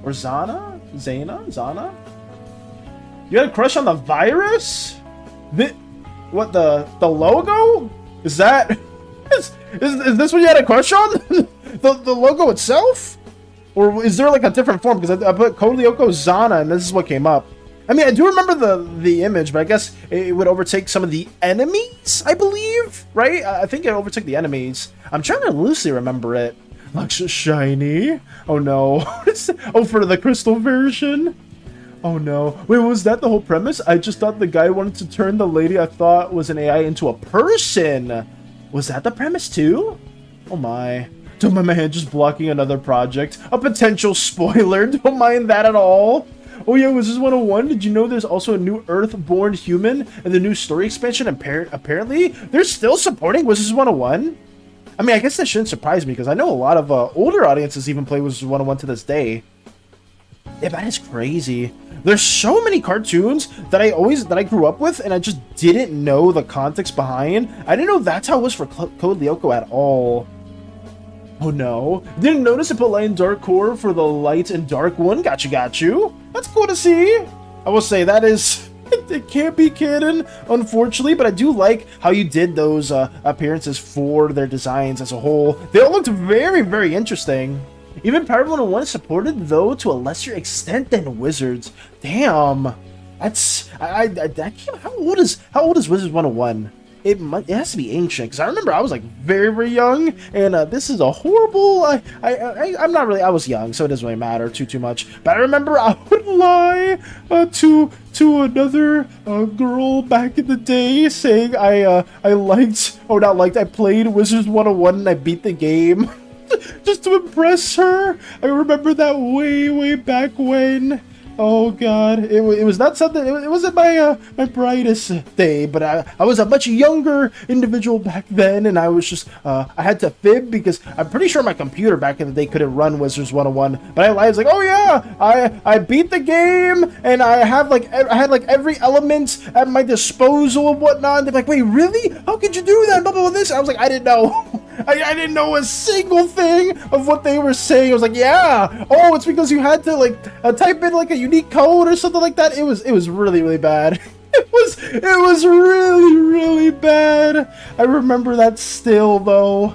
Or Zana? Zana? You had a crush on the virus? What, the logo? Is that... Is this what you had a crush on? The logo itself? Or is there like a different form? Because I put Code Lyoko Zana and this is what came up. I mean, I do remember the image, but I guess it would overtake some of the enemies, I believe, right? I think it overtook the enemies. I'm trying to loosely remember it. Looks shiny. Oh no. Oh, for the crystal version? Oh no. Wait, was that the whole premise? I just thought the guy wanted to turn the lady I thought was an AI into a person. Was that the premise too? Oh my. Don't mind my hand just blocking another project. A potential spoiler. Don't mind that at all. Oh yeah, was this 101? Did you know there's also a new Earth-born human in the new story expansion? Apparently, they're still supporting Wizards 101. I mean, I guess that shouldn't surprise me, because I know a lot of older audiences even play Wizards 101 to this day. Yeah, that is crazy. There's so many cartoons that I grew up with, and I just didn't know the context behind. I didn't know that's how it was for Code Lyoko at all. Oh no. Didn't notice it put light and dark core for the light and dark one. Got you. That's cool to see. I will say that is... It can't be canon, unfortunately, but I do like how you did those appearances for their designs as a whole. They all looked very, very interesting. Even Power 101 is supported, though, to a lesser extent than Wizards. Damn. That's... How old is Wizards 101? It has to be ancient, because I remember I was like very, very young, and this is a horrible. I'm not really. I was young, so it doesn't really matter too much. But I remember I would lie to another girl back in the day, saying I played Wizards 101 and I beat the game just to impress her. I remember that way back when. Oh god, it was not something. It wasn't my brightest day, but I was a much younger individual back then, and I was just I had to fib because I'm pretty sure my computer back in the day couldn't run Wizards 101. But I was like, oh yeah, I beat the game, and I had like every element at my disposal and whatnot. And they're like, wait, really? How could you do that? Blah blah blah. This. I was like, I didn't know. I didn't know a single thing of what they were saying. I was like, yeah, oh, it's because you had to like type in like a unique code or something like that. It was really, really bad. It was really, really bad. I remember that still though.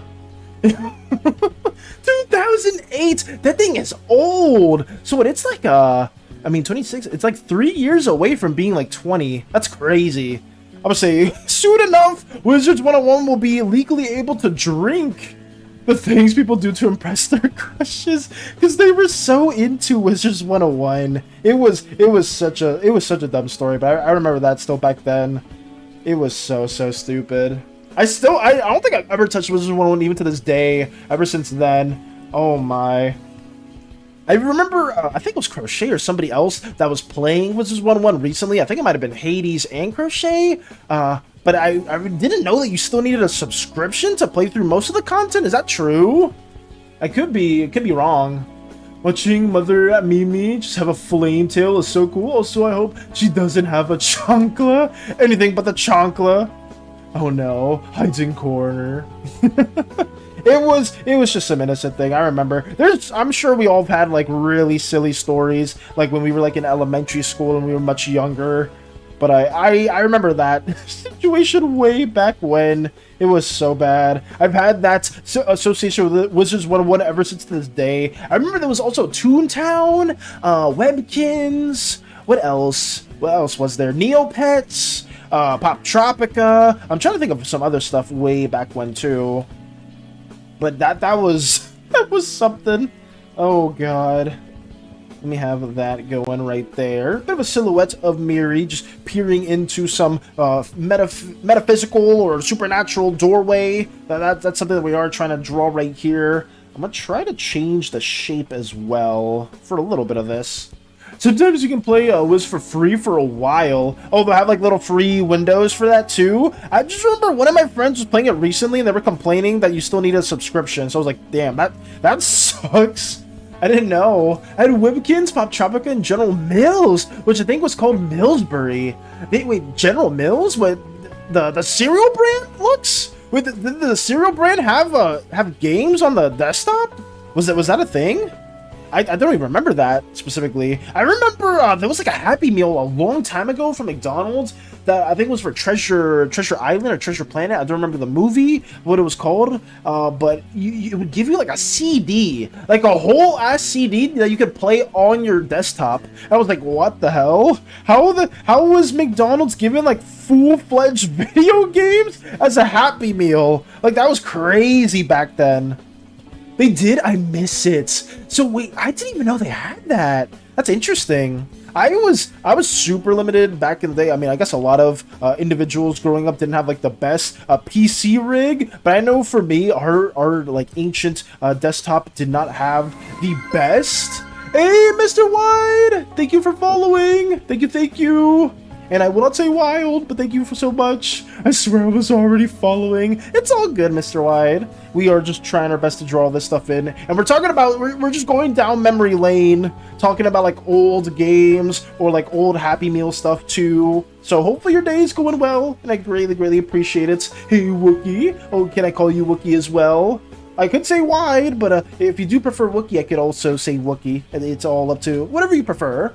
2008. That thing is old. So what? It's like I mean, 26. It's like 3 years away from being like 20. That's crazy. I would say soon enough, Wizards 101 will be legally able to drink the things people do to impress their crushes, because they were so into Wizards 101. It was such a dumb story, but I remember that still back then. It was so stupid. I don't think I've ever touched Wizards 101 even to this day. Ever since then, oh my. I remember, I think it was Crochet or somebody else that was playing Wizards 101 recently. I think it might have been Hades and Crochet. But I didn't know that you still needed a subscription to play through most of the content. Is that true? It could be wrong. Watching Mother Mimi just have a flame tail is so cool. Also, I hope she doesn't have a chancla. Anything but the chancla. Oh no, hides in corner. It was just some innocent thing. I remember. I'm sure we all have had like really silly stories, like when we were like in elementary school and we were much younger. But I remember that situation way back when. It was so bad. I've had that association with Wizards 101 ever since this day. I remember there was also Toontown, Webkins. What else? What else was there? Neopets, Pop Tropica. I'm trying to think of some other stuff way back when too. But that was something. Oh god. Let me have that going right there. Bit of a silhouette of Miri just peering into some metaphysical or supernatural doorway. That's something that we are trying to draw right here. I'm gonna try to change the shape as well for a little bit of this. Sometimes you can play Wiz for free for a while. Oh, they have like little free windows for that too. I just remember one of my friends was playing it recently and they were complaining that you still need a subscription. So I was like, damn, that sucks. I didn't know. I had Webkins, Pop Tropica, and General Mills, which I think was called Millsbury. Wait, General Mills? What, the cereal brand looks? Wait, did the cereal brand have games on the desktop? Was that a thing? I don't even remember that specifically. I remember there was like a Happy Meal a long time ago from McDonald's that I think was for Treasure Island or Treasure Planet. I don't remember the movie, what it was called, but it would give you like a CD, like a whole ass CD that you could play on your desktop. I was like, what the hell? How was McDonald's giving like full-fledged video games as a Happy Meal? Like that was crazy back then. They did? I miss it. So wait, I didn't even know they had that. That's interesting. I was super limited back in the day. I mean, I guess a lot of individuals growing up didn't have like the best PC rig, but I know for me, our like ancient desktop did not have the best. Hey, Mr. Wide, thank you for following. Thank you. And I will not say wild, but thank you for so much. I swear I was already following. It's all good, Mr. Wide. We are just trying our best to draw this stuff in. And we're talking about, we're just going down memory lane, talking about like old games or like old Happy Meal stuff too. So hopefully your day is going well, and I greatly appreciate it. Hey, Wookie. Oh, can I call you Wookie as well? I could say Wide, but if you do prefer Wookie, I could also say Wookie. It's all up to whatever you prefer.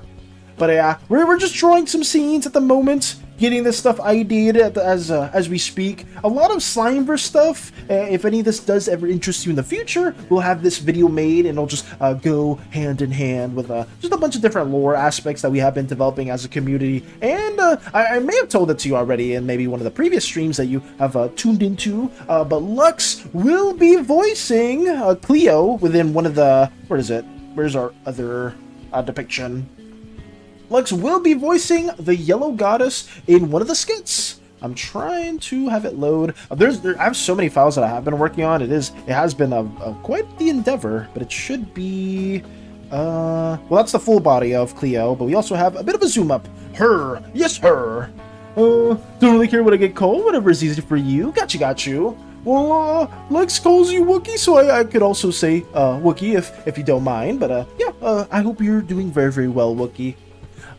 But yeah, we're just drawing some scenes at the moment, getting this stuff ID'd as we speak. A lot of Slimeverse stuff. If any of this does ever interest you in the future, we'll have this video made, and it'll just go hand in hand with just a bunch of different lore aspects that we have been developing as a community. And I may have told it to you already in maybe one of the previous streams that you have tuned into. But Lux will be voicing Cleo within one of the... Where is it? Where's our other depiction? Lux will be voicing the Yellow Goddess in one of the skits. I'm trying to have it load. I have so many files that I have been working on. It has been quite the endeavor, but it should be. Well, that's the full body of Cleo, but we also have a bit of a zoom up. Her, yes, her. Don't really care what I get called. Whatever is easy for you. Got you. Well, Lex calls you Wookie, so I could also say Wookie if you don't mind. But yeah, I hope you're doing very well, Wookie.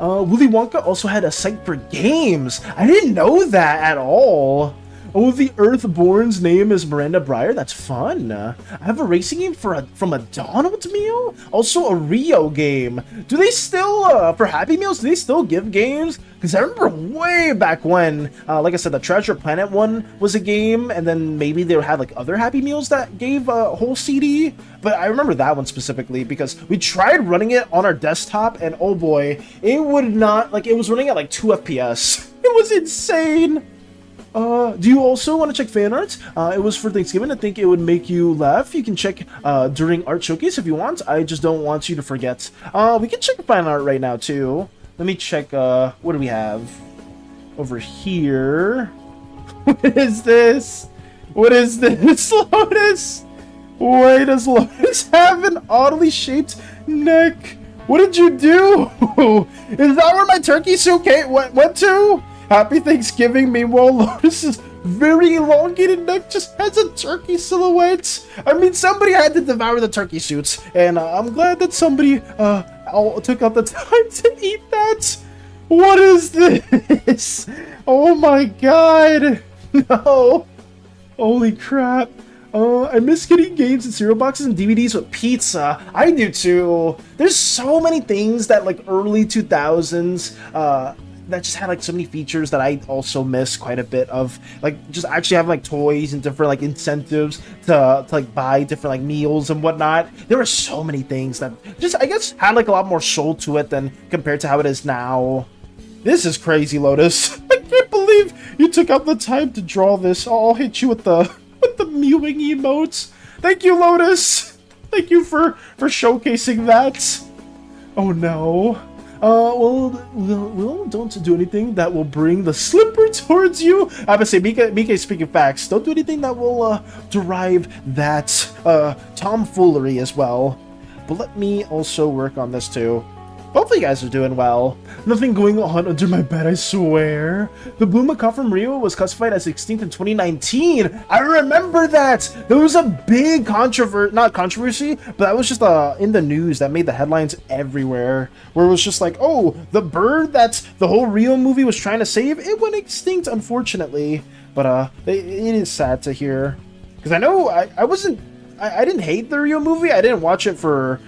Willy Wonka also had a site for games. I didn't know that at all. Oh, the Earthborn's name is Miranda Breyer. That's fun. I have a racing game from a Donald's meal. Also a Rio game. Do they still for Happy Meals? Do they still give games? Because I remember way back when, like I said, the Treasure Planet one was a game, and then maybe they had like other Happy Meals that gave a whole CD. But I remember that one specifically because we tried running it on our desktop, and oh boy, it would not, like, it was running at like 2 FPS. It was insane. Do you also want to check fan art? It was for Thanksgiving. I think it would make you laugh. You can check during Art Showcase if you want. I just don't want you to forget. We can check fan art right now too. Let me check. What do we have over here? What is this? What is this, Lotus? Why does Lotus have an oddly shaped neck? What did you do? Is that where my turkey suitcase went to? Happy Thanksgiving. Meanwhile, Lotus's very elongated neck just has a turkey silhouette. I mean, somebody had to devour the turkey suits, and I'm glad that somebody took out the time to eat that. What is this? Oh my god. No. Holy crap. I miss getting games and cereal boxes and DVDs with pizza. I do too. There's so many things that like early 2000s that just had like so many features that I also miss quite a bit of, like just actually having like toys and different like incentives to like buy different like meals and whatnot. There were so many things that just, I guess, had like a lot more soul to it than compared to how it is now. This is crazy, Lotus. I can't believe you took out the time to draw this. I'll hit you with the mewing emotes. Thank you, Lotus. Thank you for showcasing that. Oh no. Well, don't do anything that will bring the slipper towards you. I would say, Mika speaking facts. Don't do anything that will derive that tomfoolery as well. But let me also work on this too. Hopefully you guys are doing well. Nothing going on under my bed, I swear. The Blue Macaw from Rio was classified as extinct in 2019. I remember that. There was a big not controversy, but that was just in the news that made the headlines everywhere. Where it was just like, oh, the bird that the whole Rio movie was trying to save, it went extinct, unfortunately. But it is sad to hear. Because I know I didn't hate the Rio movie. I didn't watch it for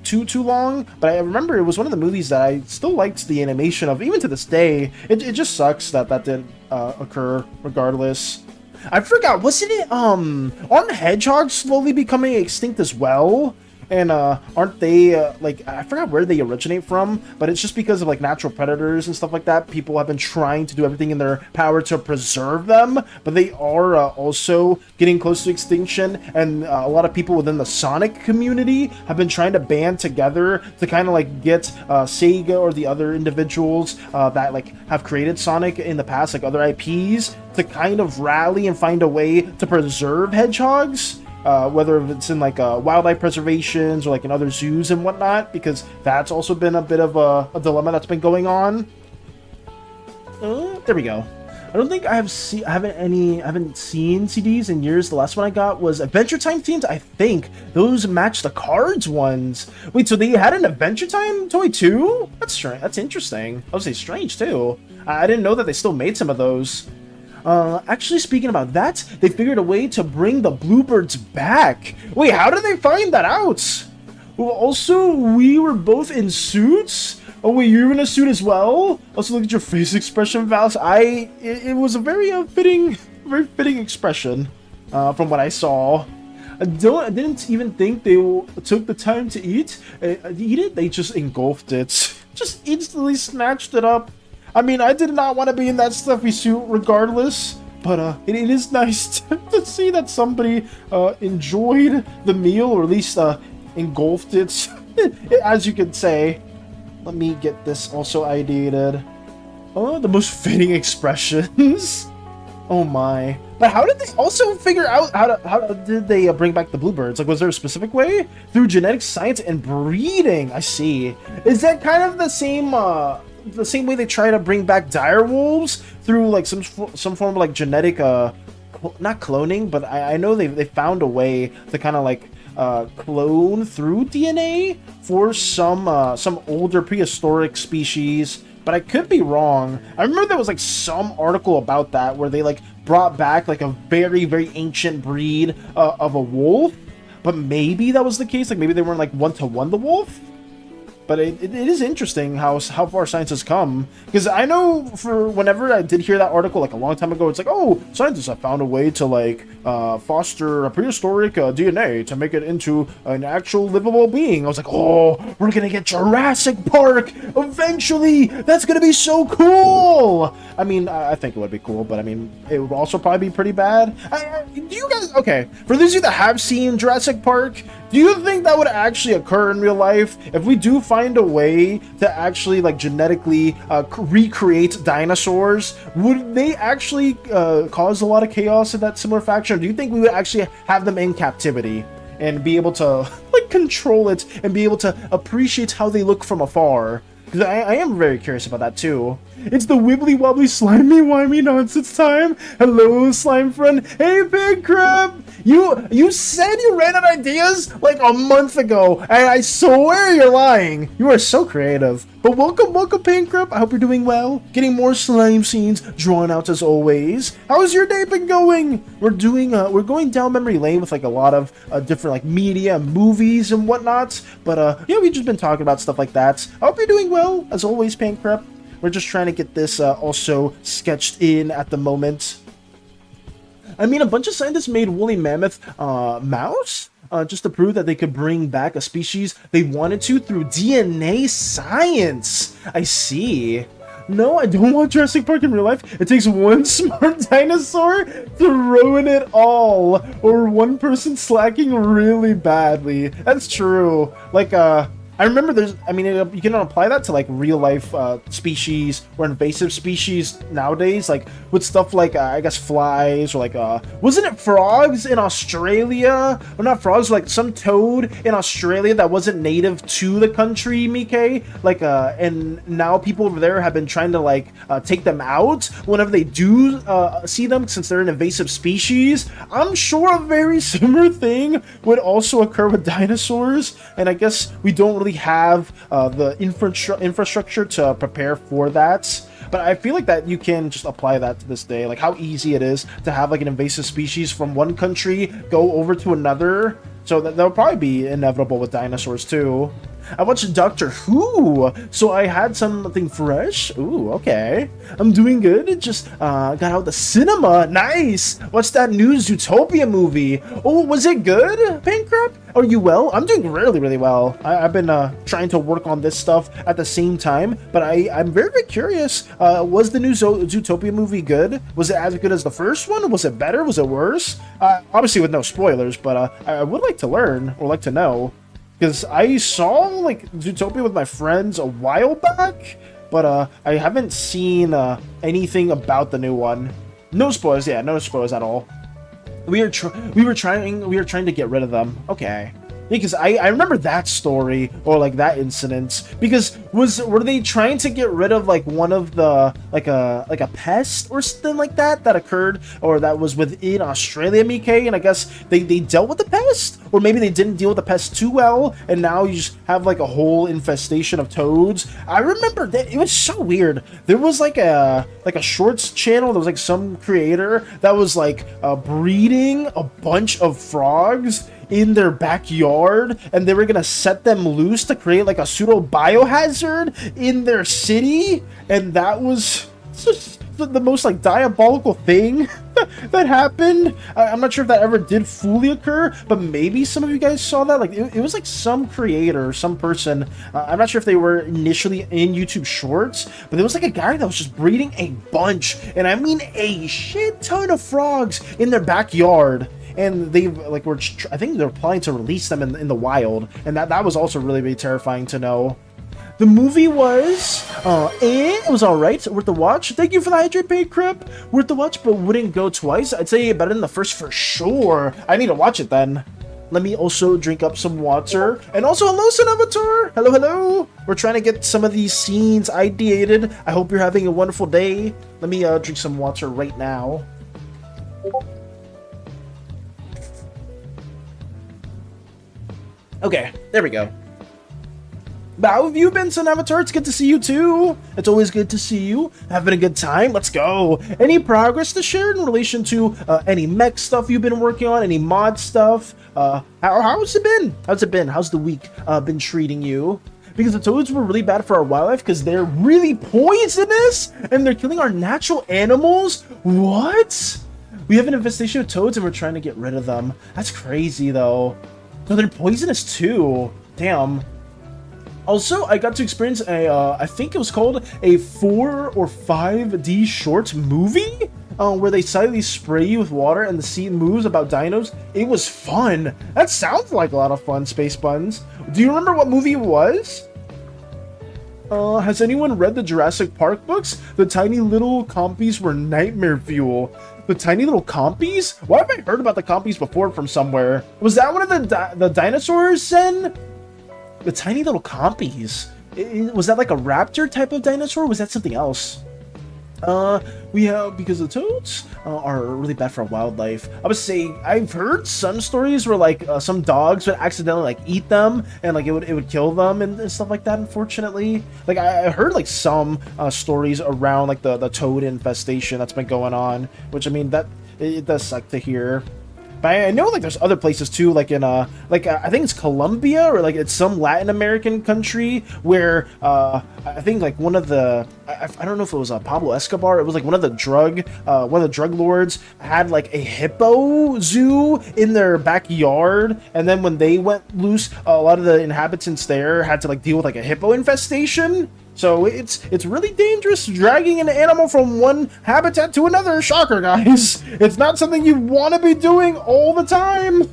too long, but I remember it was one of the movies that I still liked the animation of, even to this day. It just sucks that didn't occur regardless. I forgot, wasn't it, aren't hedgehogs slowly becoming extinct as well? And aren't they, like, I forgot where they originate from, but it's just because of, like, natural predators and stuff like that. People have been trying to do everything in their power to preserve them, but they are also getting close to extinction, and a lot of people within the Sonic community have been trying to band together to kind of, like, get Sega or the other individuals that, like, have created Sonic in the past, like other IPs, to kind of rally and find a way to preserve hedgehogs. Whether it's in like wildlife preservations or like in other zoos and whatnot, because that's also been a bit of a dilemma that's been going on. There we go. I don't think I haven't seen CDs in years. The last one I got was Adventure Time themed. I think those match the cards ones. Wait, so they had an Adventure Time toy too? That's strange. That's interesting. I would say strange too. I didn't know that they still made some of those. Actually, speaking about that, they figured a way to bring the Bluebirds back. Wait, how did they find that out? Well, also, we were both in suits. Oh, wait, you're in a suit as well? Also, look at your face expression, Vals. It was a very fitting expression, from what I saw. I didn't even think they took the time to eat it. They just engulfed it. Just instantly snatched it up. I mean, I did not want to be in that stuffy suit regardless, but it is nice to see that somebody enjoyed the meal, or at least engulfed it, as you could say. Let me get this also ideated. Oh, the most fitting expressions. Oh my. But how did they also figure out how did they bring back the Bluebirds? Like, was there a specific way? Through genetic science and breeding. I see. Is that kind of the same way they try to bring back dire wolves through like some form of like genetic not cloning, but I know they found a way to kind of like clone through DNA for some older prehistoric species but I could be wrong. I remember there was like some article about that where they like brought back like a very, very ancient breed of a wolf, but maybe that was the case. Like maybe they weren't like one-to-one the wolf. But it is interesting how far science has come. Because I know for whenever I did hear that article like a long time ago, it's like, oh, scientists have found a way to like foster a prehistoric DNA to make it into an actual livable being. I was like, oh, we're going to get Jurassic Park eventually. That's going to be so cool. I mean, I think it would be cool, but I mean, it would also probably be pretty bad. Do you guys, okay, for those of you that have seen Jurassic Park, do you think that would actually occur in real life if we do find a way to actually like genetically recreate dinosaurs? Would they actually cause a lot of chaos in that similar faction? Or do you think we would actually have them in captivity and be able to like control it and be able to appreciate how they look from afar? Because I am very curious about that too. It's the wibbly wobbly slimy wimey nonsense time. Hello, slime friend. Hey, Big Crab. You said you ran out of ideas like a month ago, and I swear you're lying. You are so creative. But welcome, Pink Crab. I hope you're doing well. Getting more slime scenes drawn out as always. How's your day been going? We're going down memory lane with like a lot of different like media, movies, and whatnot. But yeah, we've just been talking about stuff like that. I hope you're doing well as always, Pink Crab. We're just trying to get this also sketched in at the moment. I mean, a bunch of scientists made woolly mammoth mouse just to prove that they could bring back a species they wanted to through DNA science. I see. No, I don't want Jurassic Park in real life. It takes one smart dinosaur to ruin it all, or one person slacking really badly. That's true. Like, I remember you can apply that to like real life species or invasive species nowadays, like with stuff like I guess flies, or like wasn't it frogs in Australia? Or not frogs, like some toad in Australia that wasn't native to the country, Mike. Like and now people over there have been trying to like take them out whenever they do see them, since they're an invasive species. I'm sure a very similar thing would also occur with dinosaurs, and I guess we don't really have the infrastructure to prepare for that. But I feel like that you can just apply that to this day, like how easy it is to have like an invasive species from one country go over to another. So that'll probably be inevitable with dinosaurs too. I watched Doctor Who, so I had something fresh. Ooh, okay. I'm doing good. Just got out the cinema. Nice. What's that new Zootopia movie? Oh, was it good, Pancrap? Are you well? I'm doing really, really well. I've been trying to work on this stuff at the same time, but I'm very, very curious. Was the new Zootopia movie good? Was it as good as the first one? Was it better? Was it worse? Obviously with no spoilers, but I would like to learn or like to know. Because I saw like Zootopia with my friends a while back, but I haven't seen anything about the new one. No spoilers, yeah, no spoilers at all. We were trying to get rid of them. Okay. Because I remember that story, or like that incident, because were they trying to get rid of like one of the like a pest or something like that occurred, or that was within Australia, Mike, and I guess they dealt with the pest, or maybe they didn't deal with the pest too well, and now you just have like a whole infestation of toads. I remember that it was so weird. There was like a shorts channel. There was like some creator that was like breeding a bunch of frogs in their backyard, and they were gonna set them loose to create like a pseudo biohazard in their city, and that was just the most like diabolical thing that happened. I'm not sure if that ever did fully occur, but maybe some of you guys saw that. Like it was like some creator, some person, I'm not sure if they were initially in YouTube Shorts, but there was like a guy that was just breeding a bunch, and I mean a shit ton of frogs in their backyard. And they like I think they're planning to release them in the wild, and that was also really, really terrifying to know. The movie was it was alright, worth the watch. Thank you for the hydrate, Paid Crip. Worth the watch, but wouldn't go twice. I'd say better than the first for sure. I need to watch it then. Let me also drink up some water. And also, hello, Cinevator! Hello, hello! We're trying to get some of these scenes ideated. I hope you're having a wonderful day. Let me drink some water right now. Okay, there we go. But how have you been, Sun Avatar? It's good to see you too. It's always good to see you. Having a good time? Let's go. Any progress to share in relation to any mech stuff you've been working on? Any mod stuff? How's it been? How's it been? How's the week been treating you? Because the toads were really bad for our wildlife because they're really poisonous and they're killing our natural animals? What? We have an infestation of toads and we're trying to get rid of them. That's crazy though. No, they're poisonous too. Damn. Also, I got to experience a, I think it was called a 4 or 5D short movie where they silently spray you with water and the scene moves about dinos. It was fun. That sounds like a lot of fun, Space Buns. Do you remember what movie it was? Has anyone read the Jurassic Park books? The tiny little compies were nightmare fuel. The tiny little compies? Why have I heard about the compies before from somewhere? Was that one of the dinosaurs, Sen? The tiny little compies. Was that like a raptor type of dinosaur? Or was that something else? We have, because the toads are really bad for wildlife. I would say I've heard some stories where like some dogs would accidentally like eat them and like it would kill them and stuff like that. Unfortunately, like I heard like some stories around like the toad infestation that's been going on, which I mean that it does suck to hear. But I know like there's other places too, like in I think it's Colombia or like it's some Latin American country where I think like one of the I don't know if it was Pablo Escobar. It was like one of the drug lords had like a hippo zoo in their backyard, and then when they went loose, a lot of the inhabitants there had to like deal with like a hippo infestation. So it's really dangerous dragging an animal from one habitat to another. Shocker, guys. It's not something you want to be doing all the time.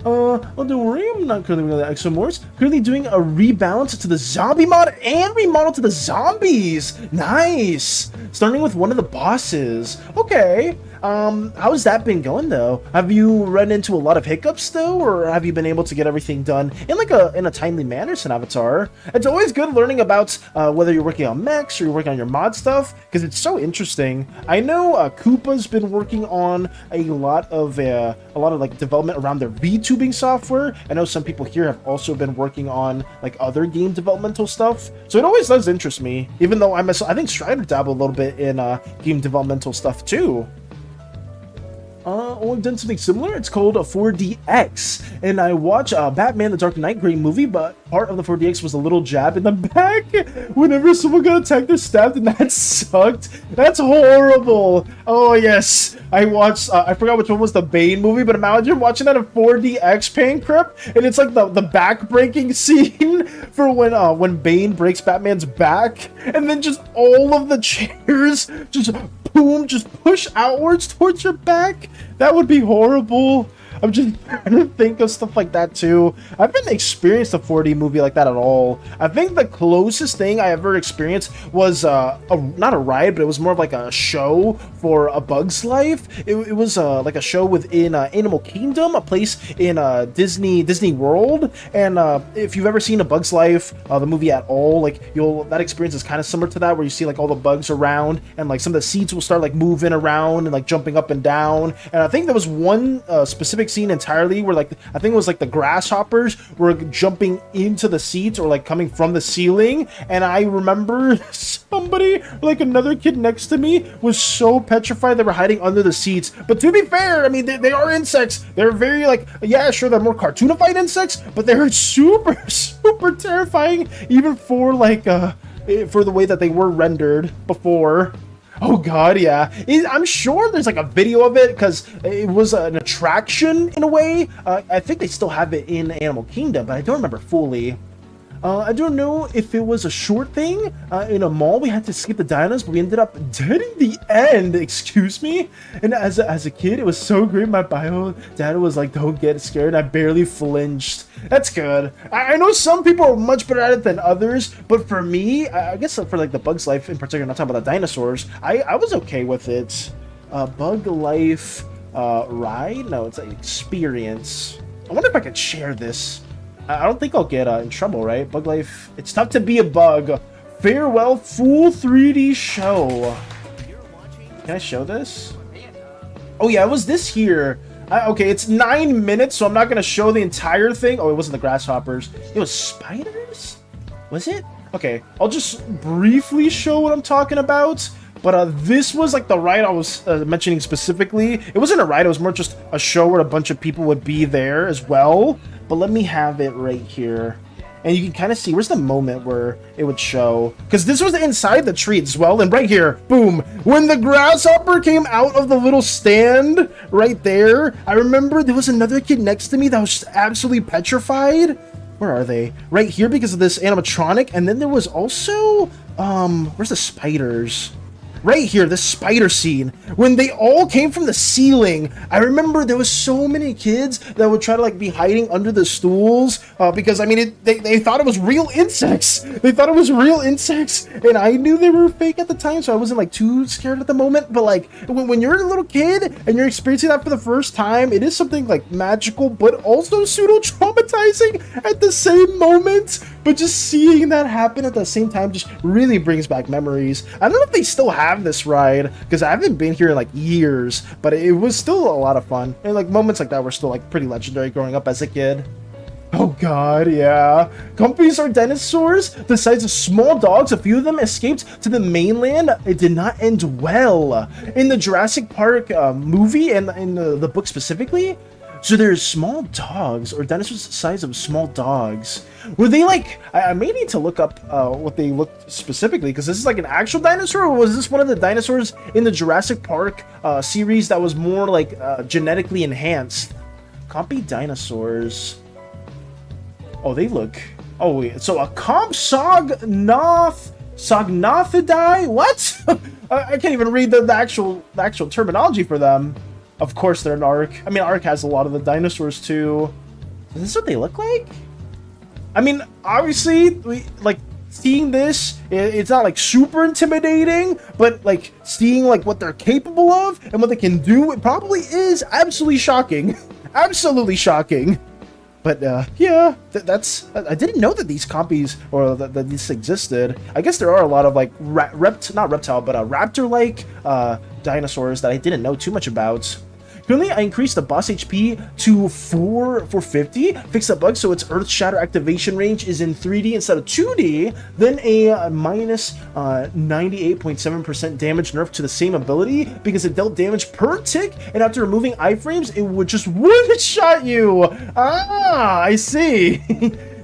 Well, don't worry, I'm not currently doing the Exomorphs. Currently doing a rebalance to the zombie mod and remodel to the zombies. Nice. Starting with one of the bosses. Okay. How's that been going though? Have you run into a lot of hiccups though, or have you been able to get everything done in like in a timely manner, Sun Avatar? It's always good learning about whether you're working on mechs or you're working on your mod stuff, because it's so interesting. I know Koopa's been working on a lot of like development around their VTubing software. I know some people here have also been working on like other game developmental stuff. So it always does interest me, even though I think Strider dabbled a little bit in game developmental stuff too. We've done something similar. It's called a 4DX, and I watched Batman the Dark Knight Gray movie, but part of the 4DX was a little jab in the back whenever someone got attacked or stabbed, and that sucked. That's horrible. Oh yes, I watched I forgot which one was the Bane movie, but imagine watching that in 4DX Pain Crip, and it's like the back breaking scene for when Bane breaks Batman's back, and then just all of the chairs just boom, just push outwards towards your back. That would be horrible. I'm just trying to think of stuff like that too. I haven't experienced a 4D movie like that at all. I think the closest thing I ever experienced was not a ride, but it was more of like a show for A Bug's Life. It was like a show within Animal Kingdom, a place in Disney World. And if you've ever seen A Bug's Life, the movie at all, like that experience is kind of similar to that, where you see like all the bugs around and like some of the seats will start like moving around and like jumping up and down. And I think there was one specific scene entirely where like I think it was like the grasshoppers were jumping into the seats or like coming from the ceiling, and I remember somebody, like another kid next to me, was so petrified they were hiding under the seats. But to be fair, I mean they are insects. They're very like, yeah, sure, they're more cartoonified insects, but they're super terrifying, even for like for the way that they were rendered before. Oh god, yeah. I'm sure there's like a video of it because it was an attraction in a way. I think they still have it in Animal Kingdom, but I don't remember fully. I don't know if it was a short thing. In a mall, we had to skip the dinos, but we ended up dead in the end. Excuse me? And as a kid, it was so great. My bio dad was like, don't get scared. I barely flinched. That's good. I know some people are much better at it than others, but for me, I guess for like the Bug's Life in particular, not talking about the dinosaurs, I was okay with it. Bug Life ride? No, it's an experience. I wonder if I could share this. I don't think I'll get in trouble, right? Bug Life. It's tough to be a bug. Farewell, full 3D show. Can I show this? Oh yeah, it was this here. Okay, it's 9 minutes, so I'm not gonna show the entire thing. Oh, it wasn't the grasshoppers. It was spiders? Was it? Okay, I'll just briefly show what I'm talking about. But this was like the ride I was mentioning specifically. It wasn't a ride, it was more just a show where a bunch of people would be there as well. But let me have it right here. And you can kind of see, where's the moment where it would show? Because this was inside the tree as well. And right here, boom. When the grasshopper came out of the little stand right there, I remember there was another kid next to me that was just absolutely petrified. Where are they? Right here because of this animatronic. And then there was also, where's the spiders? Right here, this spider scene, when they all came from the ceiling. I remember there was so many kids that would try to like be hiding under the stools because I mean they thought it was real insects. They thought it was real insects, and I knew they were fake at the time, so I wasn't like too scared at the moment. But like when you're a little kid and you're experiencing that for the first time, it is something like magical, but also pseudo traumatizing at the same moment. But just seeing that happen at the same time just really brings back memories. I don't know if they still have this ride because I haven't been here in like years, but it was still a lot of fun. And like moments like that were still like pretty legendary growing up as a kid. Oh god, yeah. Guppies are dinosaurs the size of small dogs. A few of them escaped to the mainland. It did not end well. In the Jurassic Park movie and in the book specifically, so there's small dogs, or dinosaurs the size of small dogs. Were they like, I may need to look up what they looked specifically, because this is like an actual dinosaur, or was this one of the dinosaurs in the Jurassic Park series that was more like genetically enhanced? Compy dinosaurs. Oh, they look, oh wait, so a comp Sognathidae? What? I can't even read the actual terminology for them. Of course they're an Ark. I mean, Ark has a lot of the dinosaurs too. Is this what they look like? I mean, obviously, like seeing this, it's not like super intimidating, but like seeing like what they're capable of and what they can do, it probably is absolutely shocking. Absolutely shocking. But yeah, that's, I didn't know that these compies, or that this existed. I guess there are a lot of like not reptile, but raptor-like dinosaurs that I didn't know too much about. Currently, I increased the boss HP to 450, fixed the bug so its Earth Shatter activation range is in 3D instead of 2D, then a minus 98.7% damage nerf to the same ability because it dealt damage per tick, and after removing iframes, it would just one-shot you! Ah, I see!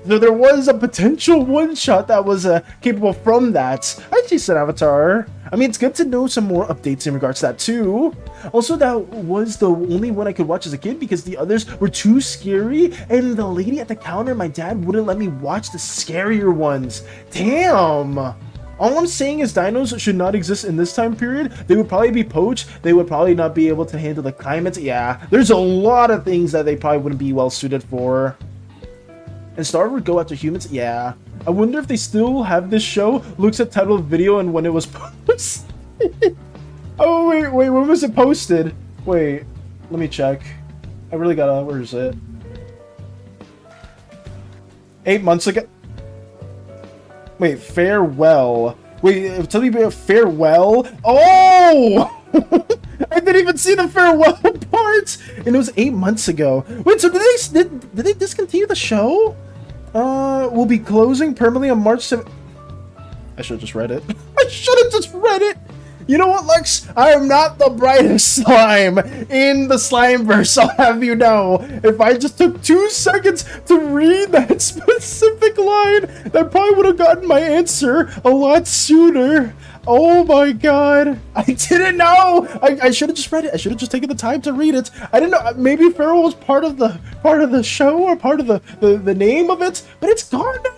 So there was a potential one-shot that was capable from that. I see, said Avatar. I mean, it's good to know some more updates in regards to that too. Also, that was the only one I could watch as a kid because the others were too scary, and the lady at the counter, my dad, wouldn't let me watch the scarier ones. Damn! All I'm saying is dinos should not exist in this time period. They would probably be poached. They would probably not be able to handle the climate. Yeah, there's a lot of things that they probably wouldn't be well suited for. And Star would go after humans? Yeah. I wonder if they still have this show. Looks at title of video and when it was posted. Oh, wait, when was it posted? Wait, let me check. I really gotta, where is it? 8 months ago? Wait, farewell. Wait, tell me about farewell? Oh! I didn't even see the farewell part! And it was 8 months ago. Wait, so did they discontinue the show? We'll be closing permanently on March 7th. I should have just read it. I should have just read it! You know what, Lex? I am not the brightest slime in the Slimeverse, I'll have you know. If I just took 2 seconds to read that specific line, that probably would have gotten my answer a lot sooner. Oh my god. I didn't know! I should have just read it. I should have just taken the time to read it. I didn't know. Maybe Feral was part of the show or part of the name of it, but it's gone now.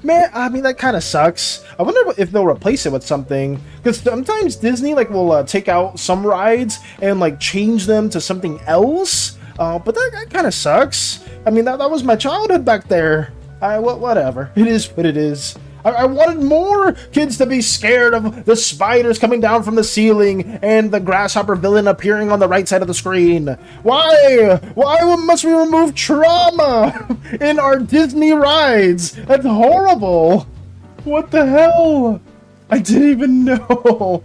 Man, I mean, that kind of sucks. I wonder if they'll replace it with something, because sometimes Disney like will take out some rides and like change them to something else, but that kind of sucks. I mean, that was my childhood back there. Whatever, it is what it is. I wanted more kids to be scared of the spiders coming down from the ceiling and the grasshopper villain appearing on the right side of the screen. Why must we remove trauma in our Disney rides? That's horrible. What the hell? I didn't even know.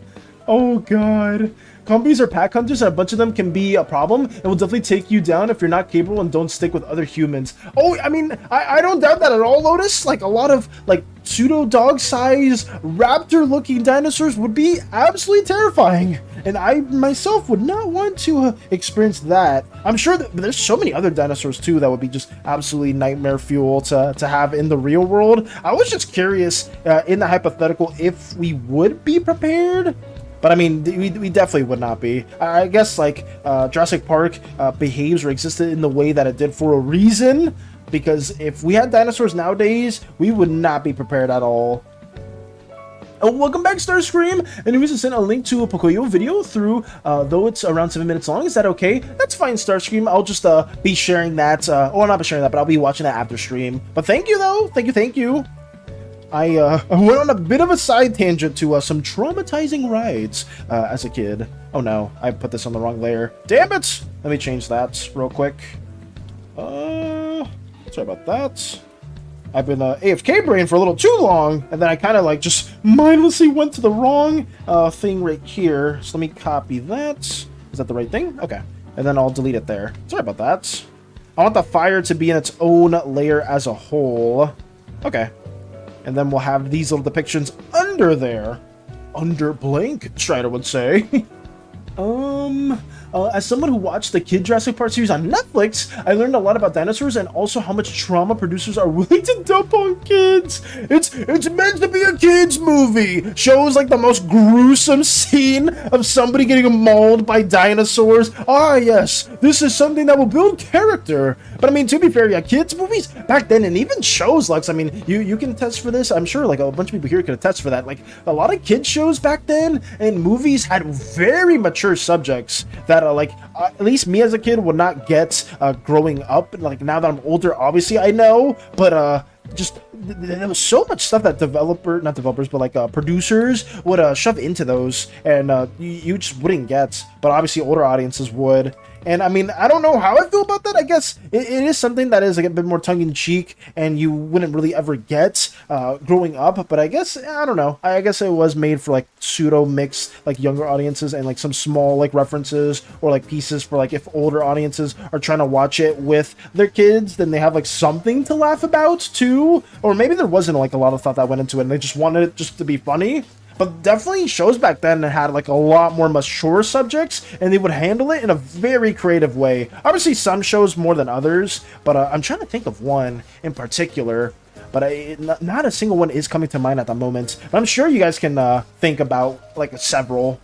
Oh god. Combies are pack hunters, and a bunch of them can be a problem and will definitely take you down if you're not capable and don't stick with other humans. Oh, I mean, I don't doubt that at all, Lotus. Like, a lot of, like, pseudo dog-sized raptor-looking dinosaurs would be absolutely terrifying, and I myself would not want to experience that. I'm sure that there's so many other dinosaurs too that would be just absolutely nightmare fuel to have in the real world. I was just curious in the hypothetical if we would be prepared. But I mean, we definitely would not be. I guess like Jurassic Park behaves or existed in the way that it did for a reason. Because if we had dinosaurs nowadays, we would not be prepared at all. Oh, welcome back, Starscream. And we just sent a link to a Pocoyo video through, though it's around 7 minutes long. Is that okay? That's fine, Starscream. I'll just be sharing that. Or not be sharing that, but I'll be watching that after stream. But thank you, though. Thank you. I went on a bit of a side tangent to some traumatizing rides as a kid. Oh no, I put this on the wrong layer. Damn it! Let me change that real quick. Sorry about that. I've been AFK brain for a little too long, and then I kind of like just mindlessly went to the wrong thing right here. So let me copy that. Is that the right thing? Okay. And then I'll delete it there. Sorry about that. I want the fire to be in its own layer as a whole. Okay. And then we'll have these little depictions under there. Under blank, Strider would say. As someone who watched the Kid Jurassic Park series on Netflix, I learned a lot about dinosaurs and also how much trauma producers are willing to dump on kids. It's meant to be a kids movie. Shows like the most gruesome scene of somebody getting mauled by dinosaurs. Ah, yes, this is something that will build character. But I mean, to be fair, yeah, kids movies back then, and even shows, Lux, I mean, you can attest for this. I'm sure like a bunch of people here can attest for that. Like a lot of kids shows back then and movies had very mature subjects that at least me as a kid would not get growing up. Like now that I'm older, obviously I know, but just there was so much stuff that producers would shove into those, and you just wouldn't get, but obviously older audiences would. And I mean, I don't know how I feel about that. I guess it is something that is like a bit more tongue-in-cheek and you wouldn't really ever get growing up. But I guess, I don't know. I guess it was made for like pseudo-mixed like younger audiences and like some small like references or like pieces for like if older audiences are trying to watch it with their kids, then they have like something to laugh about too. Or maybe there wasn't like a lot of thought that went into it and they just wanted it just to be funny. But definitely shows back then that had like a lot more mature subjects and they would handle it in a very creative way. Obviously some shows more than others, but I'm trying to think of one in particular. But not a single one is coming to mind at the moment. But I'm sure you guys can think about like several.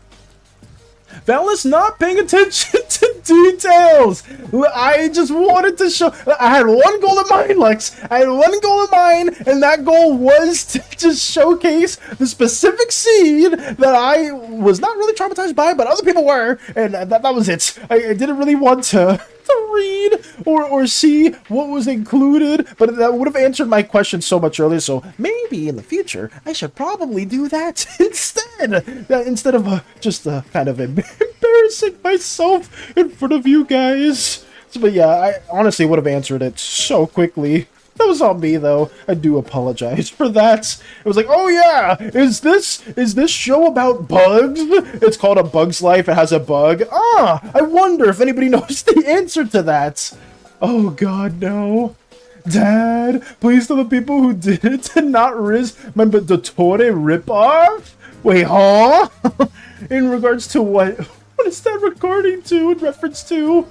Valis not paying attention to details. I just wanted to show. I had one goal in mind, Lex. I had one goal in mind, and that goal was to just showcase the specific scene that I was not really traumatized by, but other people were, and that was it. I didn't really want to read or see what was included, but that would have answered my question so much earlier. So maybe in the future I should probably do that instead of just kind of embarrassing myself in front of you guys. But yeah, I honestly would have answered it so quickly. That was on me, though. I do apologize for that. It was like, oh yeah, is this show about bugs? It's called A Bug's Life. It has a bug. Ah, I wonder if anybody knows the answer to that. Oh god, no. Dad, please tell the people who did it to not risk my Obligatory ripoff. Wait, huh? In regards to what? What is that regarding to? In reference to?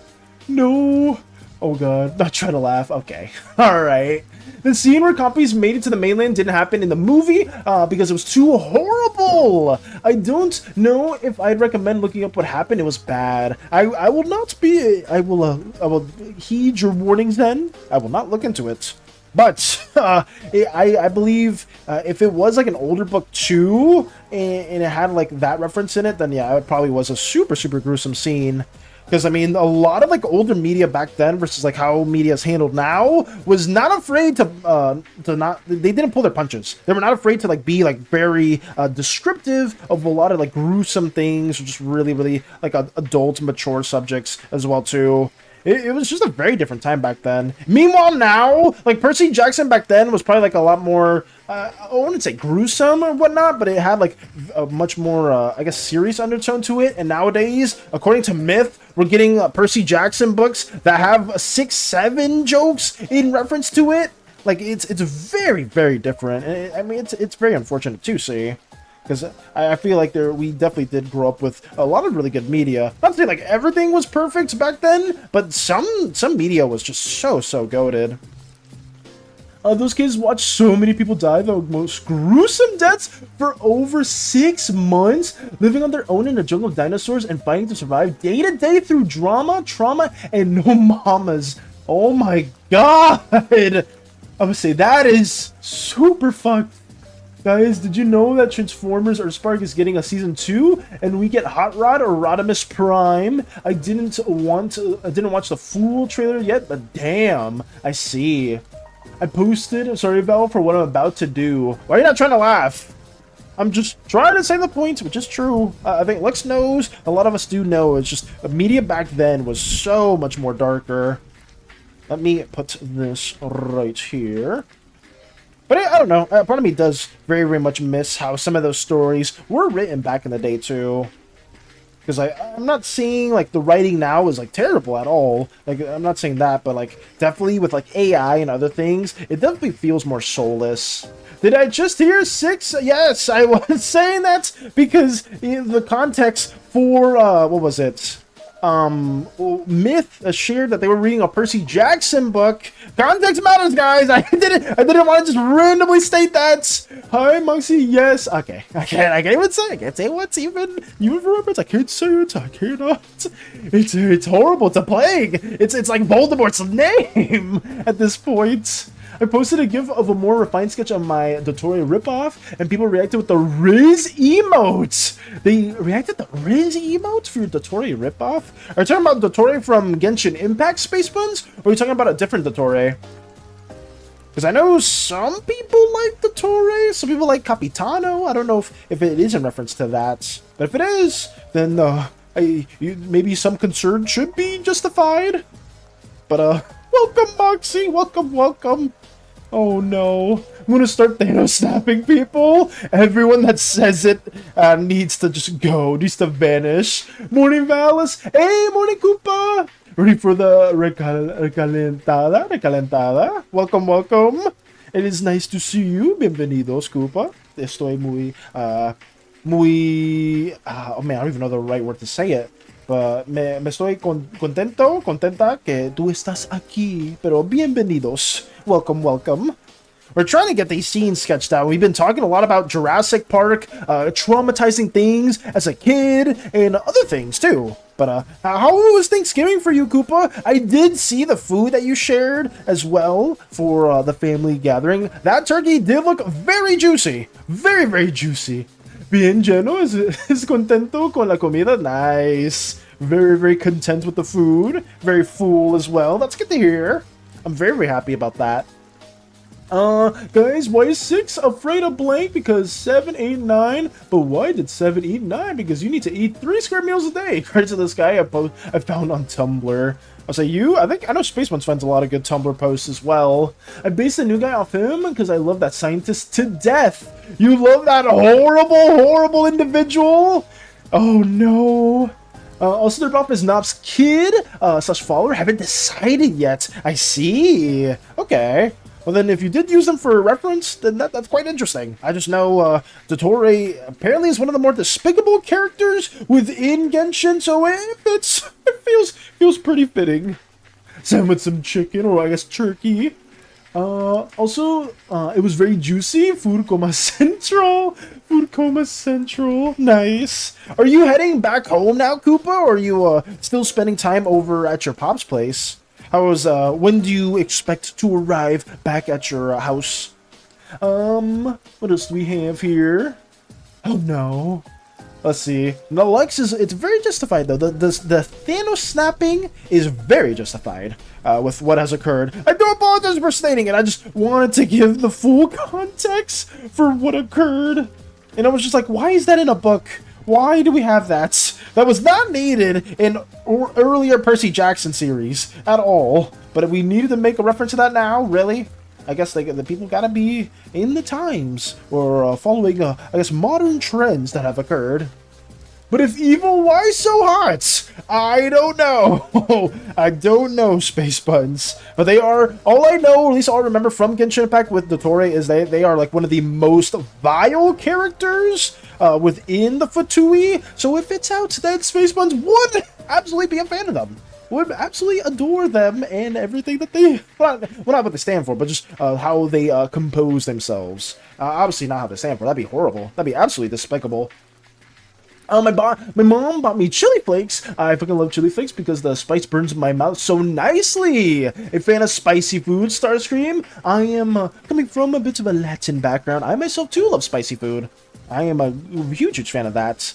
No. Oh god, not trying to laugh. Okay, alright. The scene where copies made it to the mainland didn't happen in the movie because it was too horrible. I don't know if I'd recommend looking up what happened. It was bad. I will not be. I will heed your warnings then. I will not look into it. But I believe if it was like an older book too, and it had like that reference in it, then yeah, it probably was a super gruesome scene. Because, I mean, a lot of, like, older media back then versus, like, how media is handled now was not afraid to not... They didn't pull their punches. They were not afraid to, like, be, like, very descriptive of a lot of, like, gruesome things or just really, like, adult, mature subjects as well, too. It was just a very different time back then. Meanwhile, now, like, Percy Jackson back then was probably, like, a lot more... I wouldn't say gruesome or whatnot, but it had like a much more, I guess, serious undertone to it. And nowadays, according to Myth, we're getting Percy Jackson books that have 6-7 jokes in reference to it. Like, it's very, very different. And I mean, it's very unfortunate too, see? Because I feel like we definitely did grow up with a lot of really good media. Not to say like everything was perfect back then, but some media was just so goated. Those kids watched so many people die the most gruesome deaths for over 6 months, living on their own in a jungle of dinosaurs and fighting to survive day to day through drama, trauma, and no mamas. Oh my god! I would say that is super fucked. Guys, did you know that Transformers Earthspark is getting a season 2 and we get Hot Rod or Rodimus Prime? I didn't watch the full trailer yet, but damn, I see. I posted, sorry Val, for what I'm about to do. Why are you not trying to laugh? I'm just trying to say the point, which is true. I think Lex knows, a lot of us do know, it's just, the media back then was so much more darker. Let me put this right here. But I don't know, part of me does very, very much miss how some of those stories were written back in the day too. Because I'm not seeing, like, the writing now is, like, terrible at all. Like, I'm not saying that, but, like, definitely with, like, AI and other things, it definitely feels more soulless. Did I just hear 6? Yes, I was saying that because in the context for, what was it? Myth shared that they were reading a Percy Jackson book. Context matters, guys. I didn't want to just randomly state that. Hi, Moxie. Yes. Okay. I can't even say. I can't say what's even for reference. I can't say it. I cannot. It's horrible. It's a plague. It's like Voldemort's name at this point. I posted a gif of a more refined sketch of my Dottore ripoff, and people reacted with the Riz emotes. They reacted to Riz emotes for your Dottore ripoff? Are you talking about Dottore from Genshin Impact Space Buns? Or are you talking about a different Dottore? Because I know some people like Dottore, some people like Capitano. I don't know if it is in reference to that. But if it is, then maybe some concern should be justified. But welcome, Moxie. Welcome. Oh no, I'm gonna start Thanos snapping people. Everyone that says it needs to just go, needs to vanish. Morning, Valis. Hey, morning, Koopa. Ready for the recalentada? Welcome. It is nice to see you. Bienvenidos, Koopa. Estoy muy, oh man, I don't even know the right word to say it. But me estoy contenta que tú estás aquí. Pero bienvenidos. Welcome. We're trying to get these scenes sketched out. We've been talking a lot about Jurassic Park, traumatizing things as a kid, and other things too. But how was Thanksgiving for you, Koopa? I did see the food that you shared as well for the family gathering. That turkey did look very juicy. Very, very juicy. Bien lleno, es contento con la comida. Nice. Very, very content with the food. Very full as well. That's good to hear. I'm very, very happy about that. Guys, why is 6 afraid of blank? Because 7, 8, 9. But why did 7 eat 9? Because you need to eat 3 square meals a day. Credit to this guy I found on Tumblr. I'll say I know Space Ones finds a lot of good Tumblr posts as well. I based the new guy off him because I love that scientist to death. You love that horrible individual? Oh no. Also, they're off as Knop's kid / follower. Haven't decided yet. I see. Okay. Well, then if you did use them for reference, then that's quite interesting. I just know Dottore apparently is one of the more despicable characters within Genshin, so it feels pretty fitting. Same with some chicken, or I guess turkey. Also, it was very juicy. Food coma central. Nice. Are you heading back home now, Koopa, or are you still spending time over at your pop's place? When do you expect to arrive back at your house? What else do we have here? Oh no. Let's see. The Lex it's very justified though. The Thanos snapping is very justified with what has occurred. I do apologize for stating it. I just wanted to give the full context for what occurred. And I was just like, why is that in a book? Why do we have that? That was not needed in earlier Percy Jackson series at all. But we needed to make a reference to that now? Really? I guess the people gotta be in the times or following, I guess, modern trends that have occurred. But if evil, why so hot? I don't know. I don't know, Space Buns. But they are, all I know, or at least all I remember from Genshin Impact with Dottore is they are like one of the most vile characters within the Fatui. So if it's out, then Space Buns would absolutely be a fan of them. Would absolutely adore them and everything that they, well, not what they stand for, but just how they compose themselves. Obviously not how they stand for. That'd be horrible. That'd be absolutely despicable. My mom bought me chili flakes. I fucking love chili flakes because the spice burns in my mouth so nicely. A fan of spicy food, Starscream. I am coming from a bit of a Latin background. I myself too love spicy food. I am a huge fan of that.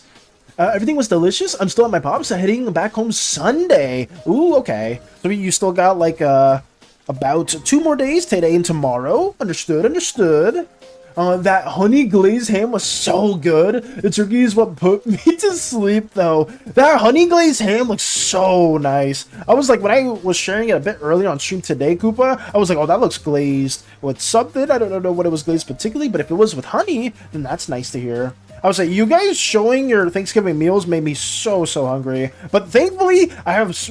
Everything was delicious. I'm still at my pop's, heading back home Sunday. Ooh, okay. So you still got like about 2 more days, today and tomorrow. Understood, understood. That honey glazed ham was so good. The turkey is what put me to sleep, though. That honey glazed ham looks so nice. I was like, when I was sharing it a bit earlier on stream today, Koopa, I was like, oh, that looks glazed with something. I don't know what it was glazed particularly, but if it was with honey, then that's nice to hear. I was like, you guys showing your Thanksgiving meals made me so hungry. But thankfully,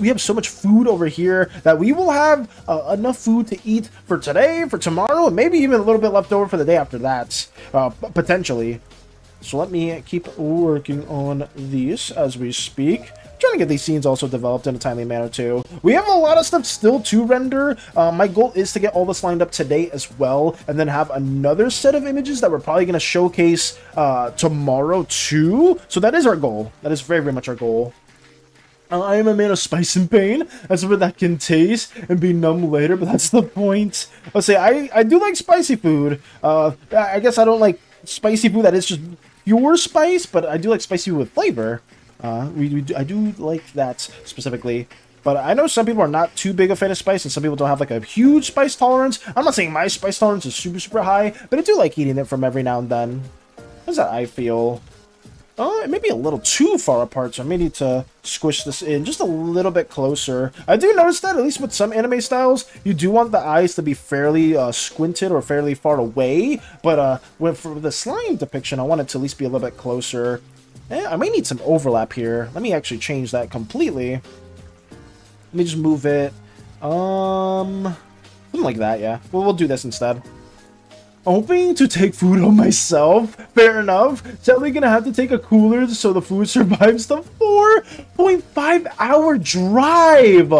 we have so much food over here that we will have enough food to eat for today, for tomorrow, and maybe even a little bit left over for the day after that, potentially. So let me keep working on these as we speak. Trying to get these scenes also developed in a timely manner too. We have a lot of stuff still to render. My goal is to get all this lined up today as well, and then have another set of images that we're probably going to showcase tomorrow too. So that is our goal. That is very much our goal. I am a man of spice and pain. That's what that can taste and be numb later, but that's the point. I'll say I do like spicy food. I guess I don't like spicy food that is just pure spice, but I do like spicy food with flavor. I do like that specifically, but I know some people are not too big a fan of spice, and some people don't have like a huge spice tolerance. I'm not saying my spice tolerance is super high, but I do like eating it from every now and then. How's that I feel? It may be a little too far apart, so I may need to squish this in just a little bit closer. I do notice that, at least with some anime styles, you do want the eyes to be fairly squinted or fairly far away, but for the slime depiction, I want it to at least be a little bit closer. I may need some overlap here. Let me actually change that completely. Let me just move it. Something like that, yeah. Well, we'll do this instead. Hoping to take food home myself. Fair enough. Sadly gonna have to take a cooler so the food survives the 4.5-hour drive.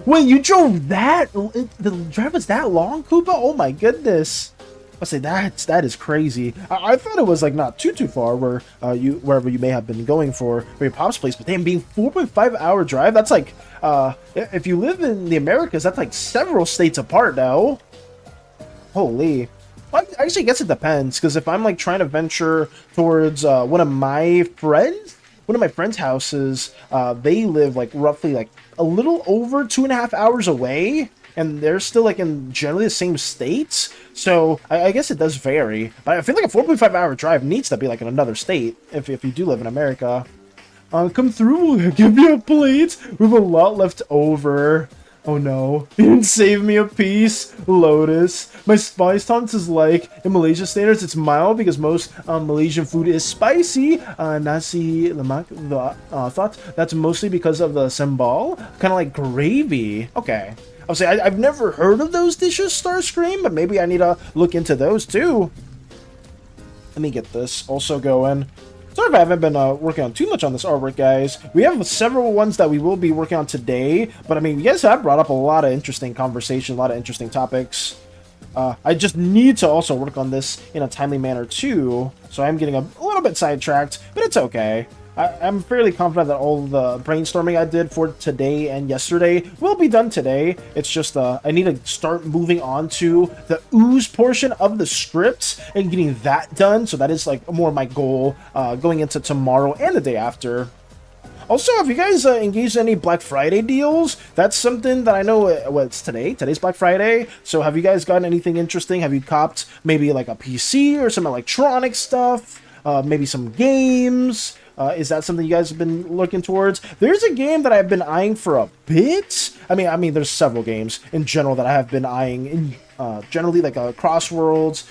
Wait, you drove that? The drive was that long, Koopa? Oh my goodness. I'll say that is crazy. I thought it was like not too far where wherever you may have been going for your pop's place, but damn, being 4.5-hour drive, that's like if you live in the Americas, that's like several states apart now. Holy. Well, actually, I guess it depends, because if I'm like trying to venture towards one of my friends' houses, they live like roughly like a little over 2.5 hours away. And they're still like in generally the same states, so I guess it does vary. But I feel like a 4.5-hour drive needs to be like in another state if you do live in America. Come through, give me a plate. We have a lot left over. Oh no, you didn't save me a piece, Lotus. My spice tolerance is like, in Malaysia standards, it's mild because most Malaysian food is spicy. Nasi lemak, thought that's mostly because of the sambal, kind of like gravy. Okay. I'll say I've never heard of those dishes, Starscream, but maybe I need to look into those too. Let me get this also going. Sorry if I haven't been working on too much on this artwork, guys. We have several ones that we will be working on today, but I mean, you guys have brought up a lot of interesting conversation, a lot of interesting topics. I just need to also work on this in a timely manner too, so I'm getting a little bit sidetracked, but it's okay. I'm fairly confident that all the brainstorming I did for today and yesterday will be done today. It's just I need to start moving on to the ooze portion of the script and getting that done. So that is like more of my goal going into tomorrow and the day after. Also, have you guys engaged in any Black Friday deals? That's something that I know, it's today. Today's Black Friday. So have you guys gotten anything interesting? Have you copped maybe like a PC or some electronic stuff? Maybe some games? Is that something you guys have been looking towards? There's a game that I've been eyeing for a bit. I mean, there's several games in general that I have been eyeing generally like Crossworlds,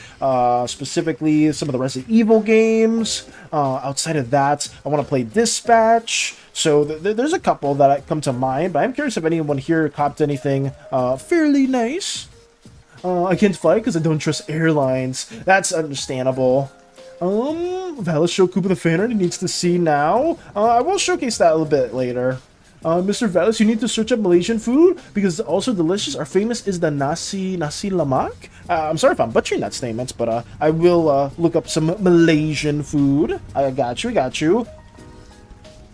specifically some of the Resident Evil games. Outside of that, I want to play Dispatch. So there's a couple that come to mind, but I'm curious if anyone here copped anything fairly nice. I can't fly because I don't trust airlines. That's understandable. Valis show Koopa the fan art he needs to see now. I will showcase that a little bit later. Mr. Valis, you need to search up Malaysian food because it's also delicious. Our famous is the nasi lemak. I'm sorry if I'm butchering that statement, but I will look up some Malaysian food. I got you.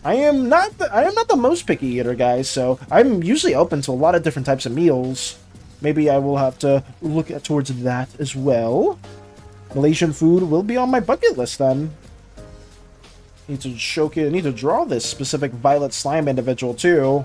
I am not the most picky eater, guys, so I'm usually open to a lot of different types of meals. Maybe I will have to look towards that as well. Malaysian food will be on my bucket list then. Need to showcase. I need to draw this specific violet slime individual too.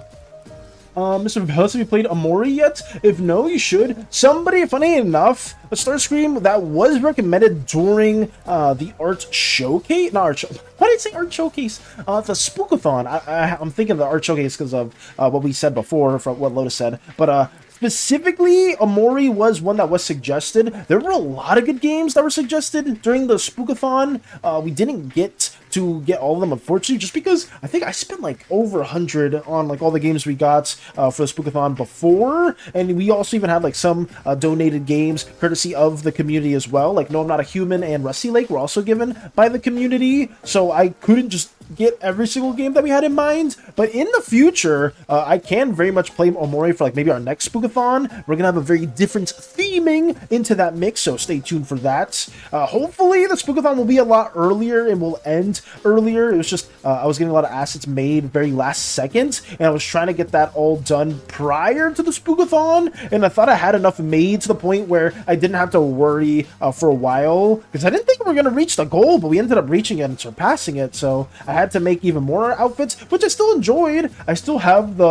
Mr. Valis, have you played Amori yet? If no, you should. Somebody, funny enough, a Starscream that was recommended during the art showcase. Not art show. Why did I say art showcase? The Spookathon. I'm thinking of the art showcase because of what we said before, from what Lotus said. But specifically, Amori was one that was suggested. There were a lot of good games that were suggested during the Spookathon. We didn't get to get all of them, unfortunately, just because I think I spent like over 100 on like all the games we got for the Spookathon before, and we also even had like some donated games courtesy of the community as well. Like No, I'm Not a Human and Rusty Lake were also given by the community, so I couldn't just get every single game that we had in mind. But in the future, I can very much play Omori for like maybe our next Spookathon. We're gonna have a very different theming into that mix, so stay tuned for that. Hopefully the Spookathon will be a lot earlier and will end earlier. It was just I was getting a lot of assets made very last second, and I was trying to get that all done prior to the Spookathon, and I thought I had enough made to the point where I didn't have to worry for a while, because I didn't think we were going to reach the goal, but we ended up reaching it and surpassing it. So I had to make even more outfits, which I still enjoyed. I still have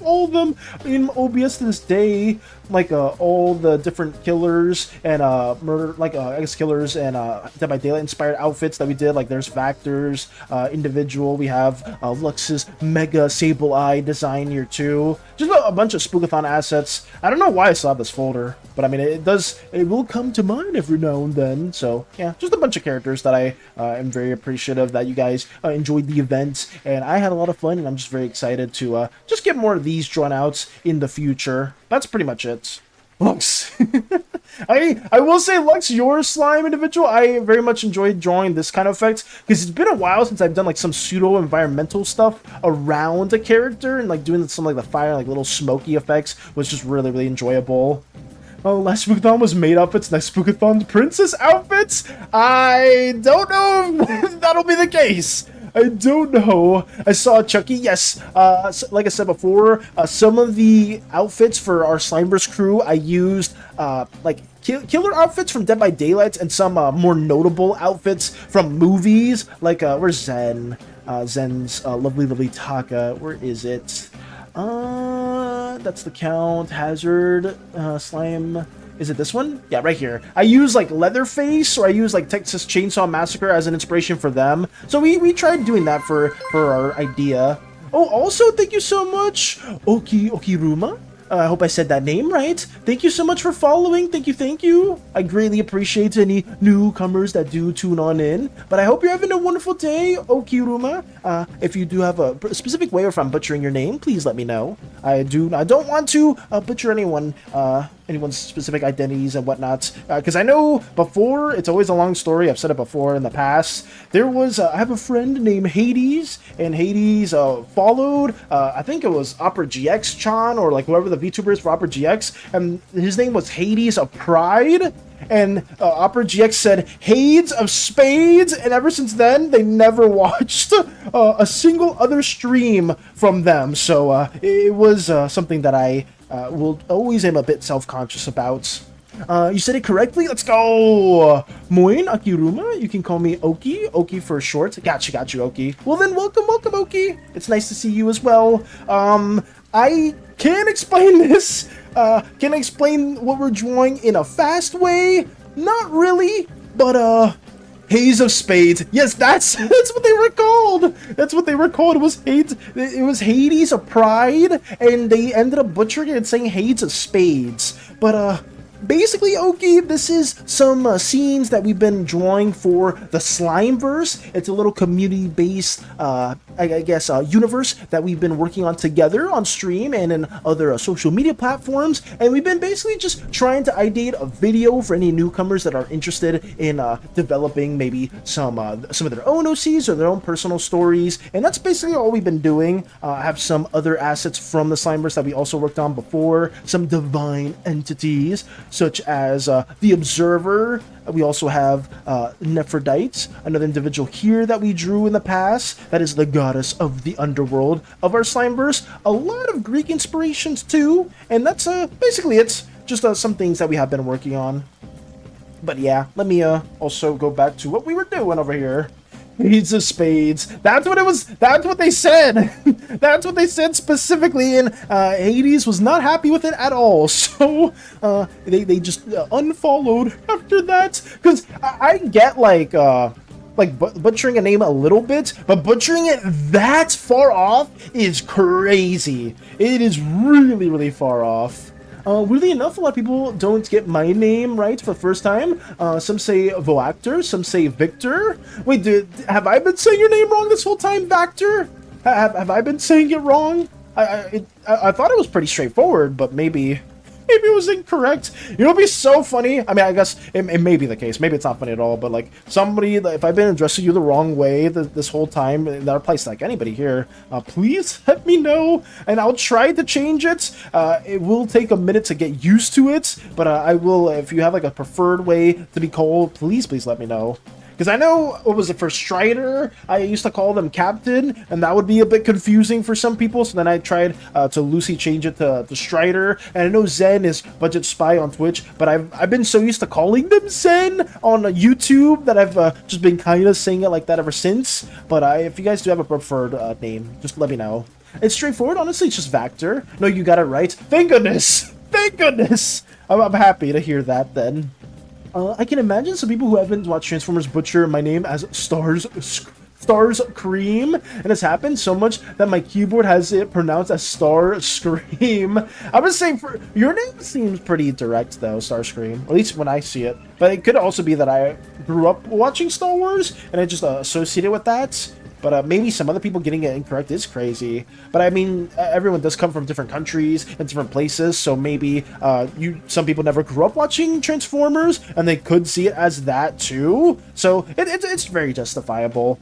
all of them in OBS to this day, like all the different killers and murder, like I guess killers and Dead by Daylight inspired outfits that we did. Like there's Factor's individual. We have Lux's Mega Sable Eye design here too. Just a bunch of Spookathon assets. I don't know why I still have this folder, but I mean it will come to mind every now and then. So yeah, just a bunch of characters that I am very appreciative that you guys enjoyed the event, and I had a lot of fun, and I'm just very excited to just get more of these drawn out in the future. That's pretty much it. Lux. I will say, Lux, your slime individual, I very much enjoyed drawing this kind of effect, because it's been a while since I've done like some pseudo environmental stuff around a character, and like doing some like the fire, like little smoky effects was just really, really enjoyable. Oh, last Spookathon was maid outfits, next Spookathon princess outfits? I don't know if that'll be the case. I don't know. I saw Chucky. Yes, like I said before, some of the outfits for our Slimeverse crew, I used like killer outfits from Dead by Daylight and some more notable outfits from movies. Like where's Zen? Zen's lovely Taka. Where is it? That's the Count, Hazard, Slime. Is it this one? Yeah, right here. I use like Leatherface, or I use like Texas Chainsaw Massacre as an inspiration for them. So we tried doing that for our idea. Oh, also thank you so much, Okiruma. I hope I said that name right. Thank you so much for following. Thank you. I greatly appreciate any newcomers that do tune on in. But I hope you're having a wonderful day, Okiruma. If you do have a specific way, or if I'm butchering your name, please let me know. I don't want to butcher anyone's specific identities and whatnot, because I know before, it's always a long story, I've said it before in the past, there was I have a friend named Hades, and Hades followed I think it was Opera GX Chan, or like whoever the VTuber is for Opera GX, and his name was Hades of Pride, and Opera GX said Hades of Spades, and ever since then they never watched a single other stream from them. So it was something that I will always am a bit self-conscious about. You said it correctly. Let's go. Moin Akiruma. You can call me Oki for short. Got you, Oki. Well then, welcome, Oki. It's nice to see you as well. I can explain this. Can I explain what we're drawing in a fast way? Not really, but Haze of Spades. Yes, that's what they were called. That's what they were called. It was Hades. It was Hades of Pride, and they ended up butchering it and saying Hades of Spades. But basically, Oki, this is some scenes that we've been drawing for the Slimeverse. It's a little community-based, I guess, universe that we've been working on together on stream and in other social media platforms. And we've been basically just trying to ideate a video for any newcomers that are interested in developing maybe some of their own OCs or their own personal stories. And that's basically all we've been doing. I have some other assets from the Slimeverse that we also worked on before, some divine entities, such as the Observer. We also have Nephrodite, another individual here that we drew in the past. That is the goddess of the underworld of our Slimeverse. A lot of Greek inspirations too, and that's basically it's just some things that we have been working on. But yeah, let me also go back to what we were doing over here. Hates of Spades. That's what it was. That's what they said. That's what they said specifically, and Hades was not happy with it at all. So they just unfollowed after that. Because I get like butchering a name a little bit, but butchering it that far off is crazy. It is really, really far off. Weirdly enough, a lot of people don't get my name right for the first time. Some say Voactor, some say Victor. Wait, have I been saying your name wrong this whole time, Vactor? Have I been saying it wrong? I thought it was pretty straightforward, but maybe it was incorrect. You know, it'd be so funny. I mean, I guess it may be the case. Maybe it's not funny at all, but like somebody, if I've been addressing you the wrong way this whole time, that applies to like anybody here, please let me know, and I'll try to change it. It will take a minute to get used to it, but I will, if you have like a preferred way to be called, please let me know. Because I know, what was it, for Strider, I used to call them Captain, and that would be a bit confusing for some people, so then I tried to loosely change it to Strider, and I know Zen is Budget Spy on Twitch, but I've been so used to calling them Zen on YouTube that I've just been kind of saying it like that ever since. But if you guys do have a preferred name, just let me know. It's straightforward, honestly, it's just Vactor. No, you got it right. Thank goodness! Thank goodness! I'm happy to hear that then. I can imagine some people who haven't watched Transformers butcher my name as Stars Cream, and it's happened so much that my keyboard has it pronounced as Star Scream. I would say for your name seems pretty direct though, Star Scream, at least when I see it. But it could also be that I grew up watching Star Wars and I just associated with that. But maybe some other people getting it incorrect is crazy. But I mean, everyone does come from different countries and different places, so maybe some people never grew up watching Transformers, and they could see it as that too. So it's very justifiable.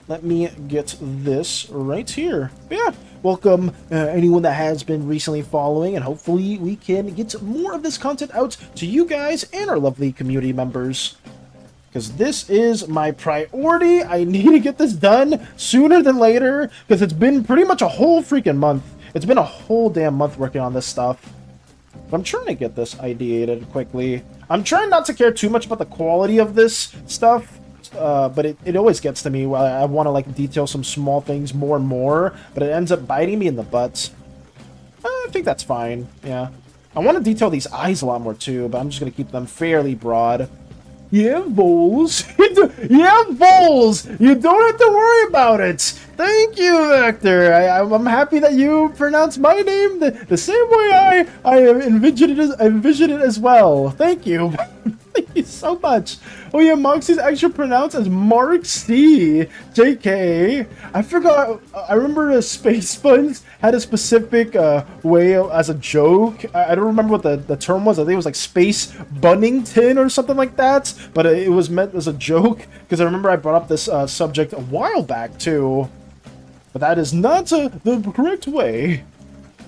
Let me get this right here. But yeah, welcome anyone that has been recently following, and hopefully we can get more of this content out to you guys and our lovely community members. Because this is my priority. I need to get this done sooner than later, because it's been pretty much a whole freaking month. It's been a whole damn month working on this stuff. But I'm trying to get this ideated quickly. I'm trying not to care too much about the quality of this stuff, but it always gets to me. I want to like detail some small things more and more, but it ends up biting me in the butt. I think that's fine, yeah. I want to detail these eyes a lot more too, but I'm just going to keep them fairly broad. Yeah, Voles. Yeah, Voles. You don't have to worry about it. Thank you, Vector. I'm happy that you pronounced my name the same way I envisioned it as well. Thank you. Thank you so much. Oh yeah, Moxie's actually pronounced as Mark C. JK. I forgot. I remember Space Sponge had a specific way as a joke. I don't remember what the term was. I think it was like Space Bunnington or something like that. But it was meant as a joke, because I remember I brought up this subject a while back too. But that is not the correct way.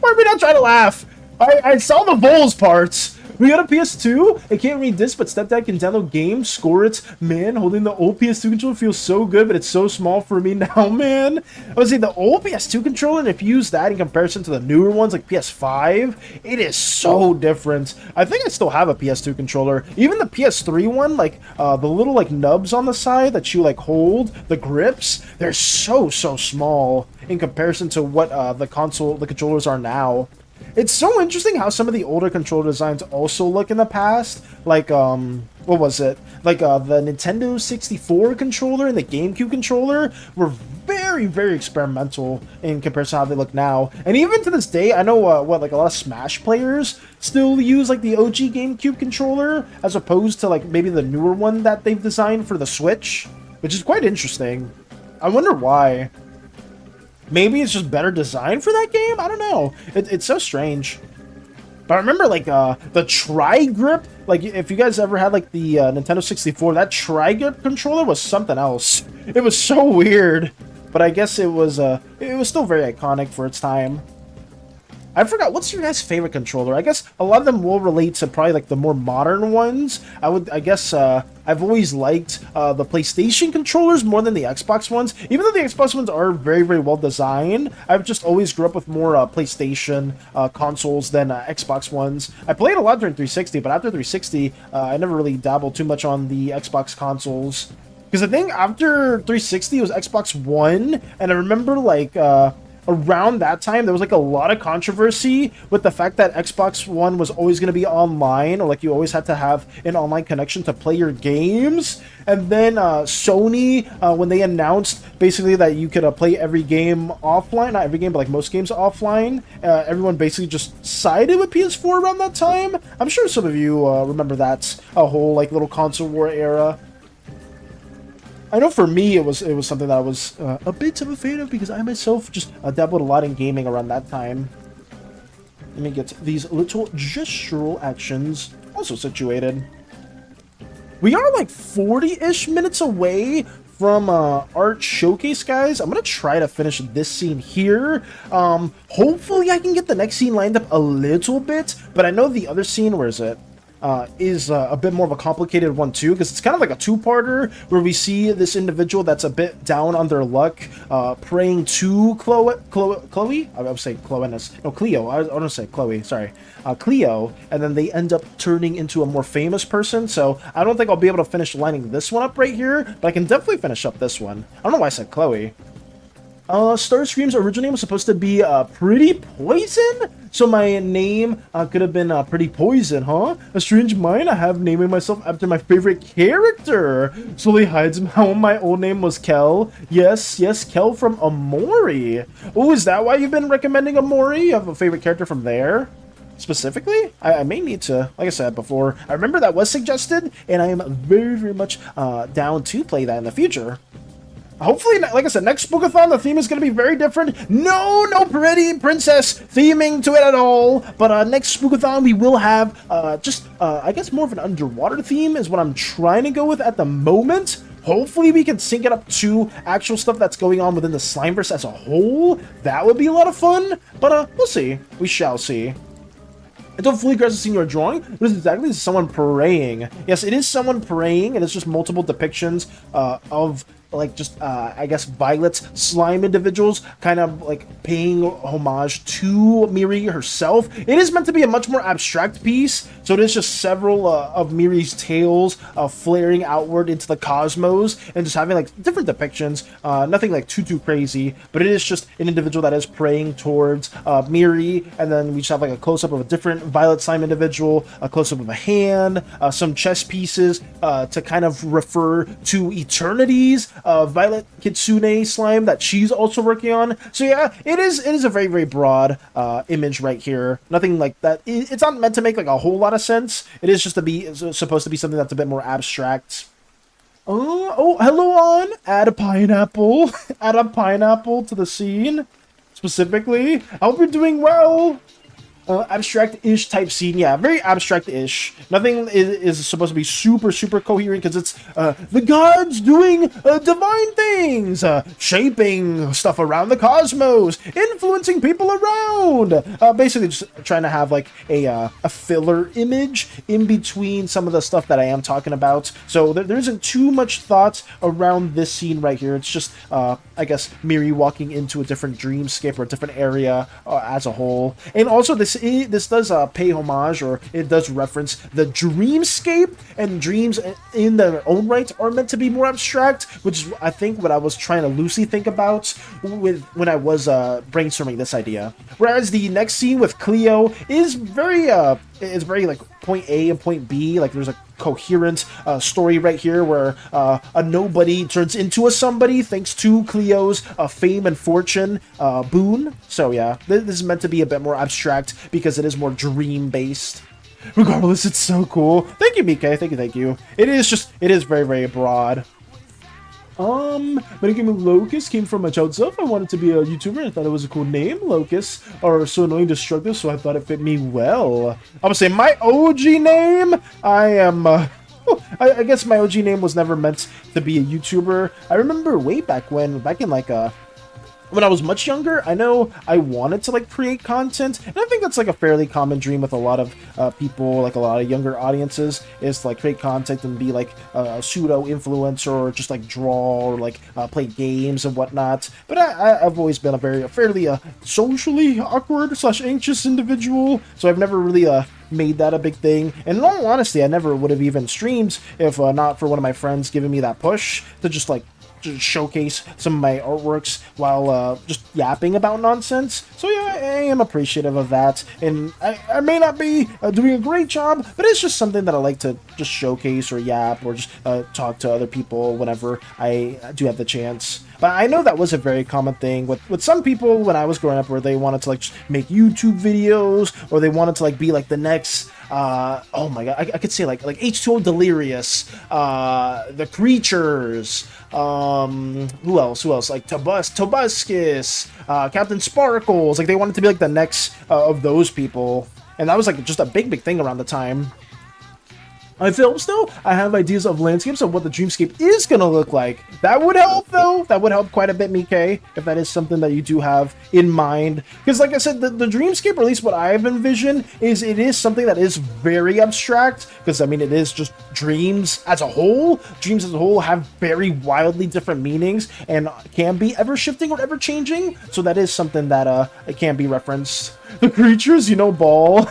Why are we not trying to laugh? I saw the Voles parts. We got a PS2. I can't read this, but Stepdad can download games, score it. Man, holding the old PS2 controller feels so good, but it's so small for me now, man. I would say the old PS2 controller, and if you use that in comparison to the newer ones like PS5, it is so different. I think I still have a PS2 controller. Even the PS3 one, like the little like nubs on the side that you like hold, the grips, they're so small in comparison to what the controllers are now. It's so interesting how some of the older controller designs also look in the past. Like, what was it? Like, the Nintendo 64 controller and the GameCube controller were very, very experimental in comparison to how they look now. And even to this day, I know, like, a lot of Smash players still use, like, the OG GameCube controller, as opposed to, like, maybe the newer one that they've designed for the Switch, which is quite interesting. I wonder why. Maybe it's just better design for that game? I don't know. It's so strange. But I remember, like, the tri-grip, like, if you guys ever had, like, the Nintendo 64, that tri-grip controller was something else. It was so weird. But I guess it was still very iconic for its time. I forgot, what's your guys' favorite controller? I guess a lot of them will relate to probably like the more modern ones. I guess I've always liked the PlayStation controllers more than the Xbox ones. Even though the Xbox ones are very, very well designed, I've just always grew up with more PlayStation consoles than Xbox ones. I played a lot during 360, but after 360, I never really dabbled too much on the Xbox consoles. Because I think after 360, it was Xbox One, and I remember like... around that time, there was like a lot of controversy with the fact that Xbox One was always going to be online, or like you always had to have an online connection to play your games. And then Sony, when they announced basically that you could play every game offline, not every game, but like most games offline, everyone basically just sided with PS4 around that time. I'm sure some of you remember that whole like little console war era. I know for me, it was something that I was a bit of a fan of because I myself just dabbled a lot in gaming around that time. Let me get these little gestural actions also situated. We are like 40-ish minutes away from Art Showcase, guys. I'm going to try to finish this scene here. Hopefully, I can get the next scene lined up a little bit, but I know the other scene, where is it? Is a bit more of a complicated one too, because it's kind of like a two-parter where we see this individual that's a bit down on their luck, praying to Chloe? I would say Chloenus. No, Cleo. I want to say Chloe. Sorry, Cleo. And then they end up turning into a more famous person. So I don't think I'll be able to finish lining this one up right here, but I can definitely finish up this one. I don't know why I said Chloe. Starscream's original name was supposed to be Pretty Poison? So my name could have been Pretty Poison, huh? A strange mind I have naming myself after my favorite character. Slowly hides how my old name was Kel. Yes, Kel from Amori. Oh, is that why you've been recommending Amori? You have a favorite character from there? Specifically, I may need to, like I said before, I remember that was suggested, and I am very, very much down to play that in the future. Hopefully, like I said, next Spookathon, the theme is going to be very different. No pretty princess theming to it at all. But next Spookathon, we will have I guess more of an underwater theme is what I'm trying to go with at the moment. Hopefully, we can sync it up to actual stuff that's going on within the Slimeverse as a whole. That would be a lot of fun. But we'll see. We shall see. I don't fully grasp the scene you're drawing. What is exactly? This is someone praying. Yes, it is someone praying, and it's just multiple depictions of like just I guess Violet's slime individuals kind of like paying homage to Miri herself. It is meant to be a much more abstract piece, so it is just several of Miri's tales flaring outward into the cosmos and just having like different depictions. Nothing like too crazy, but it is just an individual that is praying towards Miri, and then we just have like a close-up of a different Violet slime individual, a close-up of a hand, some chess pieces to kind of refer to eternities Violet Kitsune slime that she's also working on. So yeah, it is a very, very broad image right here. Nothing like that. It's not meant to make like a whole lot of sense. It is just supposed to be something that's a bit more abstract. Oh, hello on. Add a pineapple. Add a pineapple to the scene. Specifically, I hope you're doing well. Abstract-ish type scene. Yeah, very abstract-ish. Nothing is supposed to be super coherent because it's the gods doing divine things, shaping stuff around the cosmos, influencing people around. Basically, just trying to have like a filler image in between some of the stuff that I am talking about. So there isn't too much thought around this scene right here. It's just, I guess, Miri walking into a different dreamscape or a different area as a whole. And also, this this does pay homage, or it does reference the dreamscape, and dreams in their own right are meant to be more abstract, which is I think what I was trying to loosely think about when I was brainstorming this idea. Whereas the next scene with Cleo is very like point A and point B. Like there's a coherent story right here where a nobody turns into a somebody thanks to Cleo's fame and fortune boon. So yeah, this is meant to be a bit more abstract because it is more dream based. Regardless, it's so cool. Thank you, Mike. Thank you. It is very, very broad. My name Locust came from my child self. I wanted to be a YouTuber and I thought it was a cool name. Locusts are so annoying destructive, so I thought it fit me well. I'm gonna say my OG name, I guess my OG name was never meant to be a YouTuber. I remember way back in like when I was much younger, I know I wanted to like create content, and I think that's like a fairly common dream with a lot of people, like a lot of younger audiences, is to like create content and be like a pseudo influencer, or just like draw, or like play games and whatnot. But I've always been a fairly socially awkward / anxious individual, so I've never really made that a big thing. And in all honesty, I never would have even streamed if not for one of my friends giving me that push to just like showcase some of my artworks while just yapping about nonsense. So yeah, I am appreciative of that, and I may not be doing a great job, but it's just something that I like to just showcase or yap or just talk to other people whenever I do have the chance. But I know that was a very common thing with some people when I was growing up, where they wanted to like just make YouTube videos, or they wanted to like be like the next oh my god, I could say like H2O Delirious, the Creatures, who else, like Tobuscus, Captain Sparkles. Like they wanted to be like the next of those people, and that was like just a big thing around the time. On films, though, I have ideas of landscapes of what the dreamscape is going to look like. That would help, though. That would help quite a bit, Mike, if that is something that you do have in mind. Because, like I said, the dreamscape, or at least what I've envisioned, is it is something that is very abstract. Because, I mean, it is just dreams as a whole. Dreams as a whole have very wildly different meanings and can be ever-shifting or ever-changing. So that is something that it can be referenced. The Creatures, Ball.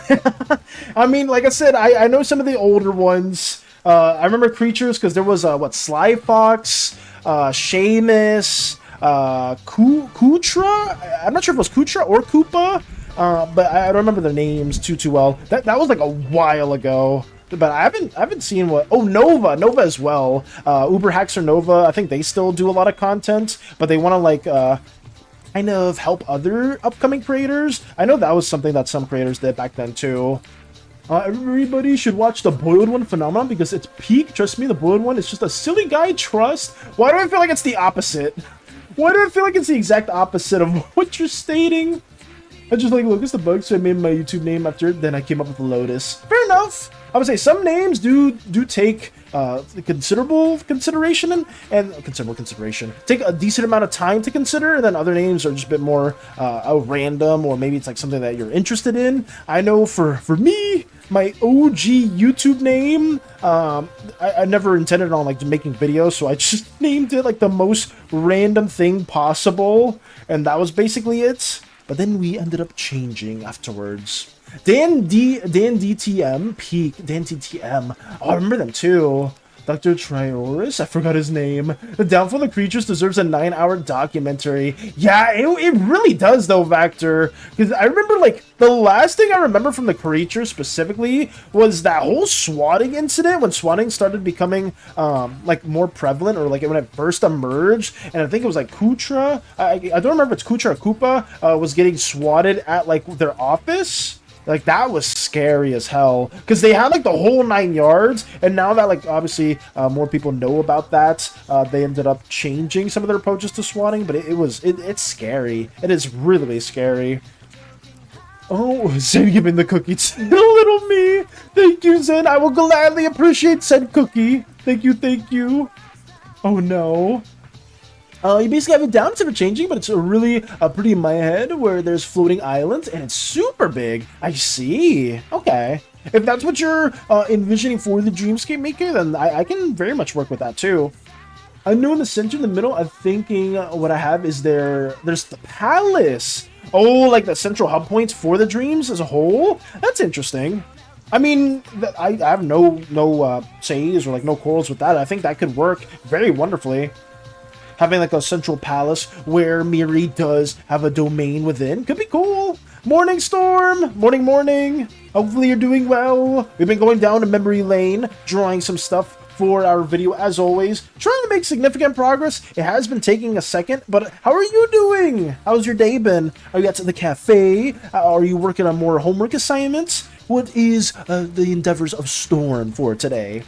I mean, like I said, I know some of the older ones. I remember Creatures because there was, Sly Fox, Seamus, Kutra? I'm not sure if it was Kutra or Koopa, but I don't remember their names too well. That was like a while ago. But I haven't seen Nova as well. Uber Haxer Nova, I think they still do a lot of content, but they want to like kind of help other upcoming creators. I know that was something that some creators did back then too. Everybody should watch the Boiled One phenomenon because it's peak. Trust me, the Boiled One is just a silly guy trust. Why do I feel like it's the opposite? Why do I feel like it's the exact opposite of what you're stating? I just like Lucas the Bug, so I made my YouTube name after it, then I came up with Lotus. Fair enough. I would say some names do take considerable consideration take a decent amount of time to consider, and then other names are just a bit more random, or maybe it's like something that you're interested in. I know for me, my OG YouTube name, I never intended on like making videos, so I just named it like the most random thing possible, and that was basically it. But then we ended up changing afterwards. Dan DTM, Peak, Dan DTM. Oh, I remember them too. Dr. Trioris, I forgot his name. The Downfall of the Creatures deserves a 9-hour documentary. Yeah, it really does though, Vector. Because I remember like, the last thing I remember from the Creatures specifically was that whole swatting incident, when swatting started becoming like more prevalent, or like when it first emerged. And I think it was like Kutra, I don't remember if it's Kutra or Koopa, was getting swatted at like their office. Like, that was scary as hell, because they had like the whole 9 yards, and now that like obviously more people know about that, they ended up changing some of their approaches to swatting. But it's scary. It is really scary. Oh, Zen giving the cookie to little me. Thank you, Zen. I will gladly appreciate said cookie. Thank you. Oh no. You basically have it down to changing, but it's really pretty in my head, where there's floating islands, and it's super big. I see. Okay. If that's what you're envisioning for the Dreamscape Maker, then I can very much work with that too. I know in the center, in the middle, I'm thinking what I have is there's the palace. Oh, like the central hub points for the dreams as a whole? That's interesting. I mean, I have no says or like no quarrels with that. I think that could work very wonderfully. Having like a central palace where Miri does have a domain within could be cool. Morning, Storm! Morning, morning! Hopefully you're doing well. We've been going down a memory lane, drawing some stuff for our video as always. Trying to make significant progress. It has been taking a second, but how are you doing? How's your day been? Are you out to the cafe? Are you working on more homework assignments? What is the endeavors of Storm for today?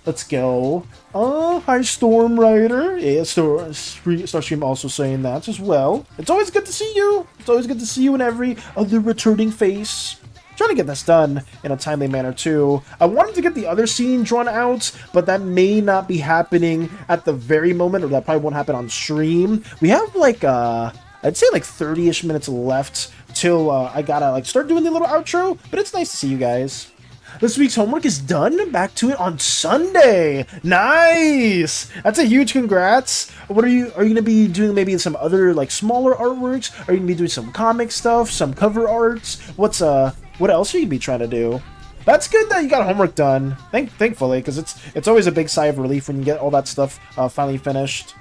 Let's go. Oh, hi, Storm Rider. Yeah, Starstream also saying that as well. It's always good to see you. It's always good to see you in every other returning face. Trying to get this done in a timely manner too. I wanted to get the other scene drawn out, but that may not be happening at the very moment, or that probably won't happen on stream. We have like I'd say like 30-ish minutes left till I gotta like start doing the little outro, but it's nice to see you guys. This week's homework is done. Back to it on Sunday. Nice. That's a huge congrats. What are you gonna be doing? Maybe some other like smaller artworks? Are you gonna be doing some comic stuff, some cover arts? What else are you gonna be trying to do? That's good that you got homework done. Thankfully, because it's always a big sigh of relief when you get all that stuff finally finished.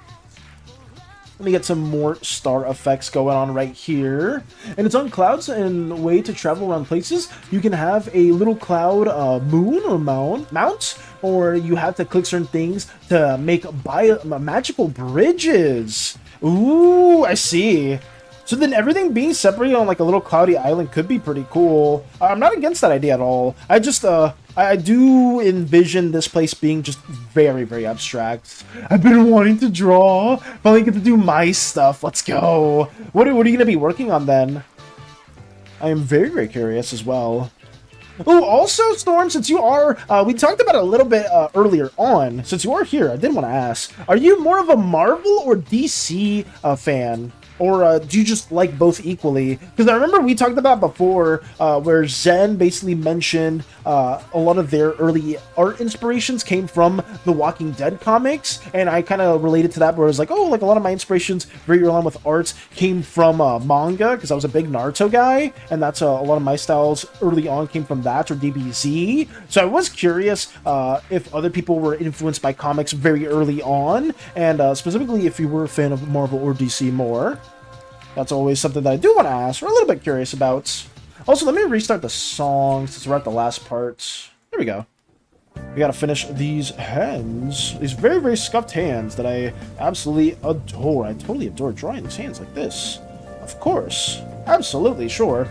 Let me get some more star effects going on right here. And it's on clouds, and a way to travel around places. You can have a little cloud moon or mount, or you have to click certain things to make magical bridges. Ooh, I see. So then everything being separated on like a little cloudy island could be pretty cool. I'm not against that idea at all. I just I do envision this place being just very, very abstract. I've been wanting to draw. Finally get to do my stuff. Let's go. What are you going to be working on then? I am very, very curious as well. Oh, also, Storm, since you are, we talked about it a little bit earlier on. Since you are here, I did want to ask, are you more of a Marvel or DC fan? Or do you just like both equally? Because I remember we talked about before where Zen basically mentioned a lot of their early art inspirations came from the Walking Dead comics. And I kind of related to that where it was like, oh, like a lot of my inspirations very early on with arts came from manga, because I was a big Naruto guy. And that's a lot of my styles early on came from that or DBZ. So I was curious if other people were influenced by comics very early on. And specifically if you were a fan of Marvel or DC more. That's always something that I do want to ask, or a little bit curious about. Also, let me restart the song since we're at the last part. There we go. We gotta finish these hands. These very, very scuffed hands that I absolutely adore. I totally adore drawing these hands like this. Of course. Absolutely, sure.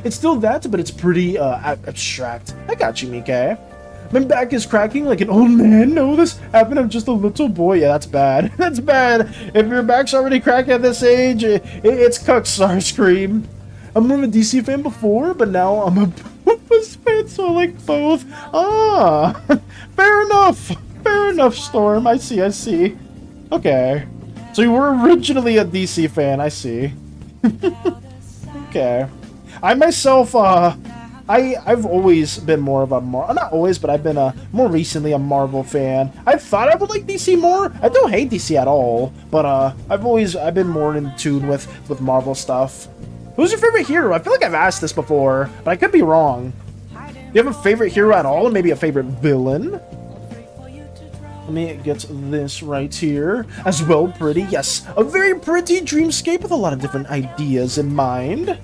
It's still that, but it's pretty abstract. I got you, Mike. My back is cracking like an old man. No, this happened. I'm just a little boy. Yeah, that's bad. That's bad. If your back's already cracking at this age, it's Starscream. I'm more of a DC fan before, but now I'm a Puppets fan, so I like both. Ah, fair enough. Fair enough, Storm. I see. Okay. So you were originally a DC fan. I see. Okay. I myself, I've always been more of a not always, but I've been more recently a Marvel fan. I thought I would like DC more. I don't hate DC at all, but I've been more in tune with Marvel stuff. Who's your favorite hero? I feel like I've asked this before, but I could be wrong. Do you have a favorite hero at all, and maybe a favorite villain? Let me get this right here as well. Pretty, yes, a very pretty dreamscape with a lot of different ideas in mind.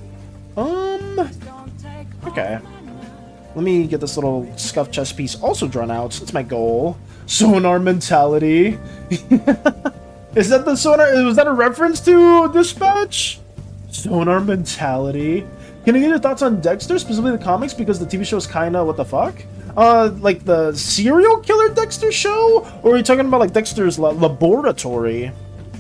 Okay. Let me get this little scuffed chest piece also drawn out. That's my goal. Sonar mentality. Is that the sonar? Was that a reference to Dispatch? Sonar mentality. Can I get your thoughts on Dexter, specifically the comics, because the TV show is kinda what the fuck? Like the serial killer Dexter show? Or are you talking about like Dexter's laboratory?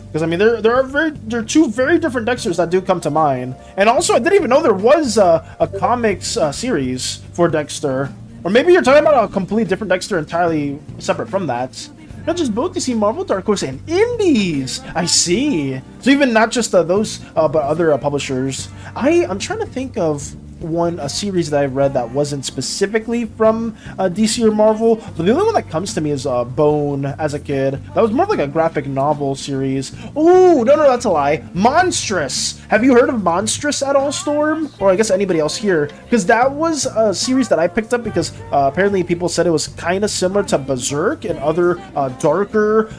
Because I mean, there are two very different Dexters that do come to mind, and also I didn't even know there was a comics series for Dexter, or maybe you're talking about a completely different Dexter entirely separate from that. Not just both DC, Marvel, Dark Horse, and Indies. I see. So even not just those, but other publishers. I'm trying to think of a series that I read that wasn't specifically from DC or Marvel, but the only one that comes to me is Bone as a kid. That was more like a graphic novel series. Oh, no, that's a lie. Monstrous. Have you heard of Monstrous at all, Storm? Or I guess anybody else here? Because that was a series that I picked up because apparently people said it was kind of similar to Berserk and other darker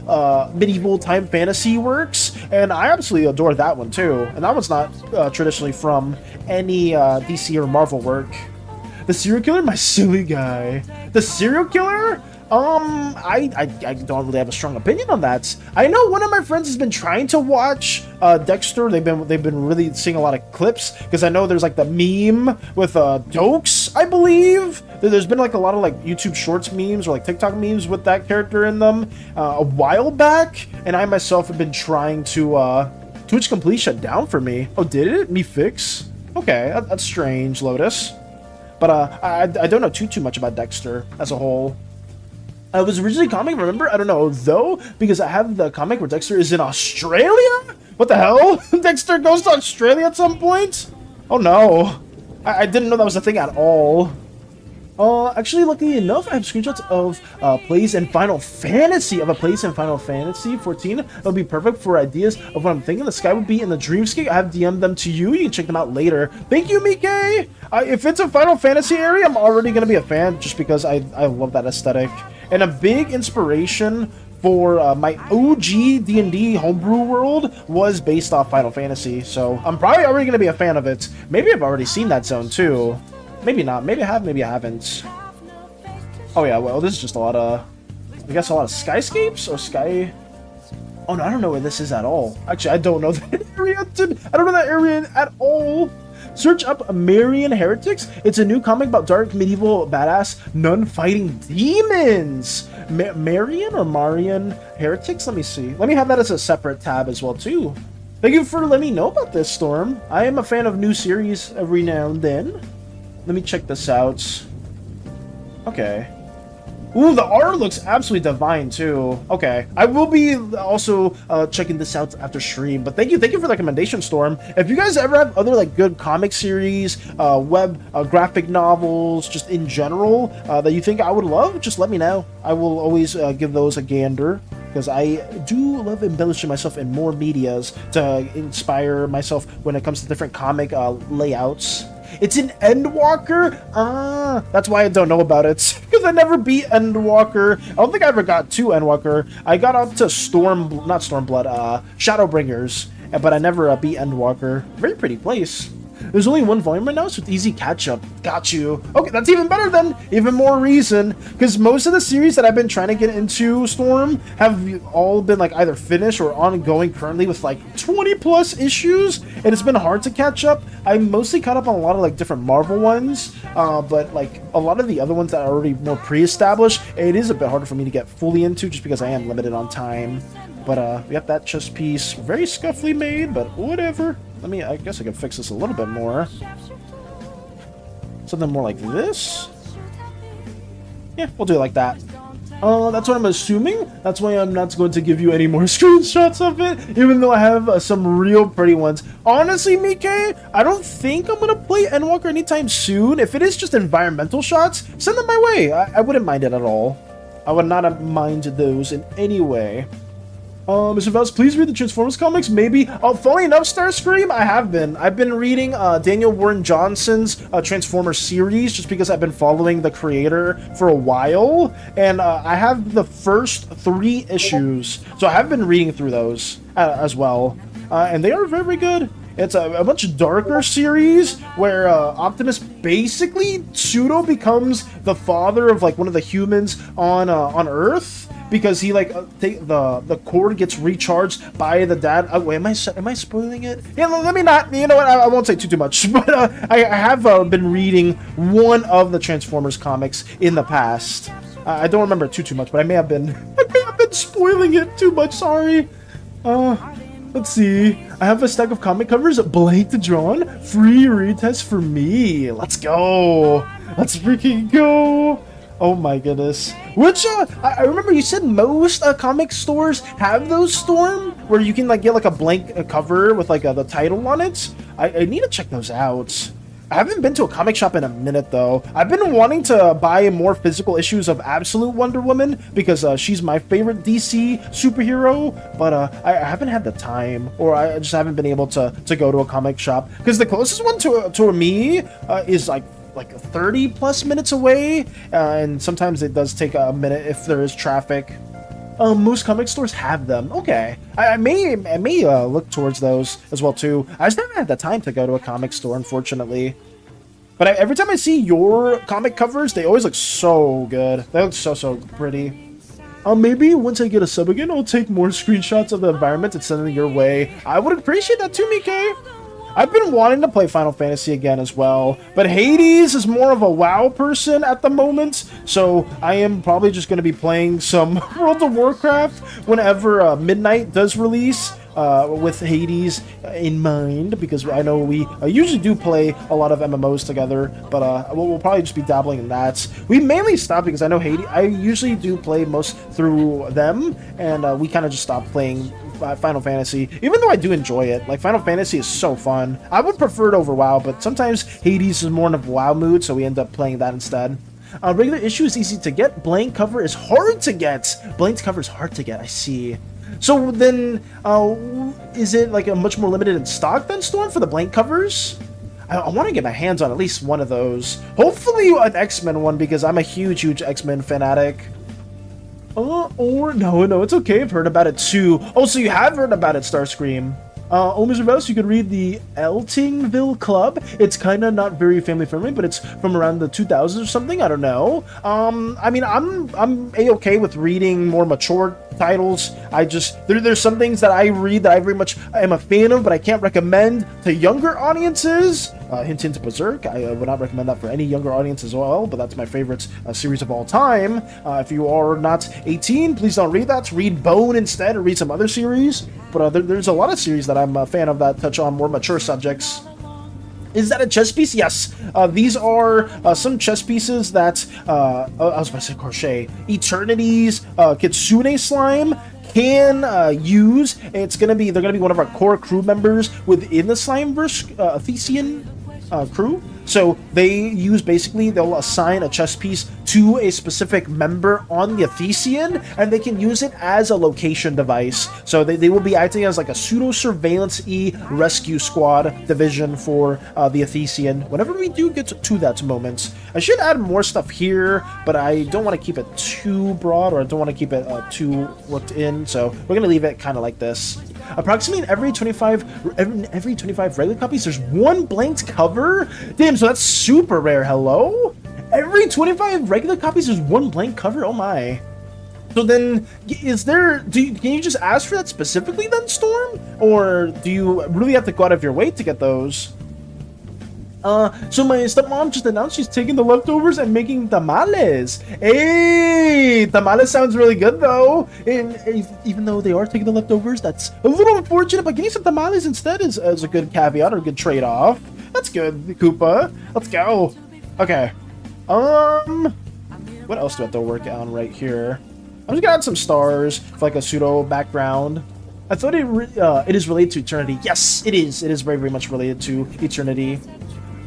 medieval time fantasy works, and I absolutely adore that one too. And that one's not traditionally from any DC or Marvel work. The serial killer, my silly guy. The serial killer? I don't really have a strong opinion on that. I know one of my friends has been trying to watch Dexter. They've been really seeing a lot of clips because I know there's like the meme with Dokes, I believe. There's been like a lot of like YouTube Shorts memes or like TikTok memes with that character in them a while back, and I myself have been trying to Twitch Complete shut down for me. Oh, did it? Me fix? Okay, that's strange, Lotus. But I don't know too much about Dexter as a whole. It was originally a comic, remember? I don't know, though, because I have the comic where Dexter is in Australia? What the hell? Dexter goes to Australia at some point? Oh, no. I didn't know that was a thing at all. Actually, luckily enough, I have screenshots of plays in Final Fantasy, of a place in Final Fantasy 14. That would be perfect for ideas of what I'm thinking the sky would be in the dreamscape. I have DM'd them to you. You can check them out later. Thank you, Mike! If it's a Final Fantasy area, I'm already going to be a fan just because I love that aesthetic. And a big inspiration for my OG D&D homebrew world was based off Final Fantasy. So I'm probably already going to be a fan of it. Maybe I've already seen that zone too. Maybe not. Maybe I have, maybe I haven't. Oh yeah, well, this is just a lot of... I guess a lot of skyscapes or sky... Oh no, I don't know where this is at all. Actually, I don't know that area. I don't know that area at all. Search up Marian Heretics. It's a new comic about dark medieval badass nun fighting demons. Marian or Marian Heretics? Let me see. Let me have that as a separate tab as well too. Thank you for letting me know about this, Storm. I am a fan of new series every now and then. Let me check this out. Okay. Ooh, the art looks absolutely divine too. Okay, I will be also checking this out after stream. But thank you for the recommendation, Storm. If you guys ever have other like good comic series, web graphic novels, just in general that you think I would love, just let me know. I will always give those a gander, because I do love embellishing myself in more medias to inspire myself when it comes to different comic layouts. It's an Endwalker? That's why I don't know about it. Because I never beat Endwalker. I don't think I ever got to Endwalker. I got up to Shadowbringers, but I never beat Endwalker. Very pretty place. There's only one volume right now, so it's easy catch-up. Got you. Okay, that's even better then. Even more reason. Because most of the series that I've been trying to get into, Storm, have all been like either finished or ongoing currently with like 20+ issues, and it's been hard to catch up. I mostly caught up on a lot of like different Marvel ones, but like a lot of the other ones that are already more pre-established, it is a bit harder for me to get fully into just because I am limited on time. But we got that chest piece. Very scuffly made, but whatever. I guess I can fix this a little bit more. Something more like this. Yeah, we'll do it like that. That's what I'm assuming. That's why I'm not going to give you any more screenshots of it, even though I have some real pretty ones. Honestly, Mike, I don't think I'm going to play Endwalker anytime soon. If it is just environmental shots, send them my way. I wouldn't mind it at all. I would not mind those in any way. Mr. Vels, please read the Transformers comics, maybe. Oh, funny enough, Starscream, I have been. I've been reading Daniel Warren Johnson's Transformers series just because I've been following the creator for a while, and I have the first 3 issues, so I have been reading through those as well, and they are very, very good. It's a much darker series where Optimus basically pseudo becomes the father of like one of the humans on Earth, because he like the cord gets recharged by the dad. Wait, am I spoiling it? Yeah, let me not. You know what? I won't say too much. But I have been reading one of the Transformers comics in the past. I don't remember too much, but I may have been spoiling it too much. Sorry. Let's see. I have a stack of comic covers, blank drawn, free retest for me. Let's go. Let's freaking go. Oh my goodness. Which, I remember you said most comic stores have those, Storm, where you can like get like a blank cover with like the title on it. I need to check those out. I haven't been to a comic shop in a minute, though. I've been wanting to buy more physical issues of Absolute Wonder Woman because she's my favorite DC superhero, but I haven't had the time, or I just haven't been able to go to a comic shop because the closest one to me is like 30 plus minutes away, and sometimes it does take a minute if there is traffic. Most comic stores have them. Okay, I may look towards those as well too. I just haven't had the time to go to a comic store, unfortunately. But every time I see your comic covers, they always look so good. They look so pretty. Maybe once I get a sub again, I'll take more screenshots of the environment and send them your way. I would appreciate that too, Mike. I've been wanting to play Final Fantasy again as well, but Hades is more of a WoW person at the moment, so I am probably just going to be playing some World of Warcraft whenever Midnight does release, with Hades in mind, because I know we usually do play a lot of MMOs together, but we'll probably just be dabbling in that. We mainly stopped because I know Hades, I usually do play most through them, and we kind of just stopped playing Final Fantasy, even though I do enjoy it. Like, Final Fantasy is so fun. I would prefer it over WoW, but sometimes Hades is more in a WoW mood, so we end up playing that instead. Regular issue is easy to get. Blank cover is hard to get. Blank cover is hard to get, I see. So then, is it like a much more limited in stock than Storm for the blank covers? I want to get my hands on at least one of those. Hopefully an X-Men one, because I'm a huge X-Men fanatic. Or no, it's okay. I've heard about it too. Oh, so you have heard about it, Starscream. Mr. Mouse, you could read the Eltingville Club. It's kind of not very family friendly, but it's from around the 2000s or something. I don't know. I mean, I'm a-okay with reading more mature titles. I just there's some things that I read that I very much am a fan of, but I can't recommend to younger audiences. Hint Berserk. I would not recommend that for any younger audience as well, but that's my favorite series of all time. If you are not 18, please don't read that. Read Bone instead, or read some other series. But there's a lot of series that I'm a fan of that touch on more mature subjects. Is that a chess piece? Yes. These are some chess pieces that I was about to say crochet. Eternity's Kitsune Slime can use. They're gonna be one of our core crew members within the Slimeverse Thesean crew. So they'll assign a chess piece to a specific member on the Thesean, and they can use it as a location device. So they will be acting as like a pseudo-surveillance-y rescue squad division for the Thesean whenever we do get to that moment. I should add more stuff here, but I don't want to keep it too broad, or I don't want to keep it too worked in, so we're going to leave it kind of like this. Approximately every 25 regular copies, there's one blanked cover? Damn, so that's super rare. Hello? Every 25 regular copies, there's one blank cover? Oh my. So then, can you just ask for that specifically then, Storm? Or do you really have to go out of your way to get those? So my stepmom just announced she's taking the leftovers and making tamales. Hey, tamales sounds really good though. And even though they are taking the leftovers, that's a little unfortunate, but getting some tamales instead is a good caveat or a good trade-off. That's good, Koopa. Let's go. Okay. What else do I have to work on right here? I'm just gonna add some stars for like a pseudo background. I thought it is related to Eternity. Yes, it is. It is very much related to Eternity.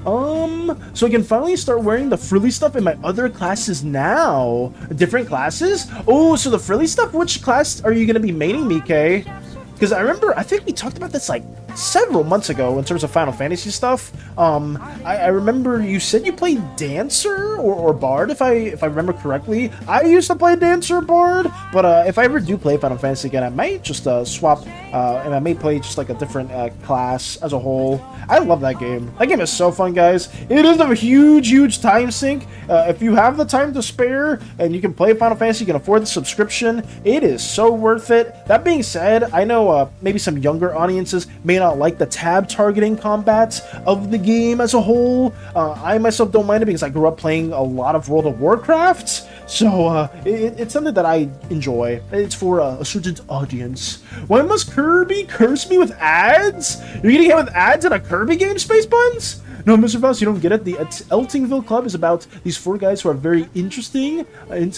So I can finally start wearing the frilly stuff in my other classes now. Different classes? Oh, so the frilly stuff, which class are you going to be maining, Mike? Because I think we talked about this like several months ago in terms of Final Fantasy stuff. I remember you said you played Dancer or Bard, if I remember correctly. I used to play Dancer or Bard, but if I ever do play Final Fantasy again, I might just swap, and I may play just like a different class as a whole. I love that game. That game is so fun, guys. It is a huge time sink. If you have the time to spare and you can play Final Fantasy, you can afford the subscription, it is so worth it. That being said, I know maybe some younger audiences may not like the tab targeting combat of the game as a whole. I myself don't mind it because I grew up playing a lot of World of Warcraft, so it's something that I enjoy. It's for a certain audience. Why must Kirby curse me with ads? You're getting hit with ads in a Kirby game, Space Buns? No, Mr. Faust, you don't get it. The Eltingville Club is about these 4 guys who are very interesting.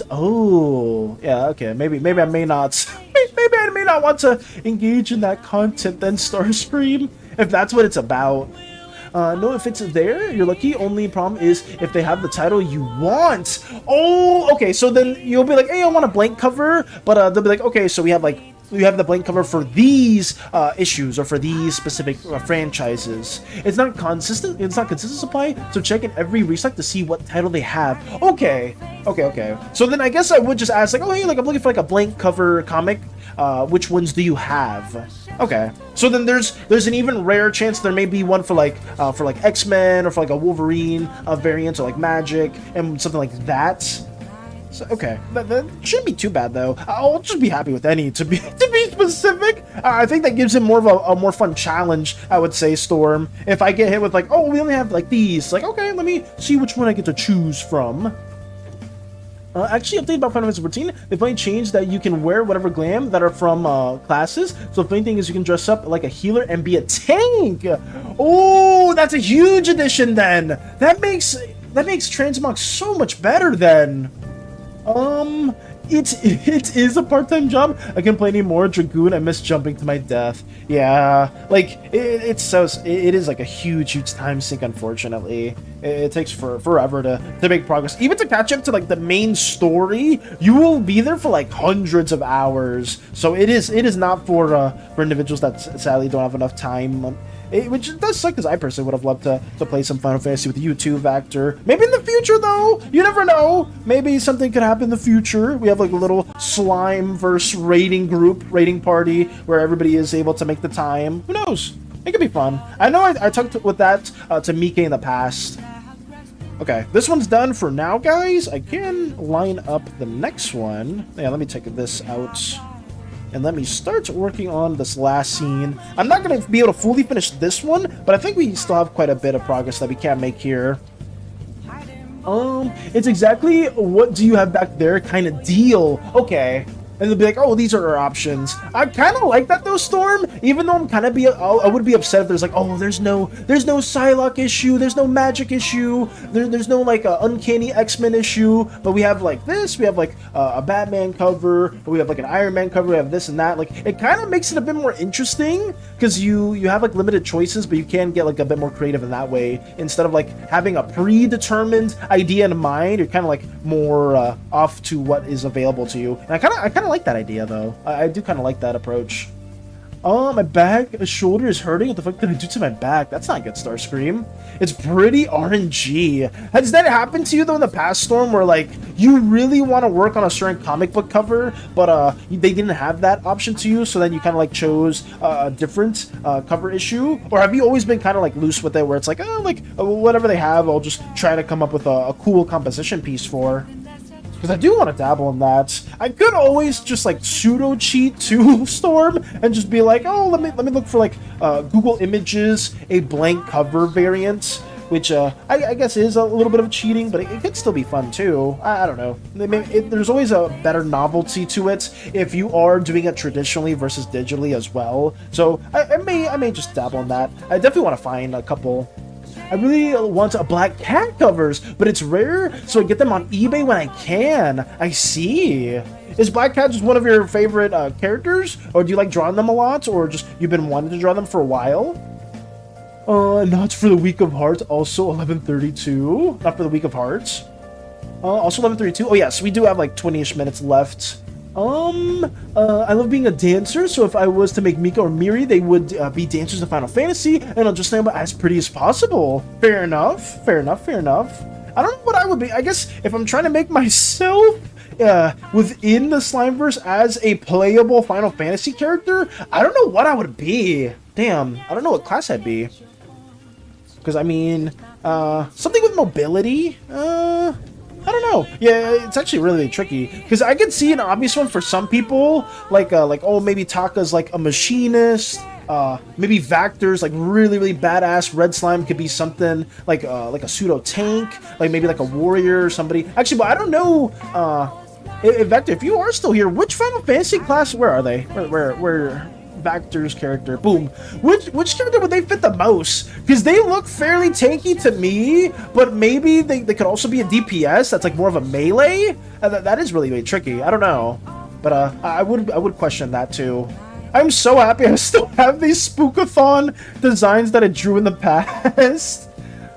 Oh, yeah, okay. Maybe I may not. Maybe I may not want to engage in that content then, Starscream, if that's what it's about. No, if it's there, you're lucky. Only problem is if they have the title you want. Oh, okay. So then you'll be like, hey, I want a blank cover, but they'll be like, okay, so we have the blank cover for these issues or for these specific franchises. It's not consistent. It's not consistent supply. So check in every restock to see what title they have. Okay. So then I guess I would just ask like, oh hey, like I'm looking for like a blank cover comic. Which ones do you have? Okay. So then there's an even rare chance there may be one for like X-Men or for like a Wolverine variant or like Magic and something like that. So, okay, that shouldn't be too bad though. I'll just be happy with any to be specific. I think that gives him more of a more fun challenge. I would say Storm. If I get hit with like, oh, we only have like these, like okay, let me see which one I get to choose from. Actually, update about Final Fantasy 14. They finally changed that you can wear whatever glam that are from classes. So the funny thing is you can dress up like a healer and be a tank. Oh, that's a huge addition then. That makes transmog so much better then. It is a part-time job. I can't play anymore. Dragoon, I miss jumping to my death. Yeah, like it is like a huge time sink. Unfortunately, it takes forever to make progress. Even to catch up to like the main story, you will be there for like hundreds of hours. So it is not for individuals that sadly don't have enough time. Which does suck because I personally would have loved to play some Final Fantasy with you too, Vector. Maybe in the future though, you never know. Maybe something could happen in the future. We have like a little Slimeverse rating party where everybody is able to make the time. Who knows? It could be fun. I know I talked with that to Mike in the past. Okay, this one's done for now, guys. I can line up the next one. Yeah, let me take this out. And let me start working on this last scene. I'm not going to be able to fully finish this one, but I think we still have quite a bit of progress that we can make here. It's exactly what do you have back there kind of deal. Okay. And they'll be like, oh, these are our options. I kind of like that though, Storm. Even though I would be upset if there's like, oh, there's no Psylocke issue, there's no Magic issue, there's no like uncanny X-Men issue. But we have like this, we have like a Batman cover, we have like an Iron Man cover, we have this and that. Like it kind of makes it a bit more interesting because you have like limited choices, but you can get like a bit more creative in that way instead of like having a predetermined idea in mind. You're kind of like more off to what is available to you. And I kind of like that idea though. I do kind of like that approach. Oh, my back, shoulder is hurting. What the fuck did I do to my back? That's not good, Starscream. It's pretty RNG. Has that happened to you though in the past, Storm, where like you really want to work on a certain comic book cover, but they didn't have that option to you, so then you kind of like chose a different cover issue? Or have you always been kind of like loose with it, where it's like, oh, like whatever they have, I'll just try to come up with a cool composition piece for? Because I do want to dabble in that. I could always just like pseudo cheat to Storm and just be like, oh, let me look for like Google Images, a blank cover variant, which I guess is a little bit of cheating, but it could still be fun too. I don't know. There's always a better novelty to it if you are doing it traditionally versus digitally as well. So I may just dabble in that. I definitely want to find a couple. I really want a Black Cat covers, but it's rare, so I get them on eBay when I can. I see. Is Black Cat just one of your favorite characters? Or do you like drawing them a lot? Or just you've been wanting to draw them for a while? Not for the Week of Hearts. Also 11:32. Not for the Week of Hearts. Also 11:32. Oh yes, we do have like 20-ish minutes left. I love being a dancer, so if I was to make Mika or Miri, they would be dancers in Final Fantasy, and I'll just stand as pretty as possible. Fair enough, fair enough, fair enough. I don't know what I would be. I guess if I'm trying to make myself within the Slimeverse as a playable Final Fantasy character, I don't know what I would be. Damn, I don't know what class I'd be. Because, I mean, something with mobility, I don't know. Yeah, it's actually really tricky because I could see an obvious one for some people, like oh, maybe Taka's like a machinist. Maybe Vector's like really badass. Red Slime could be something like a pseudo tank, like maybe like a warrior or somebody. Actually, but I don't know. Vector, if you are still here, which Final Fantasy class? Where are they? Where? Vector's character. Boom. Which character would they fit the most? Because they look fairly tanky to me, but maybe they could also be a DPS that's like more of a melee. That is really tricky. I don't know, but I would question that too. I'm so happy I still have these Spookathon designs that I drew in the past.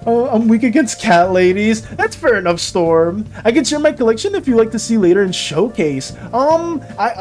I'm weak against cat ladies. That's fair enough, Storm. I can share my collection if you like to see later in showcase. I'm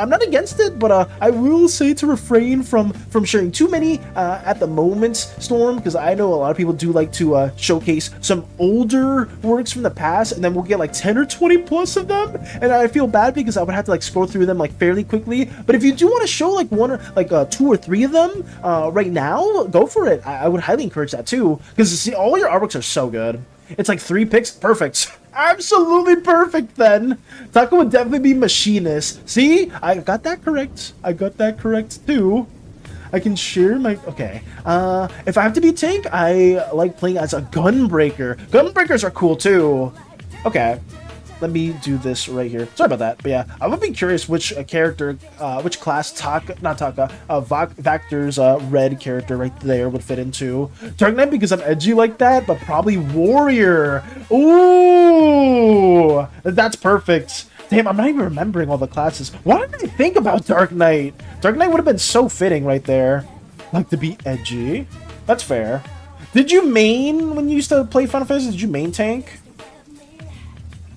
not against it, but I will say to refrain from sharing too many at the moment, Storm, because I know a lot of people do like to showcase some older works from the past, and then we'll get like 10 or 20 plus of them, and I feel bad because I would have to like scroll through them like fairly quickly. But if you do want to show like one or like 2 or 3 of them right now, go for it. I would highly encourage that too, because see, all your artworks are so good. It's like 3 picks. Perfect. Absolutely perfect then. Taco would definitely be machinist. See? I got that correct. I got that correct too. I can share my... Okay. If I have to be tank, I like playing as a gunbreaker. Gunbreakers are cool too. Okay. Let me do this right here. Sorry about that, but yeah, I would be curious which character, which class Vactor's red character right there would fit into. Dark Knight because I'm edgy like that, but probably Warrior. Ooh, that's perfect. Damn, I'm not even remembering all the classes. Why did I think about Dark Knight? Dark Knight would have been so fitting right there. Like to be edgy. That's fair. Did you main when you used to play Final Fantasy? Did you main tank?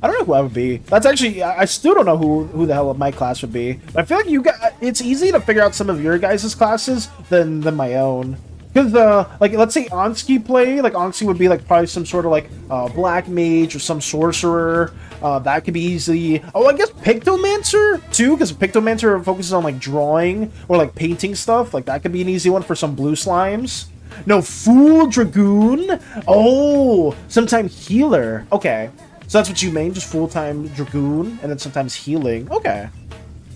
I don't know who I would be. That's actually, I still don't know who the hell my class would be. But I feel like you got, it's easy to figure out some of your guys' classes than my own. Because, like, let's say Anski play, like, Anski would be, like, probably some sort of, like, black mage or some sorcerer. That could be easy. Oh, I guess Pictomancer, too, because Pictomancer focuses on, like, drawing or, like, painting stuff. Like, that could be an easy one for some blue slimes. No, Fool Dragoon. Oh, sometime healer. Okay. So that's what you main, just full-time Dragoon, and then sometimes healing. Okay.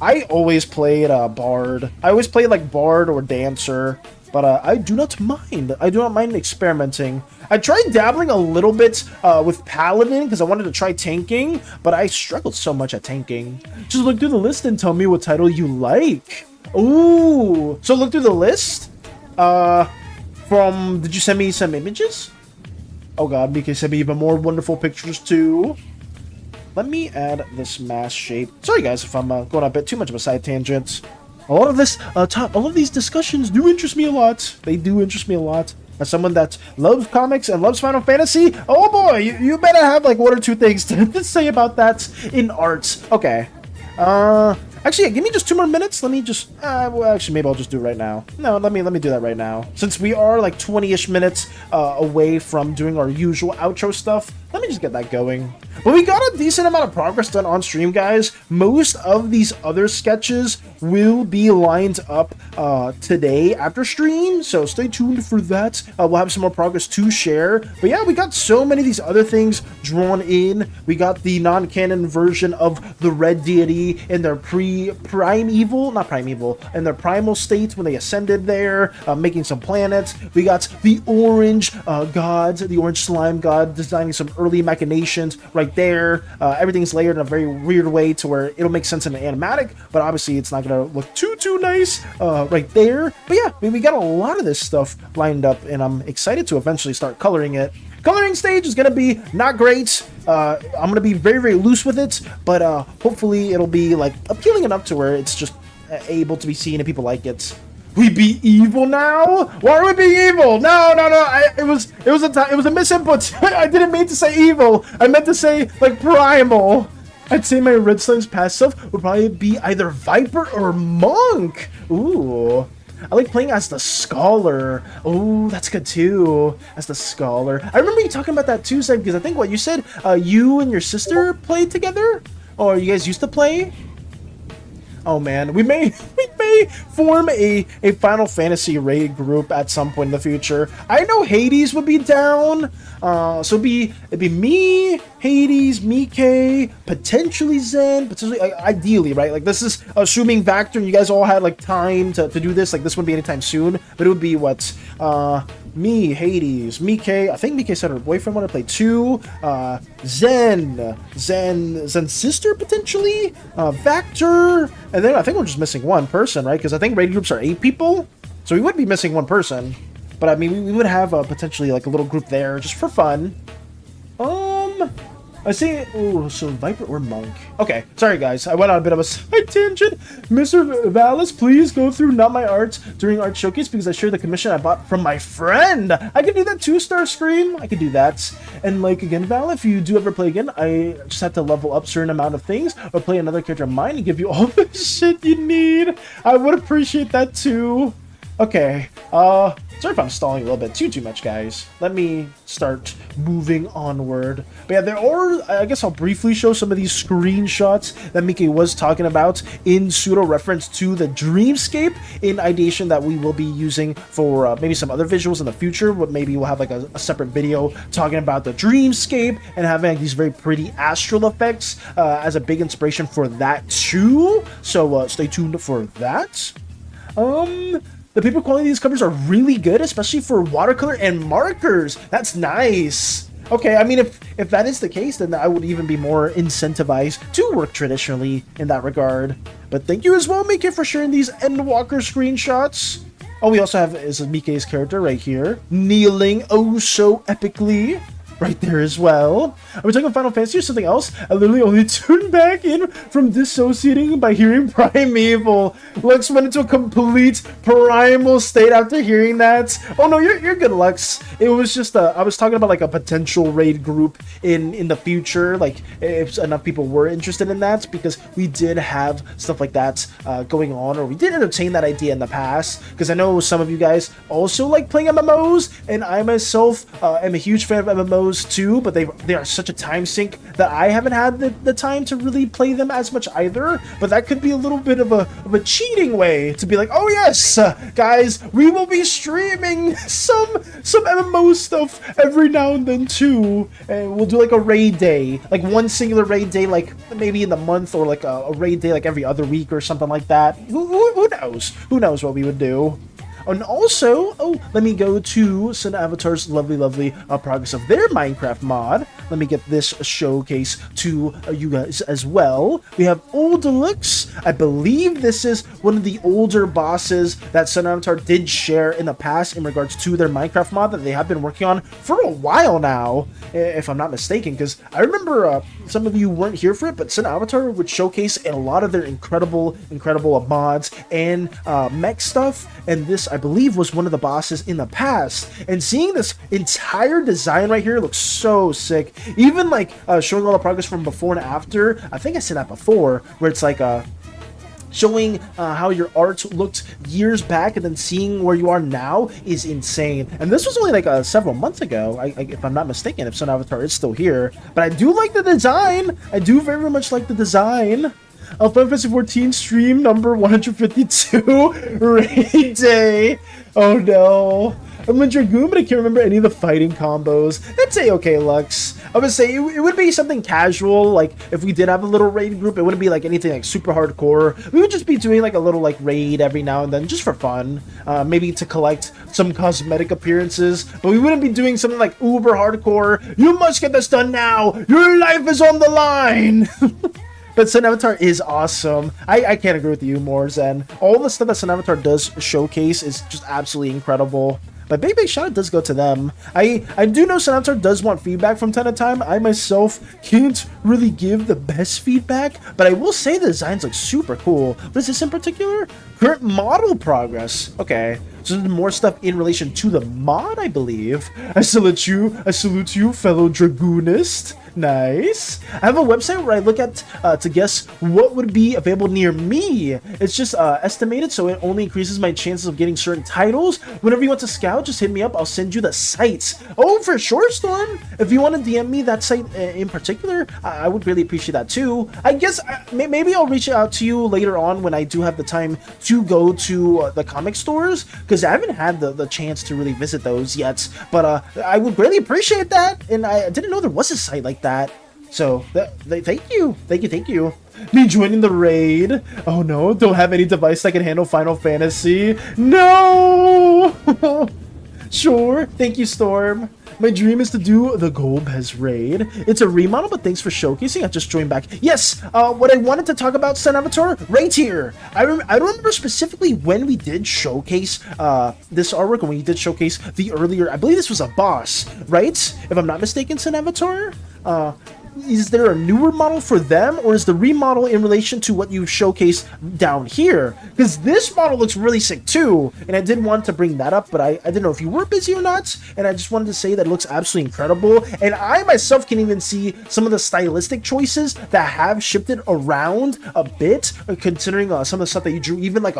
I always played Bard. I always played like Bard or Dancer, but I do not mind. I do not mind experimenting. I tried dabbling a little bit with Paladin because I wanted to try tanking, but I struggled so much at tanking. Just look through the list and tell me what title you like. Ooh. So look through the list. Did you send me some images? Oh god, Mika sent me even more wonderful pictures too. Let me add this mass shape. Sorry guys if I'm going on a bit too much of a side tangent. A lot of this, all of these discussions do interest me a lot. They do interest me a lot. As someone that loves comics and loves Final Fantasy, oh boy, you better have like 1 or 2 things to say about that in art. Okay. Actually, yeah, give me just 2 more minutes. Let me just, well, actually, maybe I'll just do it right now. No, let me do that right now. Since we are like 20-ish minutes away from doing our usual outro stuff, let me just get that going. But we got a decent amount of progress done on stream, guys. Most of these other sketches will be lined up today after stream, so stay tuned for that. We'll have some more progress to share. But yeah, we got so many of these other things drawn in. We got the non-canon version of the Red Deity in their primeval state when they ascended there, making some planets. We got the orange gods, the orange slime god, designing some early machinations right there. Everything's layered in a very weird way to where it'll make sense in an animatic, but obviously it's not gonna look too nice right there. But yeah, we got a lot of this stuff lined up, and I'm excited to eventually start coloring it. Coloring stage is gonna be not great. I'm gonna be very loose with it, but hopefully it'll be like appealing enough to where it's just able to be seen and people like it. We be evil now? Why are we being evil? No. It was a misinput. I didn't mean to say evil. I meant to say like primal. I'd say my red slime's past self would probably be either Viper or Monk. Ooh. I like playing as the Scholar. Oh, that's good too. As the Scholar. I remember you talking about that too, Zed, because I think what you said, you and your sister played together? Or you guys used to play? Oh man, we may form a Final Fantasy raid group at some point in the future. I know Hades would be down. So it'd be me, Hades, Mike, potentially Zen, potentially ideally, right? Like this is assuming Vactor and you guys all had like time to do this. Like this wouldn't be anytime soon, but it would be what me, Hades, Mike. I think Mike said her boyfriend wanted to play 2. Zen's sister potentially, Vactor, and then I think we're just missing 1 person, right? Because I think raid groups are 8 people, so we would be missing 1 person. But I mean, we would have potentially like a little group there just for fun. I see. Oh, so Viper or Monk. Okay, sorry guys, I went on a bit of a side tangent. Mr. Vallis, please go through Not My Art during Art Showcase because I shared the commission I bought from my friend. I could do that 2-star scream. I could do that. And like again, Val, if you do ever play again, I just have to level up certain amount of things or play another character of mine and give you all the shit you need. I would appreciate that too. Okay, sorry if I'm stalling a little bit too much, guys. Let me start moving onward. But yeah, there are, I guess I'll briefly show some of these screenshots that Mike was talking about in pseudo-reference to the Dreamscape in ideation that we will be using for maybe some other visuals in the future, but maybe we'll have like a separate video talking about the Dreamscape and having like these very pretty astral effects as a big inspiration for that too. So stay tuned for that. The paper quality of these covers are really good, especially for watercolor and markers. That's nice. Okay, I mean, if that is the case, then I would even be more incentivized to work traditionally in that regard. But thank you as well, Mike, for sharing these Endwalker screenshots. Oh, we also have is Mike's character right here, kneeling oh so epically. Right there as well. Are we talking Final Fantasy or something else? I literally only tuned back in from dissociating by hearing Primeval. Lux went into a complete primal state after hearing that. Oh no, you're good, Lux. It was just I was talking about like a potential raid group in the future, like if enough people were interested in that, because we did have stuff like that going on, or we did entertain that idea in the past, because I know some of you guys also like playing MMOs, and I myself am a huge fan of MMOs too, but they are such a time sink that I haven't had the time to really play them as much either. But that could be a little bit of a cheating way to be like, oh yes, guys, we will be streaming some MMO stuff every now and then too, and we'll do like a raid day, like one singular raid day, like maybe in the month, or like a raid day like every other week or something like that. Who knows what we would do. And also, let me go to Slimeverse's lovely progress of their Minecraft mod. Let me get this showcase to you guys as well. We have Old Deluxe. I believe this is one of the older bosses that Slimeverse did share in the past in regards to their Minecraft mod that they have been working on for a while now, if I'm not mistaken, because I remember some of you weren't here for it, but Slimeverse would showcase a lot of their incredible mods and mech stuff, and this, I believe, was one of the bosses in the past. And seeing this entire design right here looks so sick. Even like showing all the progress from before and after. I think I said that before, where it's like showing how your art looked years back and then seeing where you are now is insane. And this was only like several months ago, if I'm not mistaken, if Slimeverse is still here. But I do like the design. I do very much like the design. Final Fantasy 14 stream number 152 raid day. Oh no. I'm a Dragoon, but I can't remember any of the fighting combos. That's a-okay, Lux. I would say it would be something casual, like if we did have a little raid group, it wouldn't be like anything like super hardcore. We would just be doing like a little like raid every now and then, just for fun. Maybe to collect some cosmetic appearances, but we wouldn't be doing something like uber hardcore. You must get this done now. Your life is on the line. But Slimeverse is awesome. I can't agree with you more, Zen. All the stuff that Slimeverse does showcase is just absolutely incredible. But big shout out does go to them. I do know Slimeverse does want feedback from time to time. I myself can't really give the best feedback, but I will say the designs look super cool. What is this in particular? Current model progress. Okay. So there's more stuff in relation to the mod, I believe. I salute you, fellow Dragoonist. Nice. I have a website where I look at to guess what would be available near me. It's just estimated, so it only increases my chances of getting certain titles. Whenever you want to scout, just hit me up. I'll send you the sites. Oh, for sure, Storm. If you want to DM me that site in particular, I would really appreciate that too. I guess maybe I'll reach out to you later on when I do have the time to go to the comic stores, because I haven't had the chance to really visit those yet. But I would really appreciate that, and I didn't know there was a site like that. So thank you. Me joining the raid. Oh no, don't have any device that can handle Final Fantasy. No. Sure. Thank you, Storm. My dream is to do the Golbez raid. It's a remodel, but thanks for showcasing. I just joined back. Yes, what I wanted to talk about, Slimeverse, right here. I don't remember specifically when we did showcase this artwork, and when we did showcase the earlier, I believe this was a boss, right? If I'm not mistaken, Slimeverse. is there a newer model for them, or is the remodel in relation to what you showcased down here? Because this model looks really sick too, and I did want to bring that up, but I didn't know if you were busy or not, and I just wanted to say that it looks absolutely incredible, and I myself can even see some of the stylistic choices that have shifted around a bit, considering some of the stuff that you drew, even like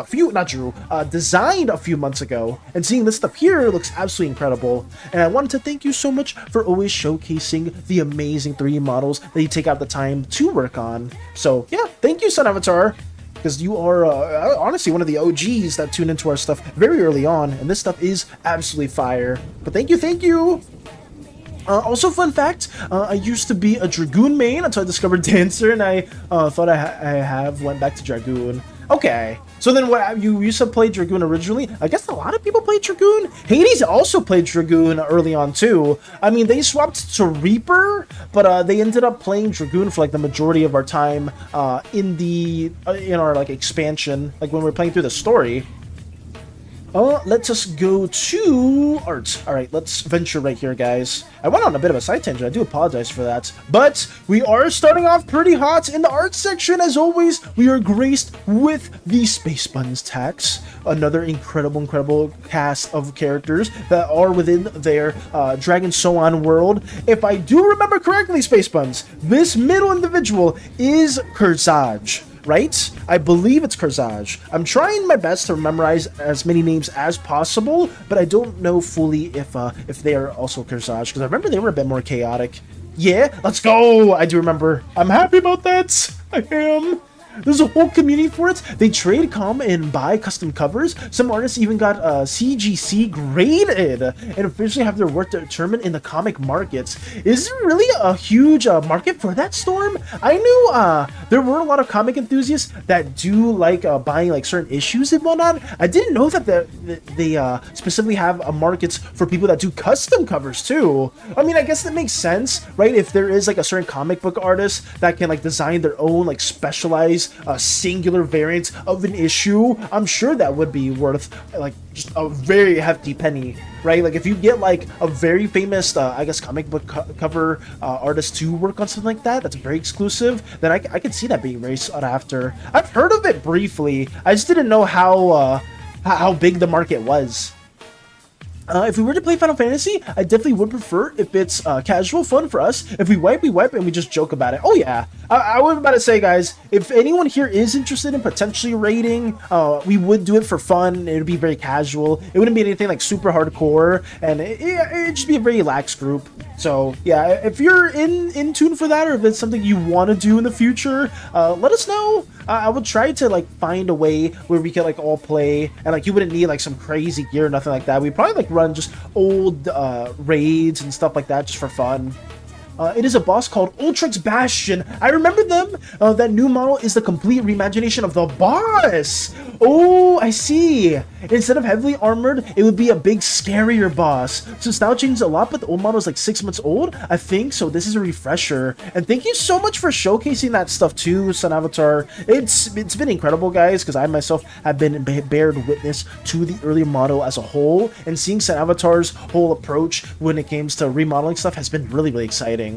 designed a few months ago, and seeing this stuff here looks absolutely incredible. And I wanted to thank you so much for always showcasing the amazing 3D models that you take out the time to work on. So yeah, thank you, SANAvatar, because you are honestly one of the OGs that tune into our stuff very early on, and this stuff is absolutely fire. But thank you. Also, fun fact, I used to be a Dragoon main until I discovered Dancer, and I thought I went back to Dragoon. Okay, so then what, you used to play Dragoon originally? I guess a lot of people played Dragoon. Hades also played Dragoon early on too. I mean, they swapped to Reaper, but they ended up playing Dragoon for like the majority of our time in our like expansion, like when we were playing through the story. Let's just go to art. All right, let's venture right here, guys. I went on a bit of a side tangent. I do apologize for that. But we are starting off pretty hot in the art section. As always, we are graced with the Space Buns tax. Another incredible cast of characters that are within their Dragon So On world. If I do remember correctly, Space Buns, this middle individual is Kurzaj. Right? I believe it's Kurzaj. I'm trying my best to memorize as many names as possible, but I don't know fully if they are also Kurzaj, because I remember they were a bit more chaotic. Yeah, let's go! I do remember. I'm happy about that. I am. There's a whole community for it. They trade, come, and buy custom covers. Some artists even got CGC graded and officially have their work determined in the comic markets. Is there really a huge market for that, Storm? I knew there were a lot of comic enthusiasts that do like buying like certain issues and whatnot. I didn't know that they specifically have markets for people that do custom covers too. I mean, I guess that makes sense, right? If there is like a certain comic book artist that can like design their own like specialized singular variant of an issue, I'm sure that would be worth like just a very hefty penny, right? Like if you get like a very famous I guess comic book cover artist to work on something like that that's very exclusive, then I could see that being very sought after. I've heard of it briefly. I just didn't know how big the market was. If we were to play Final Fantasy, I definitely would prefer if it's casual fun for us. If we wipe, and we just joke about it. Oh yeah, I was about to say, guys, if anyone here is interested in potentially raiding, we would do it for fun. It would be very casual. It wouldn't be anything like super hardcore, and it'd just be a very lax group. So yeah, if you're in tune for that, or if it's something you want to do in the future, let us know. I would try to like find a way where we could like all play, and like you wouldn't need like some crazy gear or nothing like that. We'd probably like run just old raids and stuff like that just for fun. It is a boss called Ultrix Bastion. I remember them. That new model is the complete reimagination of the boss. Oh, I see. Instead of heavily armored, it would be a big, scarier boss. So style changes a lot, but the old model is like 6 months old, I think. So this is a refresher. And thank you so much for showcasing that stuff too, SANAvatar. It's been incredible, guys, because I myself have been bared witness to the early model as a whole, and seeing SANAvatar's whole approach when it comes to remodeling stuff has been really exciting.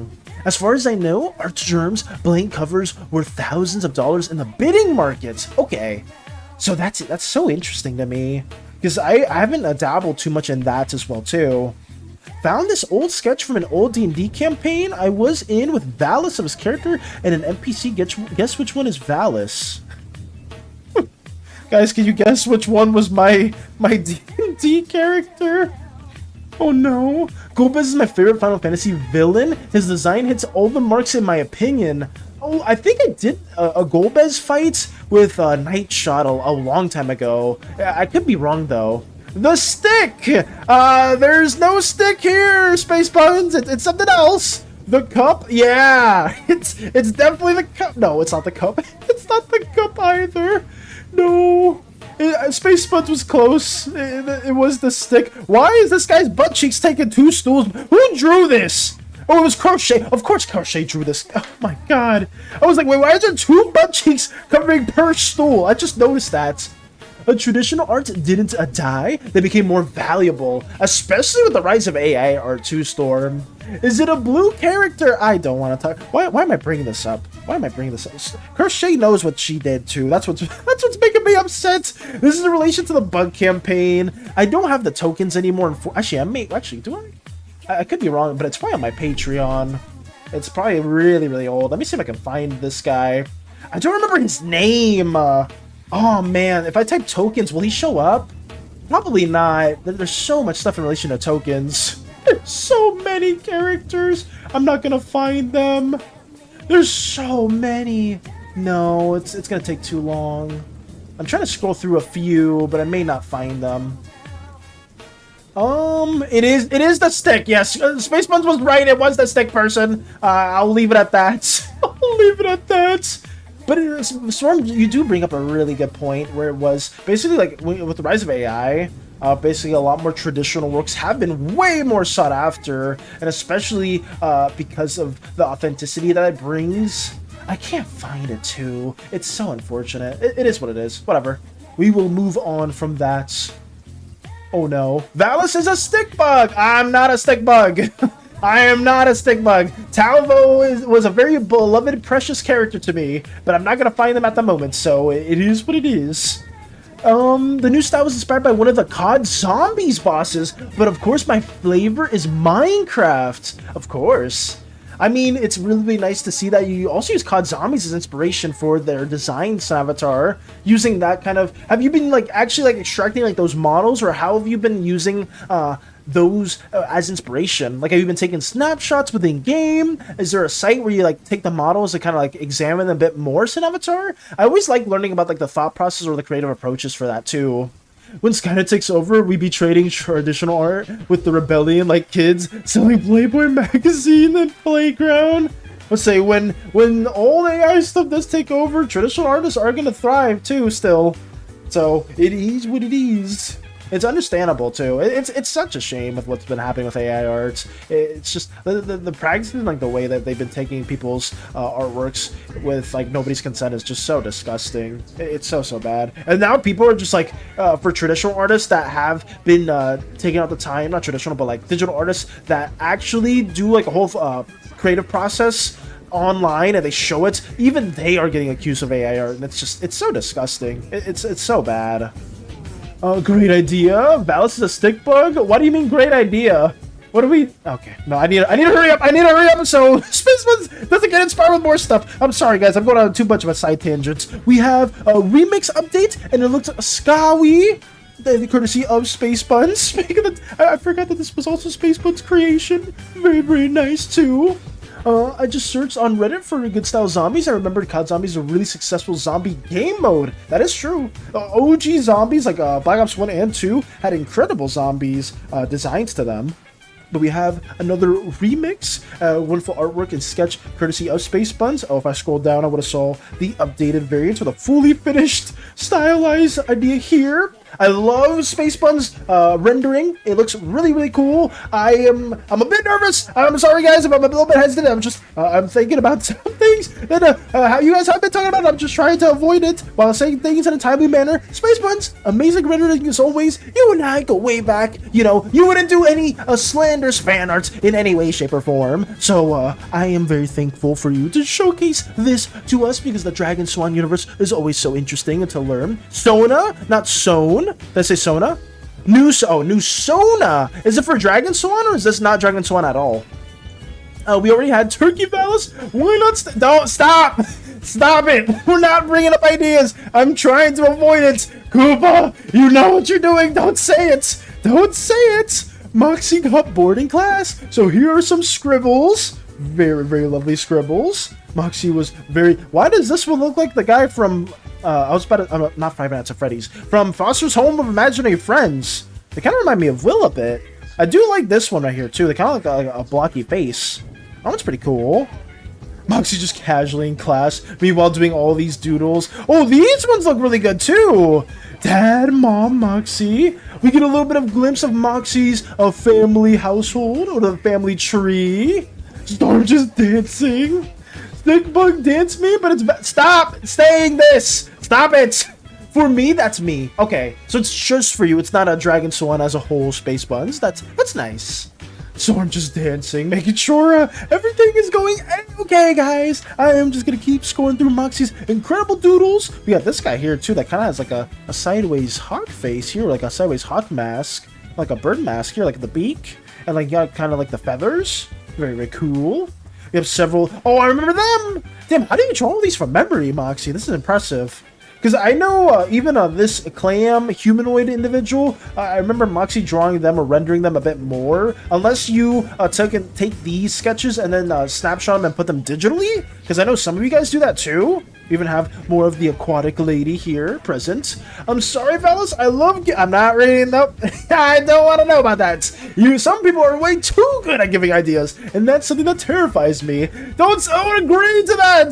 As far as I know, Artgerm's blank covers were thousands of dollars in the bidding market. Okay, so that's so interesting to me, because I haven't dabbled too much in that as well too. Found this old sketch from an old D&D campaign I was in with Valis of his character and an NPC. Guess which one is Valis? Guys, can you guess which one was my D&D character? Oh no. Golbez is my favorite Final Fantasy villain. His design hits all the marks in my opinion. Oh, I think I did a Golbez fight with Nightshot a long time ago. I could be wrong though. The stick! There's no stick here, Space Buns. It's something else. The cup? Yeah. It's definitely the cup. No, it's not the cup. It's not the cup either. No. Space Buns was close. It was the stick. Why is this guy's butt cheeks taking 2 stools? Who drew this? Oh, it was Crochet. Of course Crochet drew this. Oh my god. I was like, wait, why is there 2 butt cheeks covering per stool? I just noticed that. Traditional art didn't die. They became more valuable, especially with the rise of AI art too, Storm. Is it a blue character? I don't want to talk. Why am I bringing this up? Why am I bringing this up? Crochet knows what she did too. That's what's making me upset. This is in relation to the bug campaign. I don't have the tokens anymore. Actually, do I? I could be wrong, but it's probably on my Patreon. It's probably really old. Let me see if I can find this guy. I don't remember his name. Oh man, if I type tokens, will he show up? Probably not. There's so much stuff in relation to tokens. There's so many characters. I'm not gonna find them. There's so many. No, it's gonna take too long. I'm trying to scroll through a few, but I may not find them. It is the stick. Yes, Space Buns was right. It was the stick person. I'll leave it at that. I'll leave it at that. But Storm, you do bring up a really good point where it was basically like with the rise of AI, basically a lot more traditional works have been way more sought after, and especially because of the authenticity that it brings. I can't find it too. It's so unfortunate. It is what it is. Whatever. We will move on from that. Oh no. Valis is a stick bug! I'm not a stick bug! I am not a stick bug. Talvo was a very beloved, precious character to me, but I'm not gonna find them at the moment, so it is what it is. The new style was inspired by one of the COD Zombies bosses, but of course my flavor is Minecraft. Of course. I mean, it's really nice to see that you also use COD Zombies as inspiration for their design avatar, using that kind of... Have you been, like, actually, like, extracting, like, those models, or how have you been using, those as inspiration? Like, have you been taking snapshots within game? Is there a site where you like take the models and kind of like examine them a bit more, Avatar? I always like learning about like the thought process or the creative approaches for that too. When Skynet takes over, we be trading traditional art with the rebellion like kids selling Playboy magazine and Playground. Let's say when all AI stuff does take over, traditional artists are gonna thrive too still. So it is what it is. It's understandable too. It's such a shame with what's been happening with AI art. It's just the practice and like the way that they've been taking people's artworks with like nobody's consent is just so disgusting. It's so bad. And now people are just like for traditional artists that have been taking out the time, not traditional, but like digital artists that actually do like a whole creative process online and they show it. Even they are getting accused of AI art, and it's so disgusting. It's so bad. Great idea. Valis is a stick bug? What do you mean great idea? What do we... Okay, no, I need to hurry up. I need to hurry up so Space Buns doesn't get inspired with more stuff. I'm sorry, guys. I'm going on too much of a side tangent. We have a remix update, and it looks like a Skawi, courtesy of Space Buns. I forgot that this was also Space Buns' creation. Very nice, too. I just searched on Reddit for good style zombies. I remembered COD Zombies is a really successful zombie game mode. That is true. OG zombies like Black Ops 1 and 2 had incredible zombies designs to them. But we have another remix, wonderful artwork and sketch courtesy of Space Buns. Oh, if I scrolled down, I would have saw the updated variants with a fully finished, stylized idea here. I love Space Buns rendering. It looks really cool. I'm a bit nervous. I'm sorry, guys, if I'm a little bit hesitant. I'm thinking about some things that how you guys have been talking about. I'm just trying to avoid it while saying things in a timely manner. Space Buns, amazing rendering as always. You and I go way back. You know, you wouldn't do any slanders fan arts in any way, shape, or form. So I am very thankful for you to showcase this to us because the Dragon Swan universe is always so interesting and to learn. Sona, not Sown. Did I say Sona? New Sona. Is it for Dragon Swan or is this not Dragon Swan at all? We already had Turkey Valis. Why not? Don't stop. Stop it. We're not bringing up ideas. I'm trying to avoid it. Koopa, you know what you're doing. Don't say it. Don't say it. Moxie got bored in class. So here are some scribbles. Very lovely scribbles. Moxie was very... Why does this one look like the guy from... I was about to... not Five Nights at Freddy's. From Foster's Home of Imaginary Friends. They kind of remind me of Will a bit. I do like this one right here, too. They kind of look like a blocky face. That one's pretty cool. Moxie just casually in class, meanwhile doing all these doodles. Oh, these ones look really good, too. Dad, Mom, Moxie. We get a little bit of glimpse of Moxie's family household, or the family tree. Star just dancing. Stickbug dance me, but it's... Stop saying this! Stop it! For me, that's me. Okay, so it's just for you. It's not a Dragon Swan as a whole, Space Buns. That's nice. So I'm just dancing, making sure everything is going okay, guys. I am just gonna keep scoring through Moxie's incredible doodles. We got this guy here too that kind of has like a sideways hawk face here, like a sideways hawk mask, like a bird mask here, like the beak, and like got kind of like the feathers. Very, very cool. We have several. Oh, I remember them. Damn, how do you draw all these from memory, Moxie? This is impressive. Because I know even this clam humanoid individual, I remember Moxie drawing them or rendering them a bit more. Unless you take these sketches and then snapshot them and put them digitally. Because I know some of you guys do that too. We even have more of the aquatic lady here present. I'm sorry, fellas. I'm not reading. Nope. I don't want to know about that. Some people are way too good at giving ideas, and that's something that terrifies me. Don't agree to that.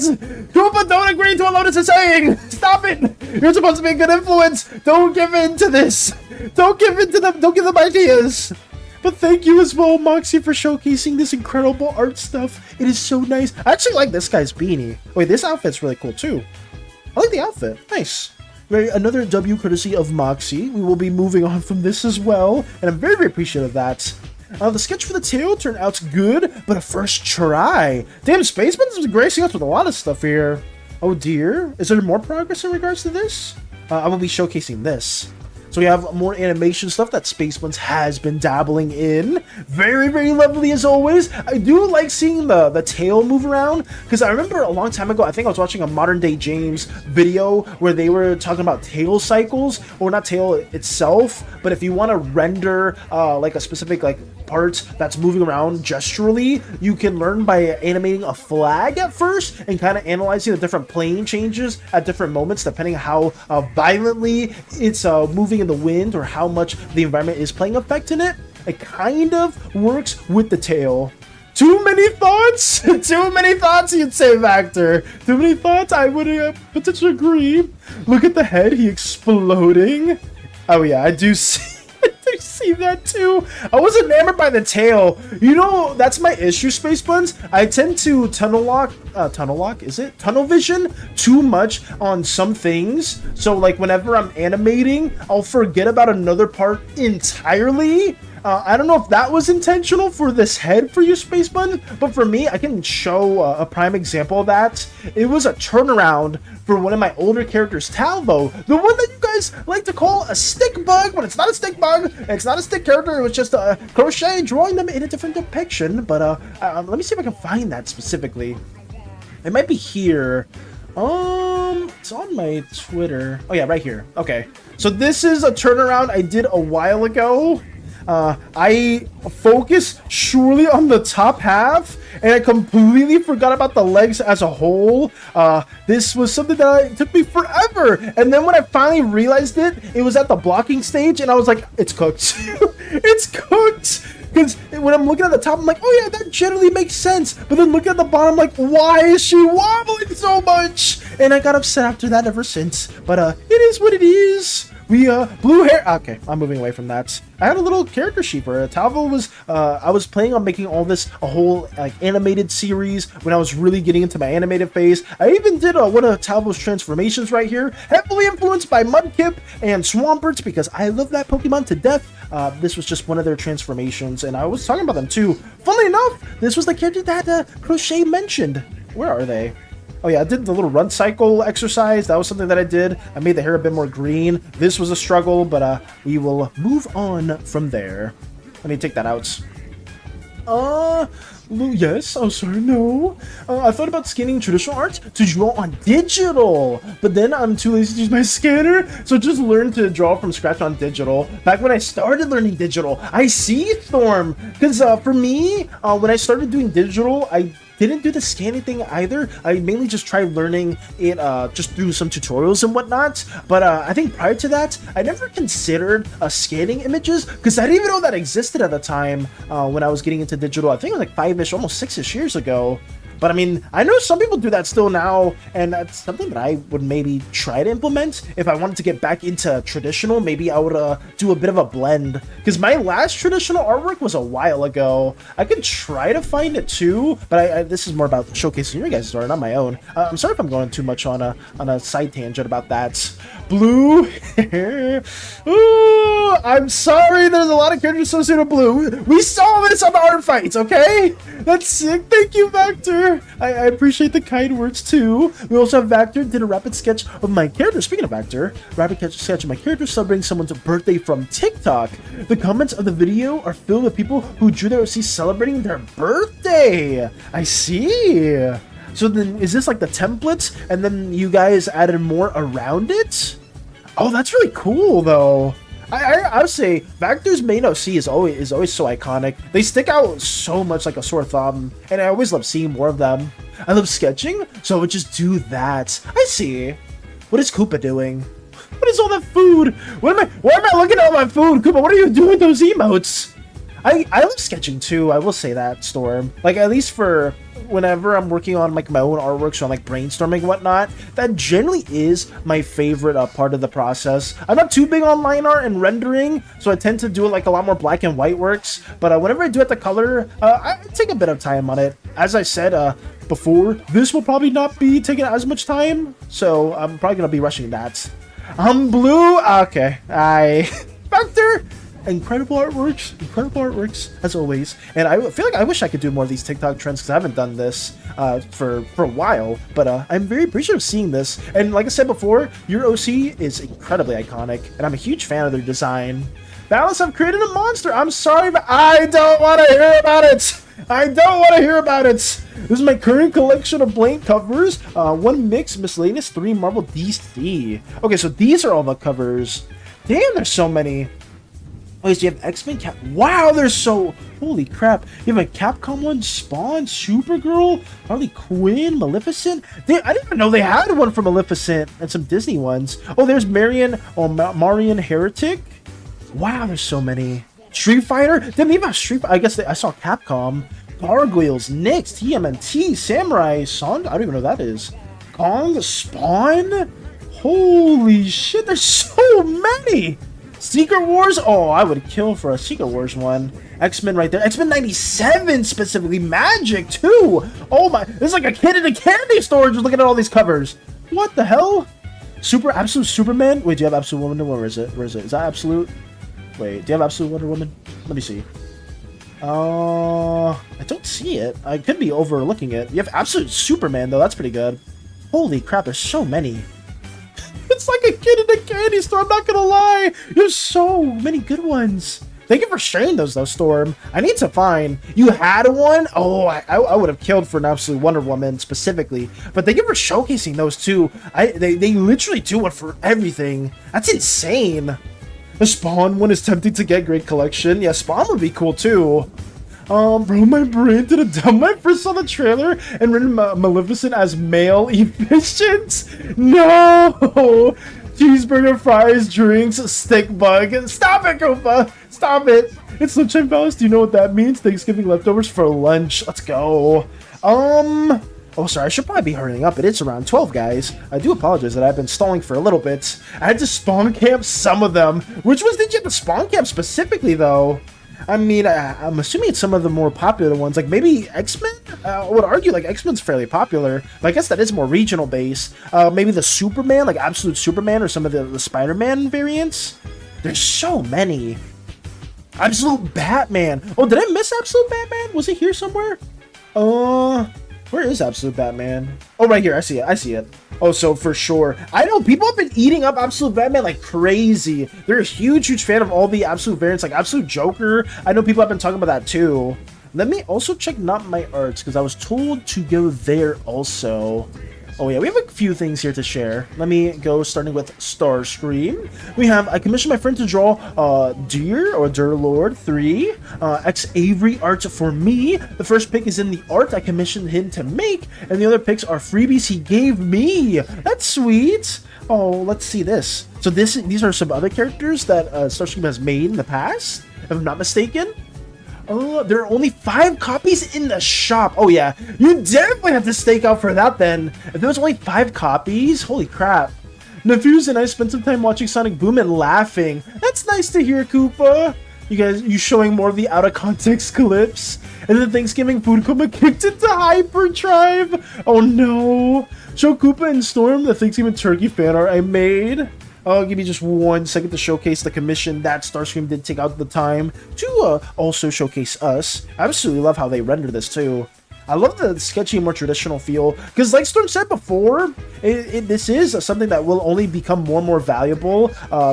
Koopa, don't agree to what Lotus is saying. Stop it. You're supposed to be a good influence. Don't give in to this. Don't give in to them. Don't give them ideas. But thank you as well, Moxie, for showcasing this incredible art stuff. It is so nice. I actually like this guy's beanie. Wait, this outfit's really cool too. I like the outfit. Nice. Another W courtesy of Moxie. We will be moving on from this as well, and I'm very, very appreciative of that. The sketch for the tail turned out good, but a first try. Damn, Spaceman's gracing us with a lot of stuff here. Oh dear. Is there more progress in regards to this? I will be showcasing this. So we have more animation stuff that Spacebuns has been dabbling in. Very, very lovely as always. I do like seeing the tail move around, because I remember a long time ago, I think I was watching a Modern Day James video where they were talking about tail cycles, or not tail itself, but if you want to render like a specific part that's moving around gesturally, you can learn by animating a flag at first and kind of analyzing the different plane changes at different moments depending on how violently it's moving in the wind or how much the environment is playing effect in it. It kind of works with the tail. Too many thoughts? Too many thoughts, you'd say, Vector. Too many thoughts? I would potentially agree. Look at the head, he exploding. Oh yeah, I do see. I see that too. I was enamored by the tail. You know, that's my issue, Space Buns. I tend to tunnel vision too much on some things. So like whenever I'm animating, I'll forget about another part entirely. I don't know if that was intentional for this head for you, Space Bun, but for me, I can show a prime example of that. It was a turnaround for one of my older characters, Talvo, the one that you guys like to call a stick bug, but it's not a stick bug, it's not a stick character, it was just a crochet drawing them in a different depiction, but let me see if I can find that specifically. It might be here. It's on my Twitter. Oh yeah, right here. Okay, so this is a turnaround I did a while ago. I focused surely on the top half, and I completely forgot about the legs as a whole. This was something that took me forever, and then when I finally realized it was at the blocking stage, and I was like, it's cooked. It's cooked! Because when I'm looking at the top, I'm like, oh yeah, that generally makes sense. But then looking at the bottom, I'm like, why is she wobbling so much? And I got upset after that ever since. But it is what it is. Blue hair. Okay, I'm moving away from that. I had a little character sheet where Talvo was, I was planning on making all this a whole animated series when I was really getting into my animated phase. I even did one of Talvo's transformations right here, heavily influenced by Mudkip and Swampert because I love that Pokemon to death. This was just one of their transformations, and I was talking about them too. Funnily enough, this was the character that Crochet mentioned. Where are they? Oh yeah, I did the little run cycle exercise. That was something that I did. I made the hair a bit more green. This was a struggle, but we will move on from there. Let me take that out. Yes, oh sorry, no. I thought about scanning traditional art to draw on digital, but then I'm too lazy to use my scanner, so just learn to draw from scratch on digital. Back when I started learning digital, I see Storm, because for me, when I started doing digital, I didn't do the scanning thing either. I mainly just tried learning it just through some tutorials and whatnot. But I think prior to that, I never considered scanning images because I didn't even know that existed at the time when I was getting into digital. I think it was like 5-ish, almost 6-ish years ago. But I mean, I know some people do that still now, and that's something that I would maybe try to implement if I wanted to get back into traditional. Maybe I would do a bit of a blend, because my last traditional artwork was a while ago. I could try to find it too, but this is more about showcasing your guys' art, not my own. I'm sorry if I'm going too much on a side tangent about that. Blue hair. Ooh, I'm sorry. There's a lot of characters associated with blue. We saw this on the art fights, okay? That's sick. Thank you, Vector. I appreciate the kind words, too. We also have Vector did a rapid sketch of my character. Speaking of Vector, rapid sketch of my character celebrating someone's birthday from TikTok. The comments of the video are filled with people who drew their OC celebrating their birthday. I see. So then, is this like the templates, and then you guys added more around it? Oh, that's really cool, though. I would say Vector's main OC is always so iconic. They stick out so much like a sore thumb, and I always love seeing more of them. I love sketching, so I would just do that. I see. What is Koopa doing? What is all that food? Why am I looking at all my food? Koopa, what are you doing with those emotes? I love sketching too, I will say that, Storm. Like, at least for whenever I'm working on like my own artworks or I'm like brainstorming and whatnot, that generally is my favorite part of the process. I'm not too big on line art and rendering, so I tend to do like a lot more black and white works, but whenever I do it the color, I take a bit of time on it. As I said before, this will probably not be taking as much time, so I'm probably gonna be rushing that. I'm blue. Okay, Vector. Incredible artworks as always, and I feel like I wish I could do more of these TikTok trends because I haven't done this for a while, but I'm very appreciative of seeing this. And like I said before, your OC is incredibly iconic, and I'm a huge fan of their design. Balance, I've created a monster. I'm sorry, but I don't want to hear about it. I don't want to hear about it. This is my current collection of blank covers. 1 mix miscellaneous, 3 marble DC. Okay, so these are all the covers. Damn, there's so many. Oh, so you have X-Men, wow, there's so, holy crap. You have a Capcom one, Spawn, Supergirl, Harley Quinn, Maleficent. I didn't even know they had one for Maleficent, and some Disney ones. Oh, there's Marion, Marion Heretic. Wow, there's so many. Street Fighter, didn't even have Street Fighter. I guess I saw Capcom. Gargoyles, Nyx, TMNT, Samurai, Song, I don't even know what that is. Kong, Spawn. Holy shit, there's so many. Secret Wars? Oh, I would kill for a Secret Wars one. X-Men right there. X-Men 97 specifically. Magic too. Oh my. This is like a kid in a candy store just looking at all these covers. What the hell? Absolute Superman? Wait, do you have Absolute Wonder Woman? Where is it? Where is it? Is that Absolute? Wait, do you have Absolute Wonder Woman? Let me see. I don't see it. I could be overlooking it. You have Absolute Superman though. That's pretty good. Holy crap, there's so many. It's like a kid in a candy store, I'm not gonna lie. There's so many good ones. Thank you for sharing those though, Storm. I need to find. You had one? Oh, I would have killed for an Absolute Wonder Woman specifically. But thank you for showcasing those too. They literally do one for everything. That's insane. The Spawn one is tempting to get, great collection. Yeah, Spawn would be cool too. Bro, my brain did a dumb. I first saw the trailer and written Maleficent as male efficient. No! Cheeseburger, fries, drinks, stick bug. Stop it, Koopa! Stop it! It's Lunchtime Palace. Do you know what that means? Thanksgiving leftovers for lunch. Let's go. Oh, sorry, I should probably be hurrying up. It is around 12, guys. I do apologize that I've been stalling for a little bit. I had to spawn camp some of them. Which ones did you have to spawn camp specifically, though? I mean, I'm assuming it's some of the more popular ones, like maybe X-Men? I would argue like X-Men's fairly popular, but I guess that is more regional based. Maybe the Superman, like Absolute Superman, or some of the Spider-Man variants. There's so many. Absolute Batman. Oh, did I miss Absolute Batman? Was it here somewhere? Where is Absolute Batman? Oh, right here. I see it. I see it. Oh, so for sure. I know people have been eating up Absolute Batman like crazy. They're a huge fan of all the Absolute variants, like Absolute Joker. I know people have been talking about that too. Let me also check Not My Arts, because I was told to go there also. Oh yeah, we have a few things here to share. Let me go, starting with Starscream. We have, I commissioned my friend to draw Deer or Durlord 3, X Avery art for me. The first pick is in the art I commissioned him to make, and the other picks are freebies he gave me. That's sweet. Oh, let's see this. So these are some other characters that Starscream has made in the past, if I'm not mistaken. Oh, there are only 5 copies in the shop. Oh yeah, you definitely have to stake out for that then. If there was only 5 copies, holy crap. Nefuse and I spent some time watching Sonic Boom and laughing. That's nice to hear, Koopa. You showing more of the out of context clips. And then Thanksgiving food coma kicked into hyperdrive. Oh no. Show Koopa and Storm the Thanksgiving turkey fan art I made. Give me just 1 second to showcase the commission that Starscream did take out the time to also showcase us. I absolutely love how they render this too. I love the sketchy, more traditional feel, because like Storm said before, this is something that will only become more and more valuable.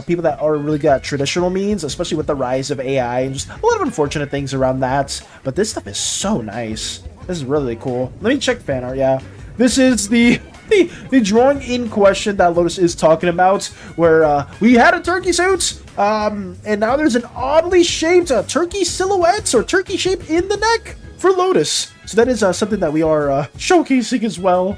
People that are really good at traditional means, especially with the rise of AI and just a lot of unfortunate things around that. But this stuff is so nice. This is really cool. Let me check fan art, yeah. This is the drawing in question that Lotus is talking about, where we had a turkey suit, and now there's an oddly shaped turkey silhouette or turkey shape in the neck for Lotus. So that is something that we are showcasing as well.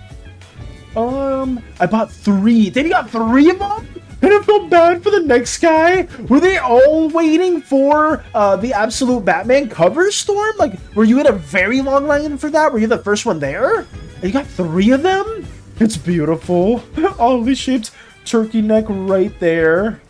I bought 3. They got 3 of them? And I feel bad for the next guy. Were they all waiting for the Absolute Batman cover, Storm? Like, were you in a very long line for that? Were you the first one there? And you got 3 of them? It's beautiful. Oddly shaped turkey neck right there.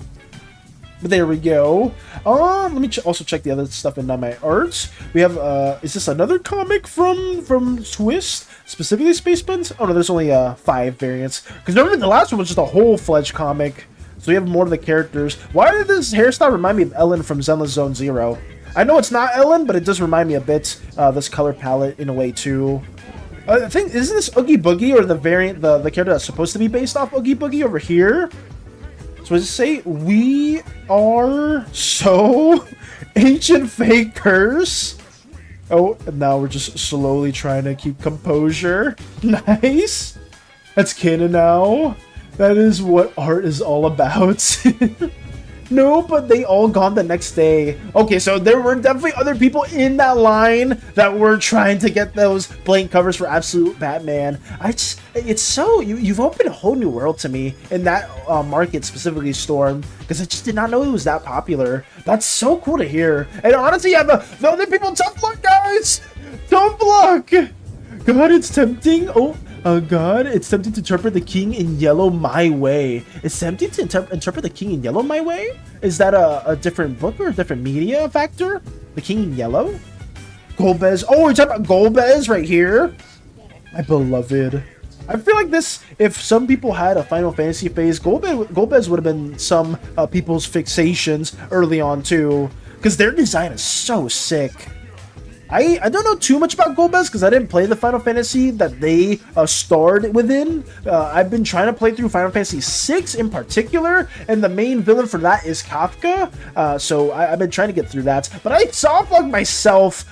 But there we go. Let me also check the other stuff in my arts. We have, is this another comic from Twist? Specifically Space Buns? Oh no, there's only 5 variants. Because remember the last one was just a whole-fledged comic. So we have more of the characters. Why did this hairstyle remind me of Ellen from Zenless Zone Zero? I know it's not Ellen, but it does remind me a bit, this color palette in a way too. I think, isn't this Oogie Boogie or the variant, the character that's supposed to be based off Oogie Boogie over here? So I just say, we are so ancient fake curse. Oh, and now we're just slowly trying to keep composure. Nice. That's canon now. That is what art is all about. No, but they all gone the next day. Okay, so there were definitely other people in that line that were trying to get those blank covers for Absolute Batman. It's so, you've opened a whole new world to me in that market, specifically Storm, because I just did not know it was that popular. That's so cool to hear. And honestly, yeah, the other people, tough luck, guys! Tough luck! God, it's tempting. God, it's tempting to interpret the King in Yellow my way. It's tempting to interpret the King in Yellow my way? Is that a different book or a different media factor? The King in Yellow? Golbez. Oh, we're talking about Golbez right here? My beloved. I feel like this, if some people had a Final Fantasy phase, Golbez would have been some people's fixations early on too. Because their design is so sick. I don't know too much about Golbez because I didn't play the Final Fantasy that they starred within. I've been trying to play through Final Fantasy VI in particular, and the main villain for that is Kafka. So I've been trying to get through that. But I soft-locked myself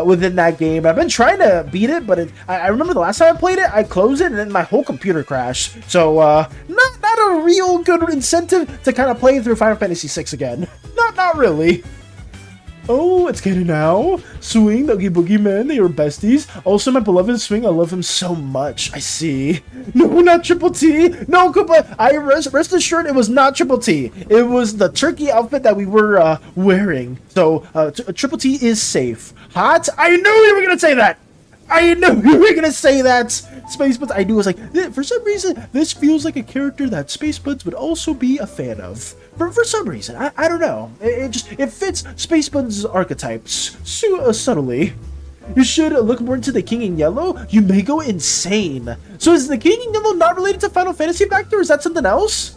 within that game. I've been trying to beat it, but I remember the last time I played it, I closed it and then my whole computer crashed. So not a real good incentive to kind of play through Final Fantasy VI again. Not really. Oh, it's getting now. Swing, the Oogie Boogie Man, they are besties. Also, my beloved Swing, I love him so much. I see. No, not Triple T. No, Koopa. Rest assured, it was not Triple T. It was the turkey outfit that we were wearing. So, Triple T is safe. Hot? I knew you were gonna say that. I knew you were gonna say that. Space Buds, I knew. I was like, for some reason, this feels like a character that Space Buds would also be a fan of. For some reason, I don't know. It fits Space Buds' archetypes subtly. You should look more into the King in Yellow. You may go insane. So is the King in Yellow not related to Final Fantasy Factor? Is that something else?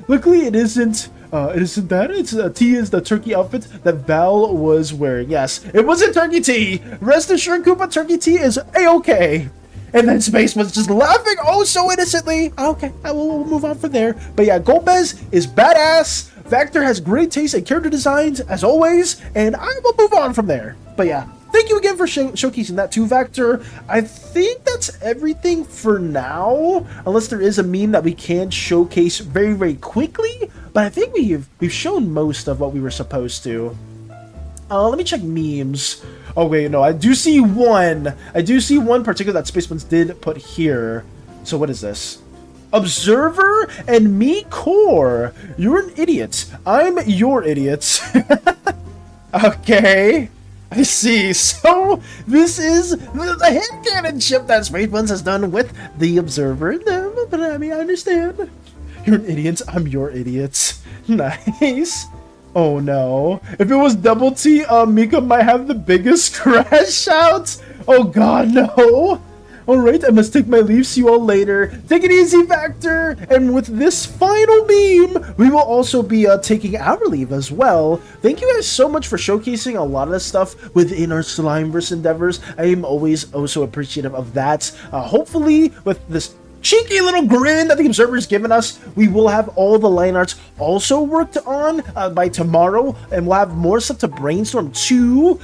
Luckily, it isn't. It isn't that. It's T is the turkey outfit that Val was wearing. Yes, it wasn't Turkey T. Rest assured, Koopa, Turkey T is a-okay. And then Space was just laughing oh so innocently. Okay, we'll move on from there. But yeah, Golbez is badass. Vector has great taste and character designs, as always. And I will move on from there. But yeah, thank you again for showcasing that too, Vector. I think that's everything for now. Unless there is a meme that we can showcase very, very quickly. But I think we've shown most of what we were supposed to. Let me check memes. Oh wait, no, I do see one. I do see one particular that Space Buns did put here. So what is this? Observer and me core. You're an idiot. I'm your idiot. Okay. I see. So this is the headcanon chip that Space Buns has done with the Observer. No, but I mean, I understand. You're an idiot. I'm your idiot. Nice. Oh no. If it was Double T, Mika might have the biggest crash out. Oh god, no. Alright, I must take my leave. See you all later. Take it easy, Vector. And with this final meme, we will also be taking our leave as well. Thank you guys so much for showcasing a lot of this stuff within our Slimeverse endeavors. I am always also appreciative of that. Hopefully, with this cheeky little grin that the observer's given us, we will have all the line arts also worked on by tomorrow, and we'll have more stuff to brainstorm too.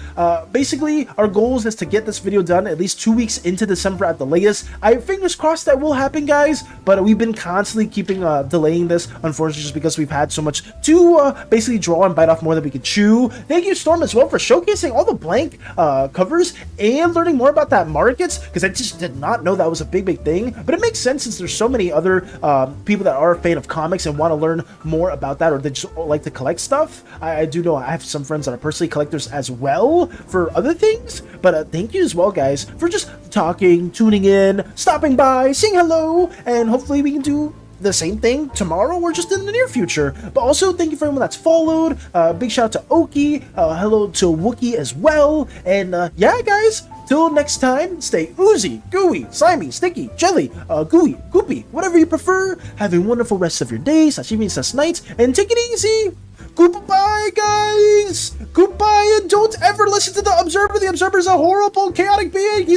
Basically, our goal is to get this video done at least 2 weeks into December at the latest. I fingers crossed that will happen, guys, but we've been constantly keeping delaying this, unfortunately, just because we've had so much to basically draw and bite off more than we could chew. Thank you, Storm, as well, for showcasing all the blank covers and learning more about that markets, because I just did not know that was a big thing, but it makes sense since there's so many other people that are a fan of comics and want to learn more about that, or they just like to collect stuff. I do know I have some friends that are personally collectors as well for other things, but thank you as well, guys, for just talking, tuning in, stopping by, saying hello, and hopefully we can do the same thing tomorrow or just in the near future. But also, thank you for everyone that's followed. Big shout out to Oki. Hello to Wookie as well. And yeah, guys, till next time, stay oozy, gooey, slimy, sticky, jelly, gooey, goopy, whatever you prefer. Have a wonderful rest of your day, /evening, /nights, and take it easy. Goodbye, guys. Goodbye, and don't ever listen to the Observer. The Observer is a horrible, chaotic being. He's